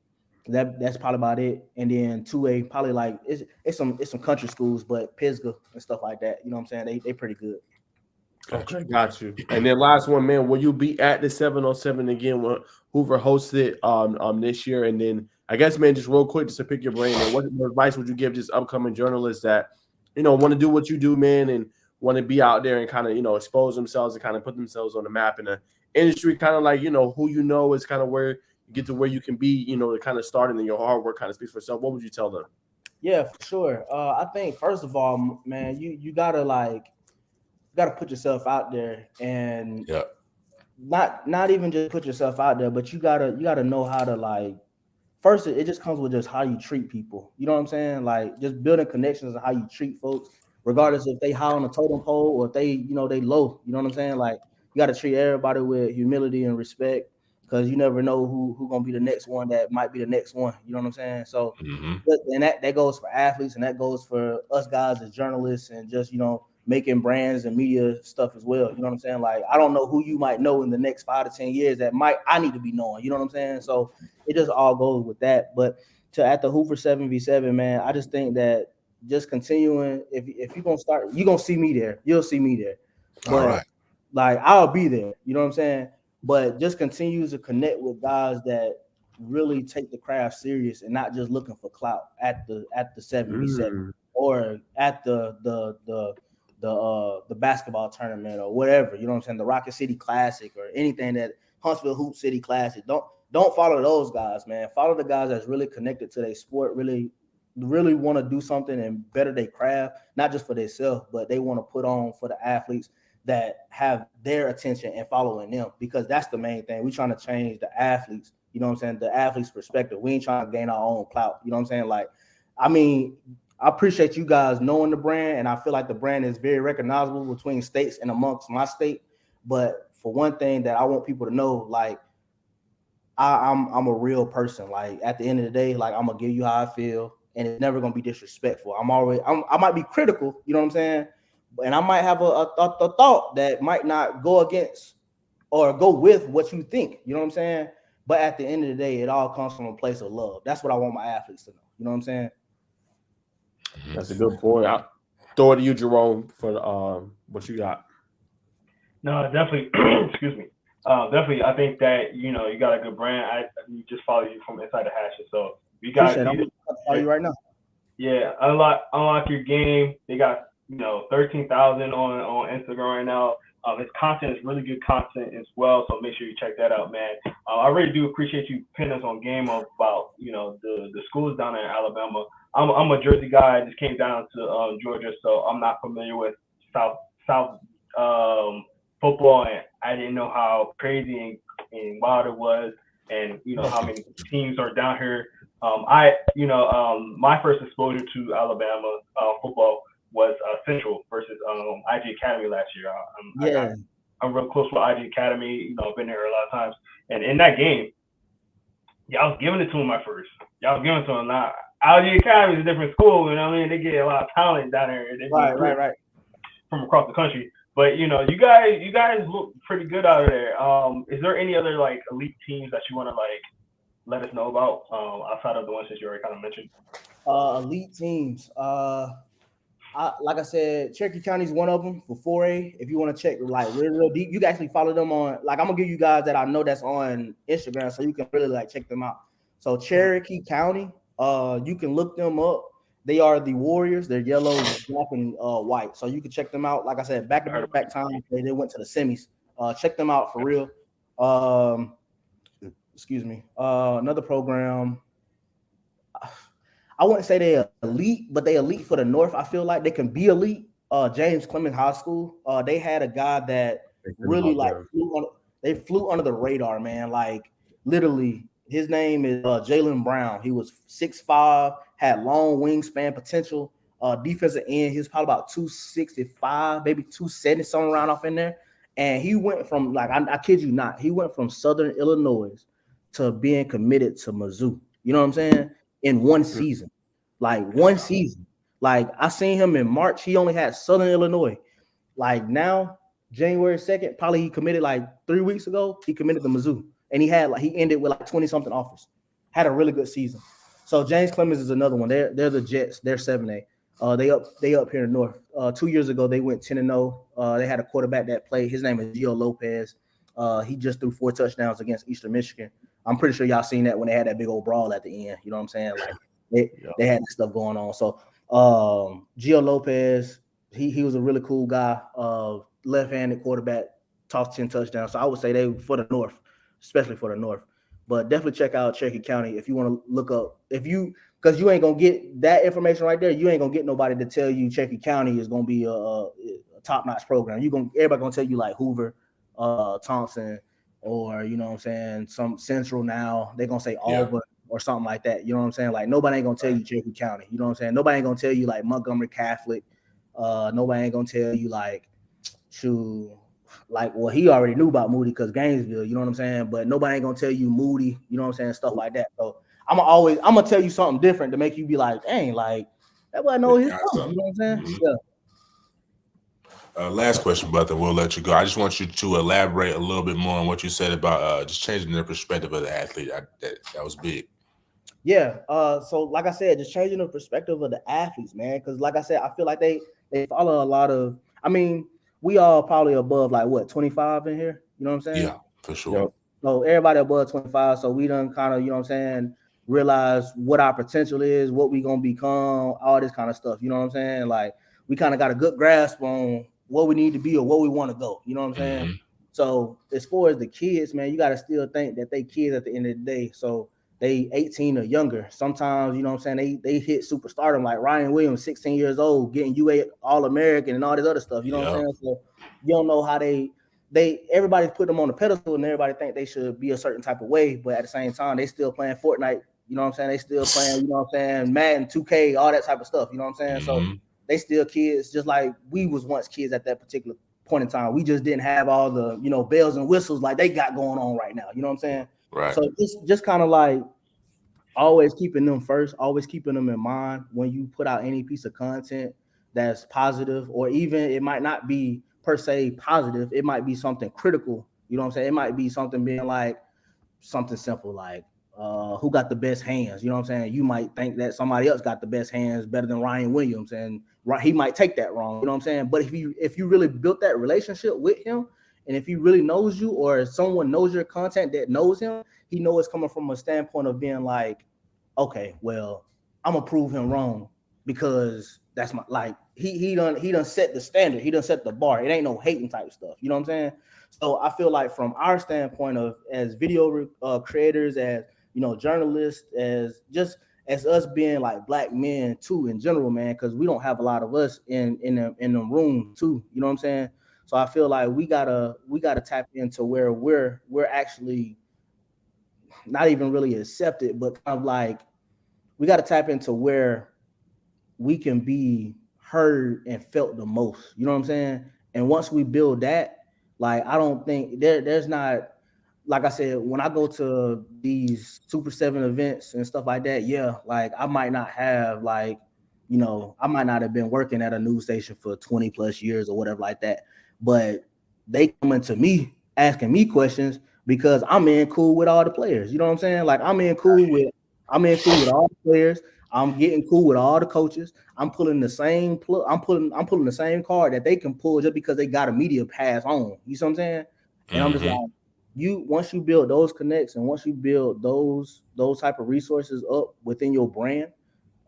That's probably about it. And then 2A, probably like it's some country schools, but Pisgah and stuff like that. You know what I'm saying? They pretty good. Okay, got you. And then last one, man, will you be at the 707 again when Hoover hosted this year? And then I guess, man, just real quick, just to pick your brain, man, what advice would you give just upcoming journalists that want to do what you do, man, and want to be out there and kind of, expose themselves and kind of put themselves on the map in the industry, kind of like, who is kind of where you get to where you can be, to kind of start, and then your hard work kind of speaks for itself. What would you tell them? Yeah, for sure. I think first of all, man, you gotta put yourself out there, and not even just put yourself out there, but you gotta know how to first, it just comes with just how you treat people. You know what I'm saying? Like just building connections and how you treat folks, regardless if they high on the totem pole or if they, they low. You know what I'm saying? Like you got to treat everybody with humility and respect, because you never know who gonna be the next one that might be the next one. You know what I'm saying? So, and that goes for athletes, and that goes for us guys as journalists, and just making brands and media stuff as well. You know what I'm saying? Like I don't know who you might know in the next 5 to 10 years that I need to be knowing. You know what I'm saying? So it just all goes with that. But at the Hoover 7v7, man, I just think that just continuing, if you're gonna start, you're gonna see me there. You'll see me there. But I'll be there. You know what I'm saying? But just continue to connect with guys that really take the craft serious and not just looking for clout at the 7v7 or at the basketball tournament or whatever. You know what I'm saying? The Rocket City Classic or anything, that Huntsville Hoop City Classic. Don't follow those guys, man. Follow the guys that's really connected to their sport, really want to do something and better their craft, not just for themselves, but they want to put on for the athletes that have their attention and following them, because that's the main thing. We're trying to change the athletes, you know what I'm saying? The athletes' perspective. We ain't trying to gain our own clout. You know what I'm saying? I appreciate you guys knowing the brand, and I feel like the brand is very recognizable between states and amongst my state. But for one thing that I want people to know, I'm a real person. Like at the end of the day, I'm gonna give you how I feel, and it's never gonna be disrespectful. I might be critical, you know what I'm saying? And I might have a thought that might not go against or go with what you think, you know what I'm saying? But at the end of the day, it all comes from a place of love. That's what I want my athletes to know. You know what I'm saying? That's a good point. I'll throw it to you, Jerome, for what you got. No, definitely. Excuse me. Definitely, I think that you got a good brand. I just follow you from inside the hashes, so you guys. I'm follow you right now. Yeah, unlock your game. They got 13,000 on Instagram right now. His content is really good content as well, so make sure you check that out, man. I really do appreciate you pinning us on game about the schools down in Alabama. I'm a Jersey guy. I just came down to Georgia, so I'm not familiar with South football, and I didn't know how crazy and wild it was, and how many teams are down here. My first exposure to Alabama football was Central versus IG Academy last year. I'm real close with IG Academy. I've been there a lot of times, and in that game, I was giving it to them at first. I was giving it to them. Now, IG Academy is a different school. You know what I mean? They get a lot of talent down there. Right. From across the country. But you guys look pretty good out of there. Is there any other elite teams that you want to let us know about outside of the ones that you already kind of mentioned? Elite teams. Like I said, Cherokee County is one of them for 4A. If you want to check real deep, you can actually follow them on. I'm gonna give you guys that I know that's on Instagram, so you can really check them out. So Cherokee County, you can look them up. They are the Warriors. They're yellow, black, and white. So you can check them out. Like I said, back time they went to the semis. Check them out for real. Excuse me. Another program. I wouldn't say they're elite, but they elite for the North. I feel like they can be elite. James Clemens High School. They had a guy that really flew under the radar, man. Literally, his name is Jalen Brown. He was 6'5", had long wingspan potential. Defensive end, he was probably about 265, maybe 270, somewhere around off in there. And he went from I kid you not, he went from Southern Illinois to being committed to Mizzou. You know what I'm saying? In one season. One season. I seen him in March. He only had Southern Illinois. Now, January 2nd, probably he committed 3 weeks ago. He committed to Mizzou. And he ended with 20-something offers. Had a really good season. So James Clemens is another one. They're the Jets. They're 7A. They up here in the North. 2 years ago, they went 10-0. They had a quarterback that played. His name is Gio Lopez. He just threw 4 touchdowns against Eastern Michigan. I'm pretty sure y'all seen that when they had that big old brawl at the end. You know what I'm saying? They had that stuff going on. So Gio Lopez, he was a really cool guy. Left-handed quarterback, tossed 10 touchdowns. So I would say they for the North, especially for the North. But definitely check out Cherokee County if you want to look up. Because you ain't gonna get that information right there. You ain't gonna get nobody to tell you Cherokee County is gonna be a top-notch program. Everybody gonna tell you like Hoover, Thompson, or you know what I'm saying, some Central now. They're gonna say Auburn or something like that. You know what I'm saying? Like nobody ain't gonna tell you Cherokee County. You know what I'm saying? Nobody ain't gonna tell you like Montgomery Catholic. Nobody ain't gonna tell you like well, he already knew about Moody because Gainesville, you know what I'm saying? But nobody ain't gonna tell you Moody, you know what I'm saying, stuff like that. So I'm gonna tell you something different to make you be like, dang, like that boy know his stuff, you know what I'm saying? Mm-hmm. Yeah. Last question, brother. We'll let you go. I just want you to elaborate a little bit more on what you said about just changing the perspective of the athlete. That was big. Yeah. So like I said, just changing the perspective of the athletes, man. Because like I said, I feel like they follow a lot of. I mean, we all probably above like what 25 in here. You know what I'm saying? Yeah, for sure. So everybody above 25. So we done kind of, you know what I'm saying, realize what our potential is, what we gonna become, all this kind of stuff. You know what I'm saying? Like we kind of got a good grasp on what we need to be or what we want to go. You know what I'm saying? Mm-hmm. So as far as the kids, man, you got to still think that they kids at the end of the day. So they 18 or younger. Sometimes, you know what I'm saying, they hit superstardom like Ryan Williams, 16 years old, getting UA All-American and all this other stuff. You know what I'm saying? So you don't know how everybody put them on the pedestal and everybody think they should be a certain type of way, but at the same time, they still playing Fortnite. You know what I'm saying? They still playing, you know what I'm saying, Madden, 2K, all that type of stuff. You know what I'm saying? Mm-hmm. So they still kids, just like we was once kids at that particular point in time. We just didn't have all the, you know, bells and whistles like they got going on right now. You know what I'm saying? Right. So just kind of like always keeping them first, always keeping them in mind when you put out any piece of content that's positive, or even it might not be per se positive. It might be something critical. You know what I'm saying? It might be something being like something simple like who got the best hands. You know what I'm saying? You might think that somebody else got the best hands better than Ryan Williams, and he might take that wrong. You know what I'm saying? But if you really built that relationship with him, and if he really knows you, or if someone knows your content that knows him, he knows it's coming from a standpoint of being like, okay, well, I'm gonna prove him wrong because that's my like he done set the standard, he done set the bar. It ain't no hating type stuff. You know what I'm saying? So I feel like from our standpoint of as video creators, as you know, journalists, as us being like black men too in general, man, because we don't have a lot of us in the room too. You know what I'm saying? So I feel like we gotta tap into where we're actually not even really accepted, but kind of like we got to tap into where we can be heard and felt the most. You know what I'm saying? And once we build that, like I don't think there's not, like I said, when I go to these Super 7 events and stuff like that, yeah, like I might not have like, you know, I might not have been working at a news station for 20 plus years or whatever like that, but they coming to me asking me questions because I'm in cool with all the players. You know what I'm saying? Like I'm in cool with all the players. I'm getting cool with all the coaches. I'm pulling the same I'm pulling the same card that they can pull just because they got a media pass on. You see what I'm saying? And I'm just like, once you build those connects and once you build those type of resources up within your brand,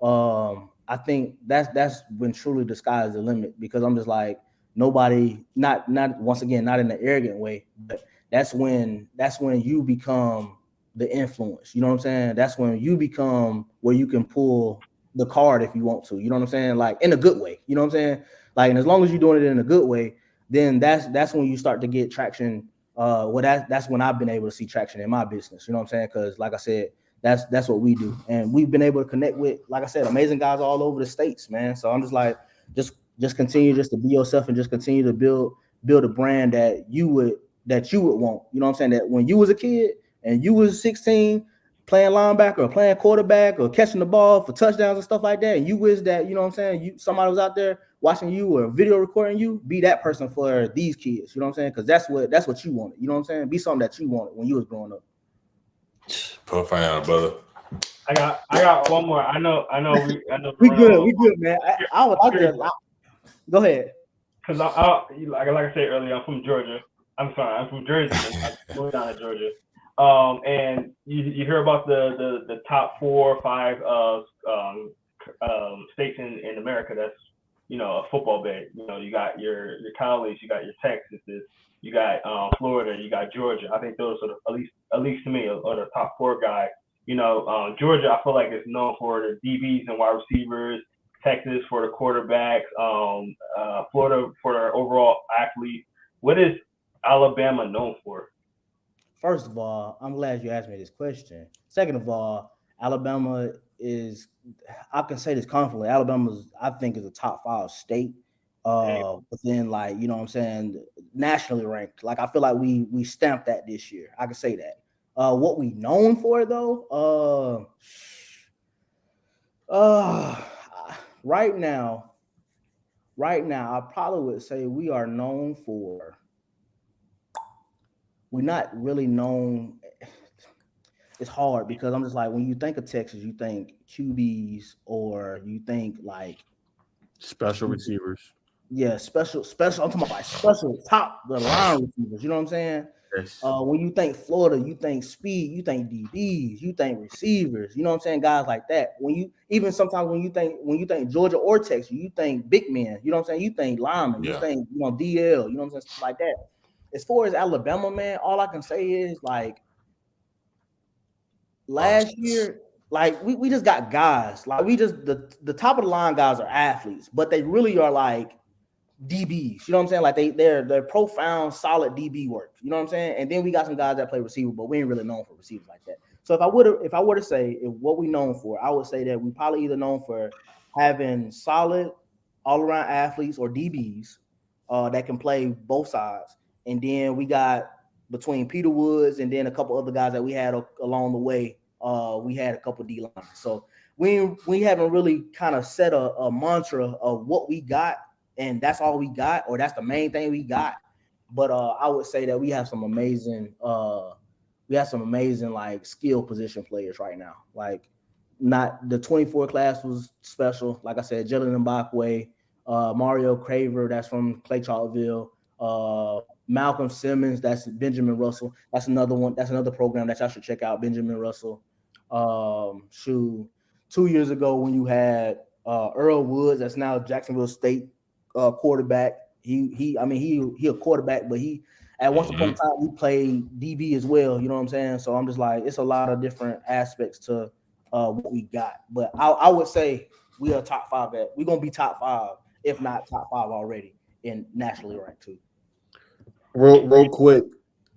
I think that's when truly the sky is the limit, because I'm just like, nobody, not once again, not in an arrogant way, but that's when you become the influence. You know what I'm saying? That's when you become where you can pull the card if you want to. You know what I'm saying? Like in a good way. You know what I'm saying? Like, and as long as you're doing it in a good way, then that's when you start to get traction. That's when I've been able to see traction in my business. You know what I'm saying? Because like I said, that's what we do, and we've been able to connect with, like I said, amazing guys all over the states, man. So I'm just like, just continue just to be yourself and just continue to build a brand that you would want. You know what I'm saying? That when you was a kid and you was 16 playing linebacker or playing quarterback or catching the ball for touchdowns and stuff like that, and you wish that, you know what I'm saying, somebody was out there watching you or video recording you, be that person for these kids. You know what I'm saying? Because that's what you wanted. You know what I'm saying? Be something that you wanted when you was growing up. Profound, brother. I got one more. I know. We good, man. I would like to. Go ahead. Because like I said earlier, I'm from Georgia. I'm from Jersey. I moved down to Georgia. And you hear about the top 4 or 5 states in America that's a football bet. You got your colleges, you got your Texases, you got Florida, you got Georgia. I think those are at least to me are the top 4 guys. Georgia, I feel like is known for the DBs and wide receivers. Texas for the quarterbacks. Florida for their overall athletes. What is Alabama known for? First of all, I'm glad you asked me this question. Second of all, Alabama is, I can say this confidently, Alabama's, I think, is a top 5 state. But then, like, you know what I'm saying, nationally ranked. Like, I feel like we stamped that this year. I can say that. What we known for, though, right now, I probably would say we are known for, we're not really known. It's hard because I'm just like, when you think of Texas, you think QBs or you think like special receivers. Yeah, special. I'm talking about like special top the line receivers. You know what I'm saying? Yes. When you think Florida, you think speed, you think DBs, you think receivers. You know what I'm saying? Guys like that. Sometimes when you think Georgia or Texas, you think big men. You know what I'm saying? You think linemen. Yeah. You think DL. You know what I'm saying? Stuff like that. As far as Alabama, man, all I can say is like last year, like we just got guys. Like we just the top of the line guys are athletes, but they really are like DBs. You know what I'm saying? Like they're profound, solid DB work. You know what I'm saying? And then we got some guys that play receiver, but we ain't really known for receivers like that. So if I were to say what we known for, I would say that we probably either known for having solid all-around athletes or DBs that can play both sides. And then we got between Peter Woods and then a couple other guys that we had along the way. We had a couple D lines. So we haven't really kind of set a mantra of what we got, and that's all we got, or that's the main thing we got. But I would say that we have some amazing like skill position players right now. Like not the 24 class was special. Like I said, Jalen Mbakwe, Mario Craver, that's from Clay Charlottesville, Malcolm Simmons, that's Benjamin Russell. That's another one. That's another program that y'all should check out, Benjamin Russell. 2 years ago when you had Earl Woods, that's now Jacksonville State quarterback. He a quarterback, but he at once upon a time he played DB as well. You know what I'm saying? So I'm just like, it's a lot of different aspects to what we got. But I would say we are top 5 at. We're gonna be top 5, if not top 5 already, in nationally ranked too. Real quick,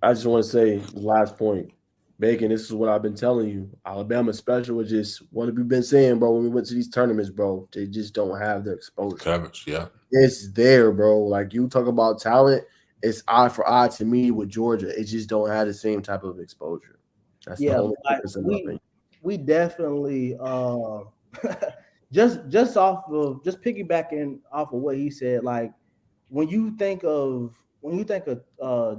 I just want to say the last point. Bacon, this is what I've been telling you. Alabama special is just what have you been saying, bro? When we went to these tournaments, bro, they just don't have the exposure. Coverage, yeah. It's there, bro. Like you talk about talent, it's eye for eye to me with Georgia. It just don't have the same type of exposure. That's the only difference in my opinion. We definitely just piggybacking off of what he said, like when you think of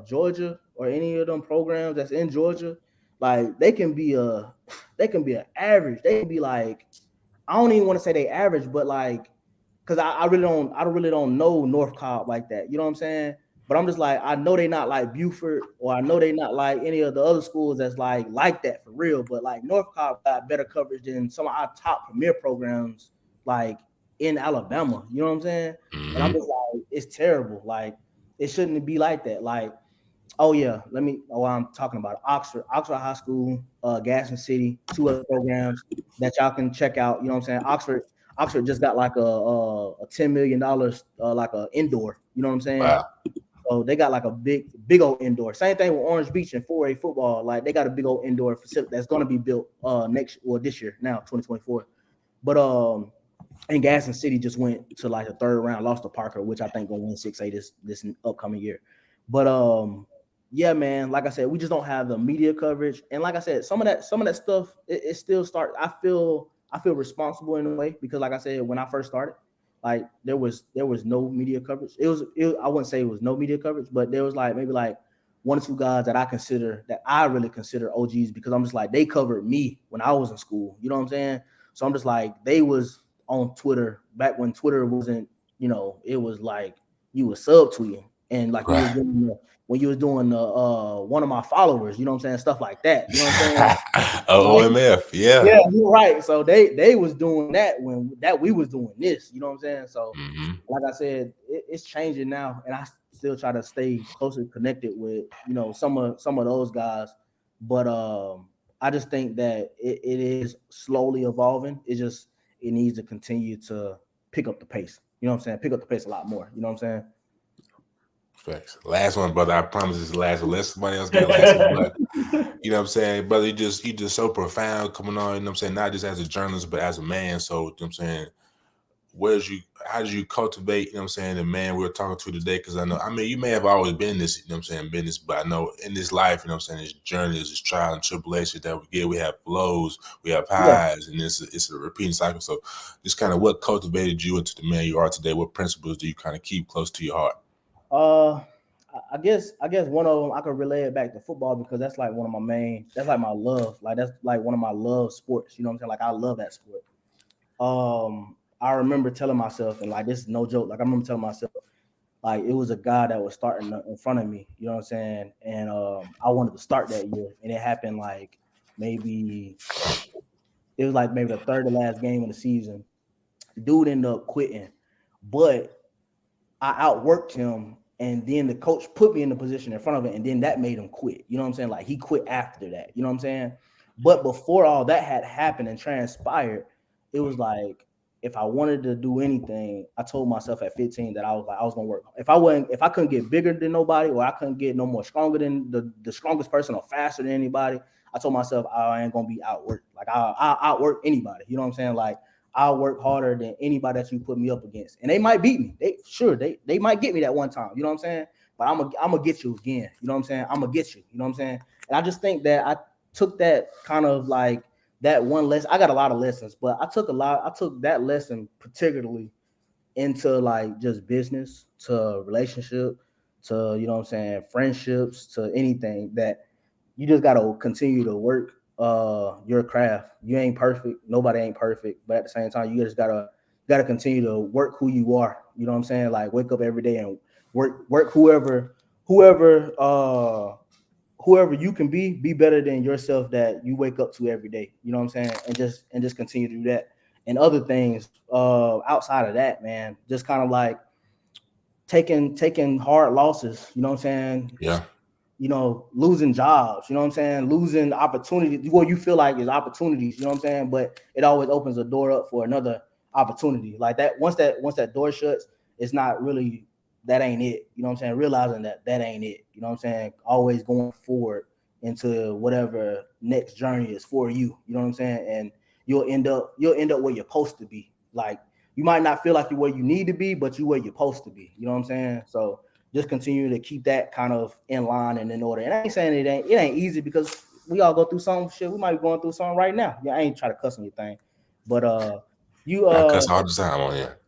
Georgia or any of them programs that's in Georgia, like they can be an average. They can be like, I don't even want to say they average, but like, because I really don't know North Cobb like that. You know what I'm saying? But I'm just like, I know they not like Buford, or I know they not like any of the other schools that's like that for real. But like North Cobb got better coverage than some of our top premier programs like in Alabama. You know what I'm saying? Mm-hmm. And I'm just like, it's terrible. Like it shouldn't be like that. Like, oh yeah, I'm talking about Oxford High School, Gaston City, 2 other programs that y'all can check out. You know what I'm saying? Oxford just got like a $10 million like a indoor. You know what I'm saying? Wow. So they got like a big old indoor. Same thing with Orange Beach and 4A football. Like they got a big old indoor facility that's going to be built this year, now 2024. But and Gaston City just went to like the 3rd round, lost to Parker, which I think gonna win 6A this upcoming year. But yeah, man, like I said, we just don't have the media coverage. And like I said, some of that stuff, it still starts. I feel responsible in a way because, like I said, when I first started, like there was no media coverage. I wouldn't say it was no media coverage, but there was like maybe like 1 or 2 guys that I really consider OGs because I'm just like, they covered me when I was in school. You know what I'm saying? So I'm just like, they was on Twitter back when Twitter wasn't, it was like you was subtweeting. and like you was doing when you was doing one of my followers, you know what I'm saying, stuff like that. You know what I'm saying? OMF, yeah. Yeah, you're right. So they was doing that when we was doing this. You know what I'm saying? So like I said, it's changing now, and I still try to stay closely connected with some of those guys, but I just think that it is slowly evolving. It needs to continue to pick up the pace. You know what I'm saying? Pick up the pace a lot more. You know what I'm saying? Thanks. Last one, brother. I promise this is the last one. Unless somebody else got last one, but you know what I'm saying, brother. You just so profound coming on. You know what I'm saying? Not just as a journalist, but as a man. So you know what I'm saying, how did you cultivate, you know what I'm saying, the man we're talking to today? Because I mean, you may have always been in this, you know what I'm saying, business, but I know in this life, you know what I'm saying, this journey, this trial and tribulation that we get, we have lows, we have highs, and it's a repeating cycle. So just kind of what cultivated you into the man you are today? What principles do you kind of keep close to your heart? I guess one of them I could relay it back to football, because that's like one of my main, that's like my love, like that's like one of my love sports. You know what I'm saying? Like I love that sport. I remember telling myself, and like this is no joke, like I remember telling myself, like it was a guy that was starting in front of me, you know what I'm saying? And I wanted to start that year, and it happened like maybe the third to last game of the season. Dude ended up quitting, but I outworked him, and then the coach put me in the position in front of it, and then that made him quit. You know what I'm saying? Like he quit after that. You know what I'm saying? But before all that had happened and transpired, it was like, if I wanted to do anything, I told myself at 15 that I was gonna work. If I couldn't get bigger than nobody, or I couldn't get no more stronger than the strongest person or faster than anybody, I told myself I ain't gonna be outworked. Like I'll outwork anybody. You know what I'm saying? Like I'll work harder than anybody that you put me up against. And they might beat me. They might get me that one time. You know what I'm saying? But I'm gonna get you again. You know what I'm saying? I'm gonna get you. You know what I'm saying? And I just think that I took that kind of like that one lesson. I got a lot of lessons, but I took that lesson particularly into like just business, to relationship, to, you know what I'm saying, friendships, to anything, that you just gotta continue to work your craft. You ain't perfect, nobody ain't perfect, but at the same time, you just gotta continue to work who you are. You know what I'm saying? Like wake up every day and work whoever you can be better than yourself that you wake up to every day. You know what I'm saying? And just continue to do that. And other things outside of that, man, just kind of like taking hard losses. You know what I'm saying? Yeah. You know, losing jobs. You know what I'm saying? Losing opportunities. What you feel like is opportunities. You know what I'm saying? But it always opens a door up for another opportunity. Like that. Once that door shuts, it's not really. That ain't it. You know what I'm saying? Realizing that ain't it. You know what I'm saying? Always going forward into whatever next journey is for you. You know what I'm saying? And you'll end up where you're supposed to be. Like you might not feel like you're where you need to be, but you're where you're supposed to be. You know what I'm saying? So just continue to keep that kind of in line and in order. And I ain't saying it ain't easy, because we all go through some shit. We might be going through something right now. Yeah, I ain't trying to cuss anything, but I cuss all the time on here.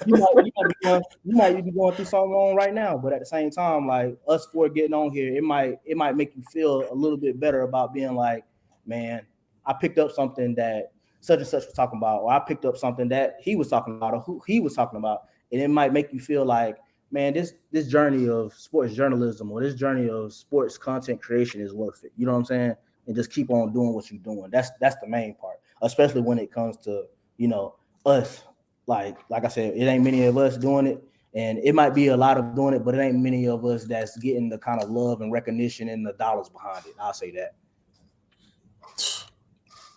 you might be going through something wrong right now, but at the same time, like us four getting on here, it might make you feel a little bit better about being like, man, I picked up something that such and such was talking about, or I picked up something that he was talking about, or who he was talking about, and it might make you feel like, man, this journey of sports journalism, or this journey of sports content creation is worth it. You know what I'm saying? And just keep on doing what you're doing. That's the main part, especially when it comes to, you know, us. Like I said, it ain't many of us doing it, and it might be a lot of doing it, but it ain't many of us that's getting the kind of love and recognition and the dollars behind it. I'll say that.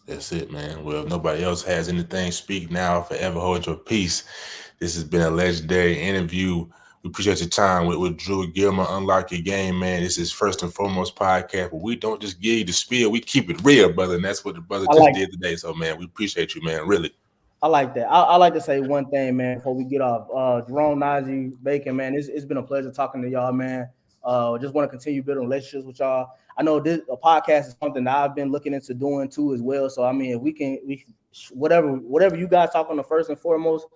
That's it, man. Well, if nobody else has anything, speak now, forever hold your peace. This has been a legendary interview. We appreciate your time with Drew Gilman. Unlock Your Game, man. This is First and Foremost podcast, but we don't just give you the spiel. We keep it real, brother, and that's what the brother did today. So, man, we appreciate you, man, really. I like that. I like to say one thing, man, before we get off. Jerome, Najee, Bacon, man, it's been a pleasure talking to y'all, man. Just want to continue building relationships with y'all. I know a podcast is something that I've been looking into doing too as well. So I mean, if we can whatever you guys talk on the First and Foremost,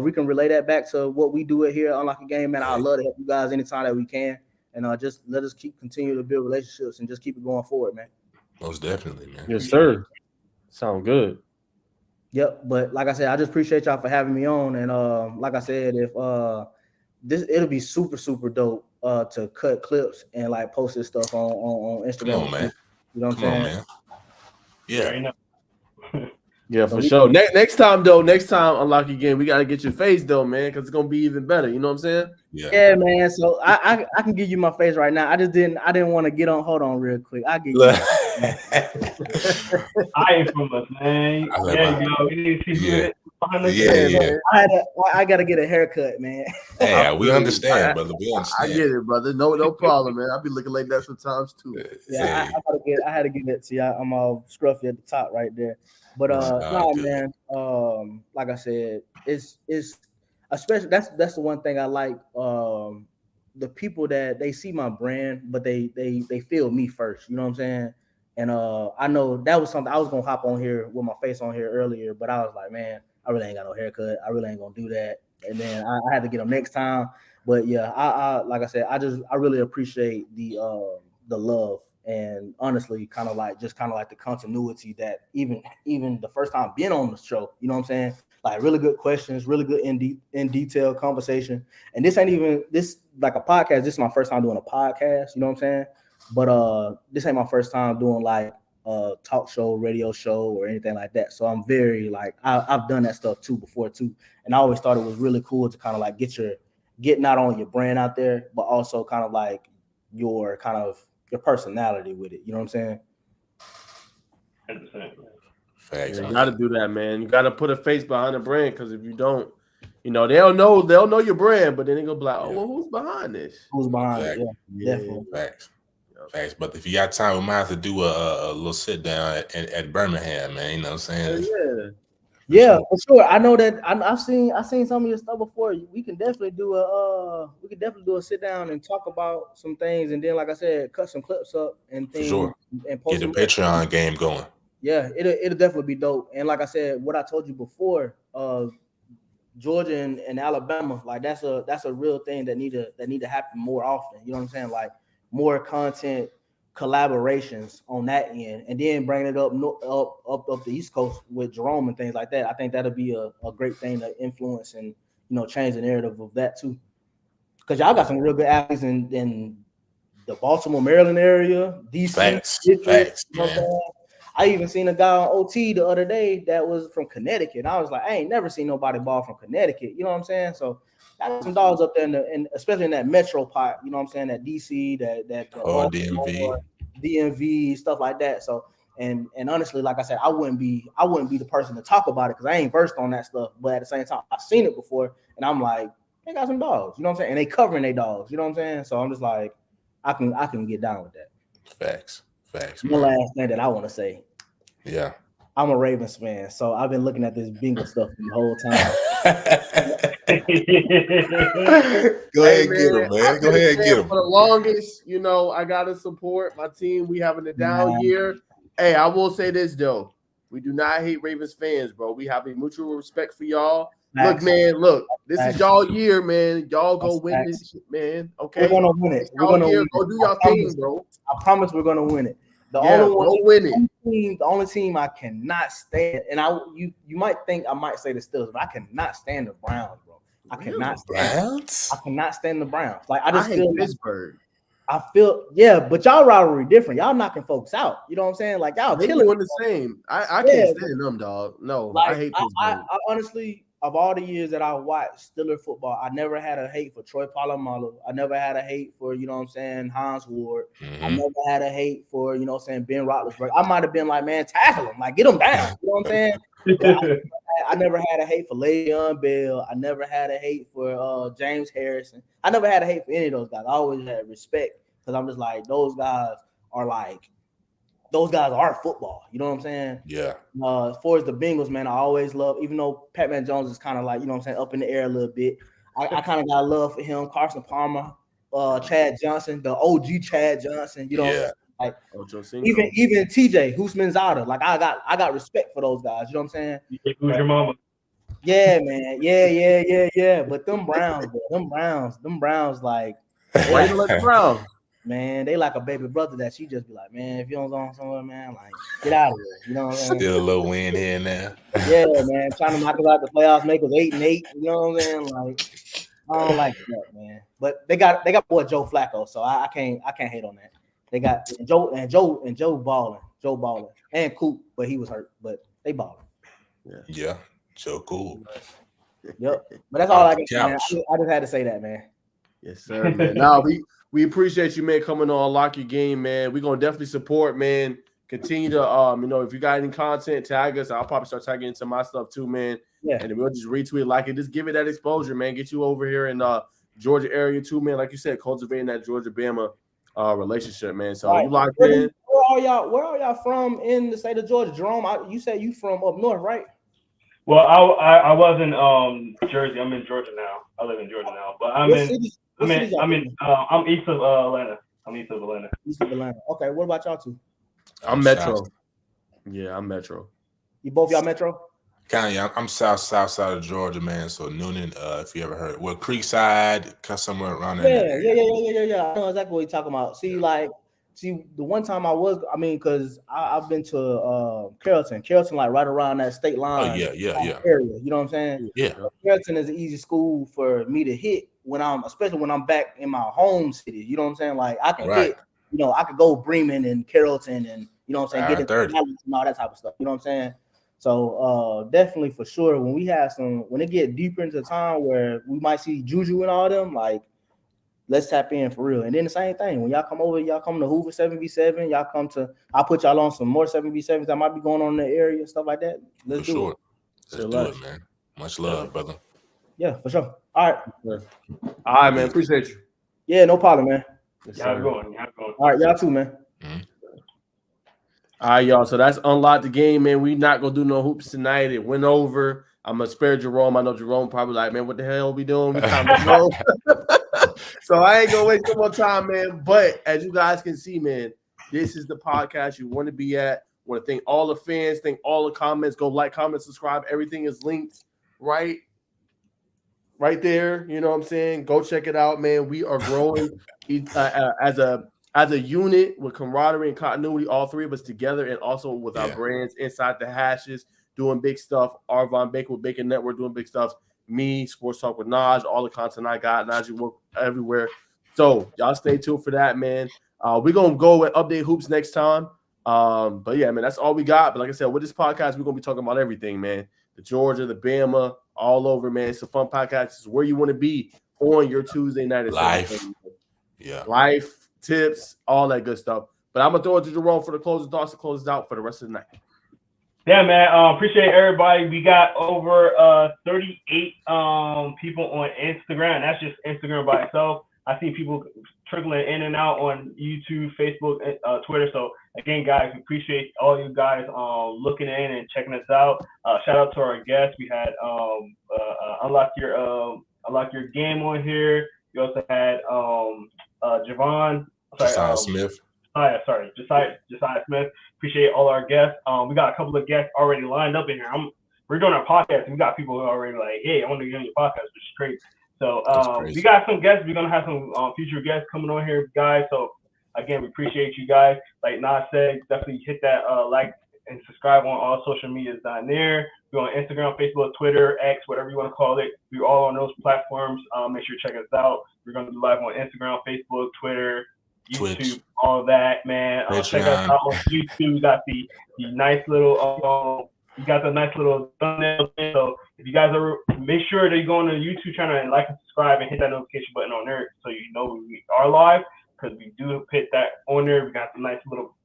we can relay that back to what we do it here at Unlock Your Game, man. I'd love to help you guys anytime that we can, and just let us continue to build relationships and just keep it going forward, man. Most definitely, man. Yes, sir. Sound good. Yep, but like I said, I just appreciate y'all for having me on, and like I said, if it'll be super dope to cut clips and like post this stuff on Instagram. Come on, man. You know what I'm saying? Man. Yeah. Yeah, for sure. Next time, Unlock Your Game, we gotta get your face though, man, because it's gonna be even better. You know what I'm saying? Yeah, man. So I can give you my face right now. I didn't want to get on. Hold on, real quick. I get you. I ain't from us, man. There you go. We need to see it. I gotta get a haircut, man. Hey, we understand, brother. We understand. I get it, brother. No problem, man. I'll be looking like that sometimes too. Yeah, I had to get it. See, I'm all scruffy at the top right there. But man. Like I said, it's especially that's the one thing I like. The people that they see my brand, but they feel me first. You know what I'm saying? And I know that was something I was gonna hop on here with my face on here earlier, but I was like, man, I really ain't got no haircut. I really ain't gonna do that. And then I had to get them next time. But yeah, I like I said, I really appreciate the love, and honestly, kind of like the continuity that even the first time being on the show, you know what I'm saying? Like really good questions, really good in detail conversation. And this ain't even this like a podcast. This is my first time doing a podcast, you know what I'm saying? But this ain't my first time doing like a talk show, radio show, or anything like that. So I'm very like I've done that stuff before too. And I always thought it was really cool to kind of like get not only your brand out there, but also kind of like your personality with it. You know what I'm saying? 100%. Facts. You got to do that, man. You got to put a face behind the brand, because if you don't, they'll know your brand, but then they're gonna be like, oh, well, who's behind this? Who's behind it? Yeah, definitely. Facts. But if you got time, we might have to do a little sit down at Birmingham, man. You know what I'm saying? Yeah, for sure. I know that I've seen some of your stuff before. We can definitely do a sit down and talk about some things, and then, like I said, cut some clips up and things. For sure. And post get the Patreon game going. Yeah, it'll definitely be dope. And like I said, what I told you before, Georgia and Alabama, like that's a real thing that need to happen more often. You know what I'm saying? Like more content collaborations on that end, and then bringing it up the East Coast with Jerome and things like that. I think that'll be a great thing to influence and change the narrative of that too. Because y'all got some real good athletes in the Baltimore, Maryland area, DC. Facts, man. I even seen a guy on OT the other day that was from Connecticut. I was like, I ain't never seen nobody ball from Connecticut. You know what I'm saying? So I got some dogs up there, and especially in that metro part. You know what I'm saying? That DC, that DMV, stuff like that. So and honestly, like I said, I wouldn't be the person to talk about it because I ain't versed on that stuff. But at the same time, I've seen it before, and I'm like, they got some dogs. You know what I'm saying? And they covering their dogs. You know what I'm saying? So I'm just like, I can get down with that. Facts. One last thing that I want to say. Yeah. I'm a Ravens fan, so I've been looking at this Bengal stuff the whole time. Go ahead and get him, man. Go ahead and get him. For the longest, I gotta support my team. We having a down year. Hey, I will say this though. We do not hate Ravens fans, bro. We have a mutual respect for y'all. Look, man, this is y'all year, man. Y'all go win this shit, man. Okay. We're gonna win it. We're gonna win it. Go do y'all thing, bro. I promise we're gonna win it. The only team I cannot stand, and you might think I might say the Steelers, but I cannot stand the Browns, bro. I cannot stand the Browns. Like I just feel Pittsburgh. But y'all rivalry different. Y'all knocking folks out. You know what I'm saying? Like y'all killing the same. I can't stand them, dog. No, like, I hate Pittsburgh. I honestly, of all the years that I watched Steelers football, I never had a hate for Troy Polamalu. I never had a hate for, Hines Ward. Mm-hmm. I never had a hate for, Ben Roethlisberger. I might have been like, man, tackle him, like get him down. You know what I'm saying? I never had a hate for Le'Veon Bell. I never had a hate for James Harrison. I never had a hate for any of those guys. I always had respect because I'm just like, those guys are football. You know what I'm saying? Yeah. As far as the Bengals, man, I always love, even though Pat Jones is kind of like, up in the air a little bit. I kind of got love for him. Carson Palmer, Chad Johnson, the OG Chad Johnson. Like even TJ Husmanzada. Like I got respect for those guys. You know what I'm saying? Who's your mama? Yeah, man. Yeah. But them Browns, like why you let the Browns? Man, they like a baby brother that she just be like, man, if you don't go somewhere, man, like get out of here. You know what I'm saying? Still a little win here and there. Yeah, man, trying to knock us out the playoffs, make us 8-8. You know what I'm saying? Like, I don't like that, man. But they got boy Joe Flacco, so I can't hate on that. They got Joe balling, and Coop, but he was hurt. But they balling. Yeah, Joe Cool. Yep. But that's all I got, man. I just had to say that, man. Yes, sir, man. Now we appreciate you, man, coming on Lock Your Game, man. We're gonna definitely support, man. Continue to if you got any content, tag us. I'll probably start tagging into my stuff too, man. Yeah. And then we'll just retweet, like it, just give it that exposure, man. Get you over here in Georgia area too, man. Like you said, cultivating that Georgia-Bama relationship, man. So right. You locked in. Where are y'all from in the state of Georgia? Jerome, you said you from up north, right? Well, I was in Jersey. I'm in Georgia now. I live in Georgia now, but I'm east of Atlanta. I'm east of Atlanta. East of Atlanta. Okay. What about y'all two? I'm Metro. Yeah, I'm Metro. You both y'all Metro? Kind of. Yeah, I'm south side of Georgia, man. So Noonan, if you ever heard, well, Creekside, somewhere around there. Yeah. I know exactly what you're talking about. See, the one time because I've been to Carrollton, like right around that state line. Oh, yeah. Area, you know what I'm saying? Yeah. Carrollton is an easy school for me to hit especially when I'm back in my home city. You know what I'm saying? Like I can hit. I could go Bremen and Carrollton and you know what I'm saying, get into and all that type of stuff. You know what I'm saying? So definitely for sure when it get deeper into time where we might see Juju and all them, like let's tap in for real. And then the same thing. When y'all come over, y'all come to Hoover 7v7, I'll put y'all on some more 7v7s that might be going on in the area and stuff like that. Let's do it. Let's do it, man. Much love, brother. Yeah, for sure. All right, man. Appreciate you. Yeah, no problem, man. Y'all going. All right, y'all too, man. Mm-hmm. All right, y'all. So that's Unlock the Game, man. We not gonna do no hoops tonight. It went over. I'm gonna spare Jerome. I know Jerome probably like, man, what the hell we doing? We time to go. So I ain't gonna waste no more time, man. But as you guys can see, man, this is the podcast you want to be at. Want to thank all the fans, thank all the comments. Go like, comment, subscribe. Everything is linked right there. You know what I'm saying? Go check it out, man. We are growing as a unit with camaraderie and continuity, all three of us together, and also with our brands inside the hashes, doing big stuff. Arvon Baker with Bacon Network doing big stuff. Me, Sports Talk with Naj, all the content I got. Naj, you work everywhere. So y'all stay tuned for that, man. We're gonna go and update hoops next time. But yeah, man, that's all we got. But like I said, with this podcast, we're gonna be talking about everything, man. The Georgia, the Bama, all over, man. It's a fun podcast. It's where you want to be on your Tuesday night. Life. Life, tips, all that good stuff. But I'm gonna throw it to Jerome for the closing thoughts to close us out for the rest of the night. Yeah, man. Appreciate everybody. We got over 38 people on Instagram. That's just Instagram by itself. I see people trickling in and out on YouTube, Facebook, Twitter. So again, guys, we appreciate all you guys looking in and checking us out. Shout out to our guests. We had Unlock Your Game on here. We also had Josiah Smith. Josiah Smith. Appreciate all our guests. We got a couple of guests already lined up in here. We're doing our podcast, and we got people who are already like, hey, I want to get on your podcast, which is great. So we got some guests. We're gonna have some future guests coming on here, guys. So again, we appreciate you guys. Like Nas said, definitely hit that like and subscribe on all social medias down there. We're on Instagram, Facebook, Twitter, X, whatever you want to call it. We're all on those platforms. Make sure you check us out. We're gonna be live on Instagram, Facebook, Twitter, YouTube, Twitch, all that, man. Check us out on YouTube. We got the nice little you got the nice little thumbnail. So if you guys are, make sure that you go on the YouTube channel and like and subscribe and hit that notification button on there so you know when we are live, because we do hit that on there. We got the nice little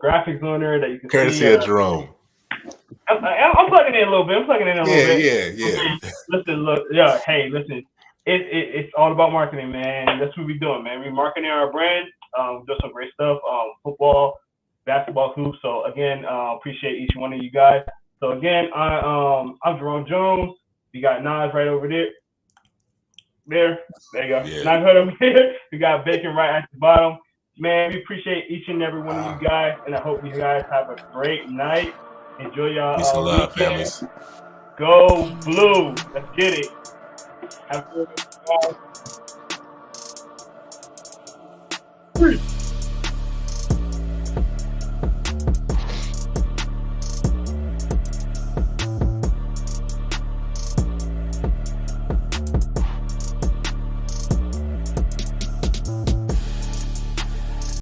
graphics on there that you can courtesy see. Of Jerome. I'm plugging in a little bit. Yeah. Listen, look, hey, listen. It's all about marketing, man. That's what we're doing, man. We're marketing our brand. Do some great stuff. Football, basketball, hoops. So again, appreciate each one of you guys. So again, I'm Jerome Jones. We got Nas right over there. There you go. Yeah. Nas right over here. We got Bacon right at the bottom. Man, we appreciate each and every one of you guys, and I hope you guys have a great night. Enjoy y'all. Peace and love, families. Go Blue. Let's get it. Have a good one, guys.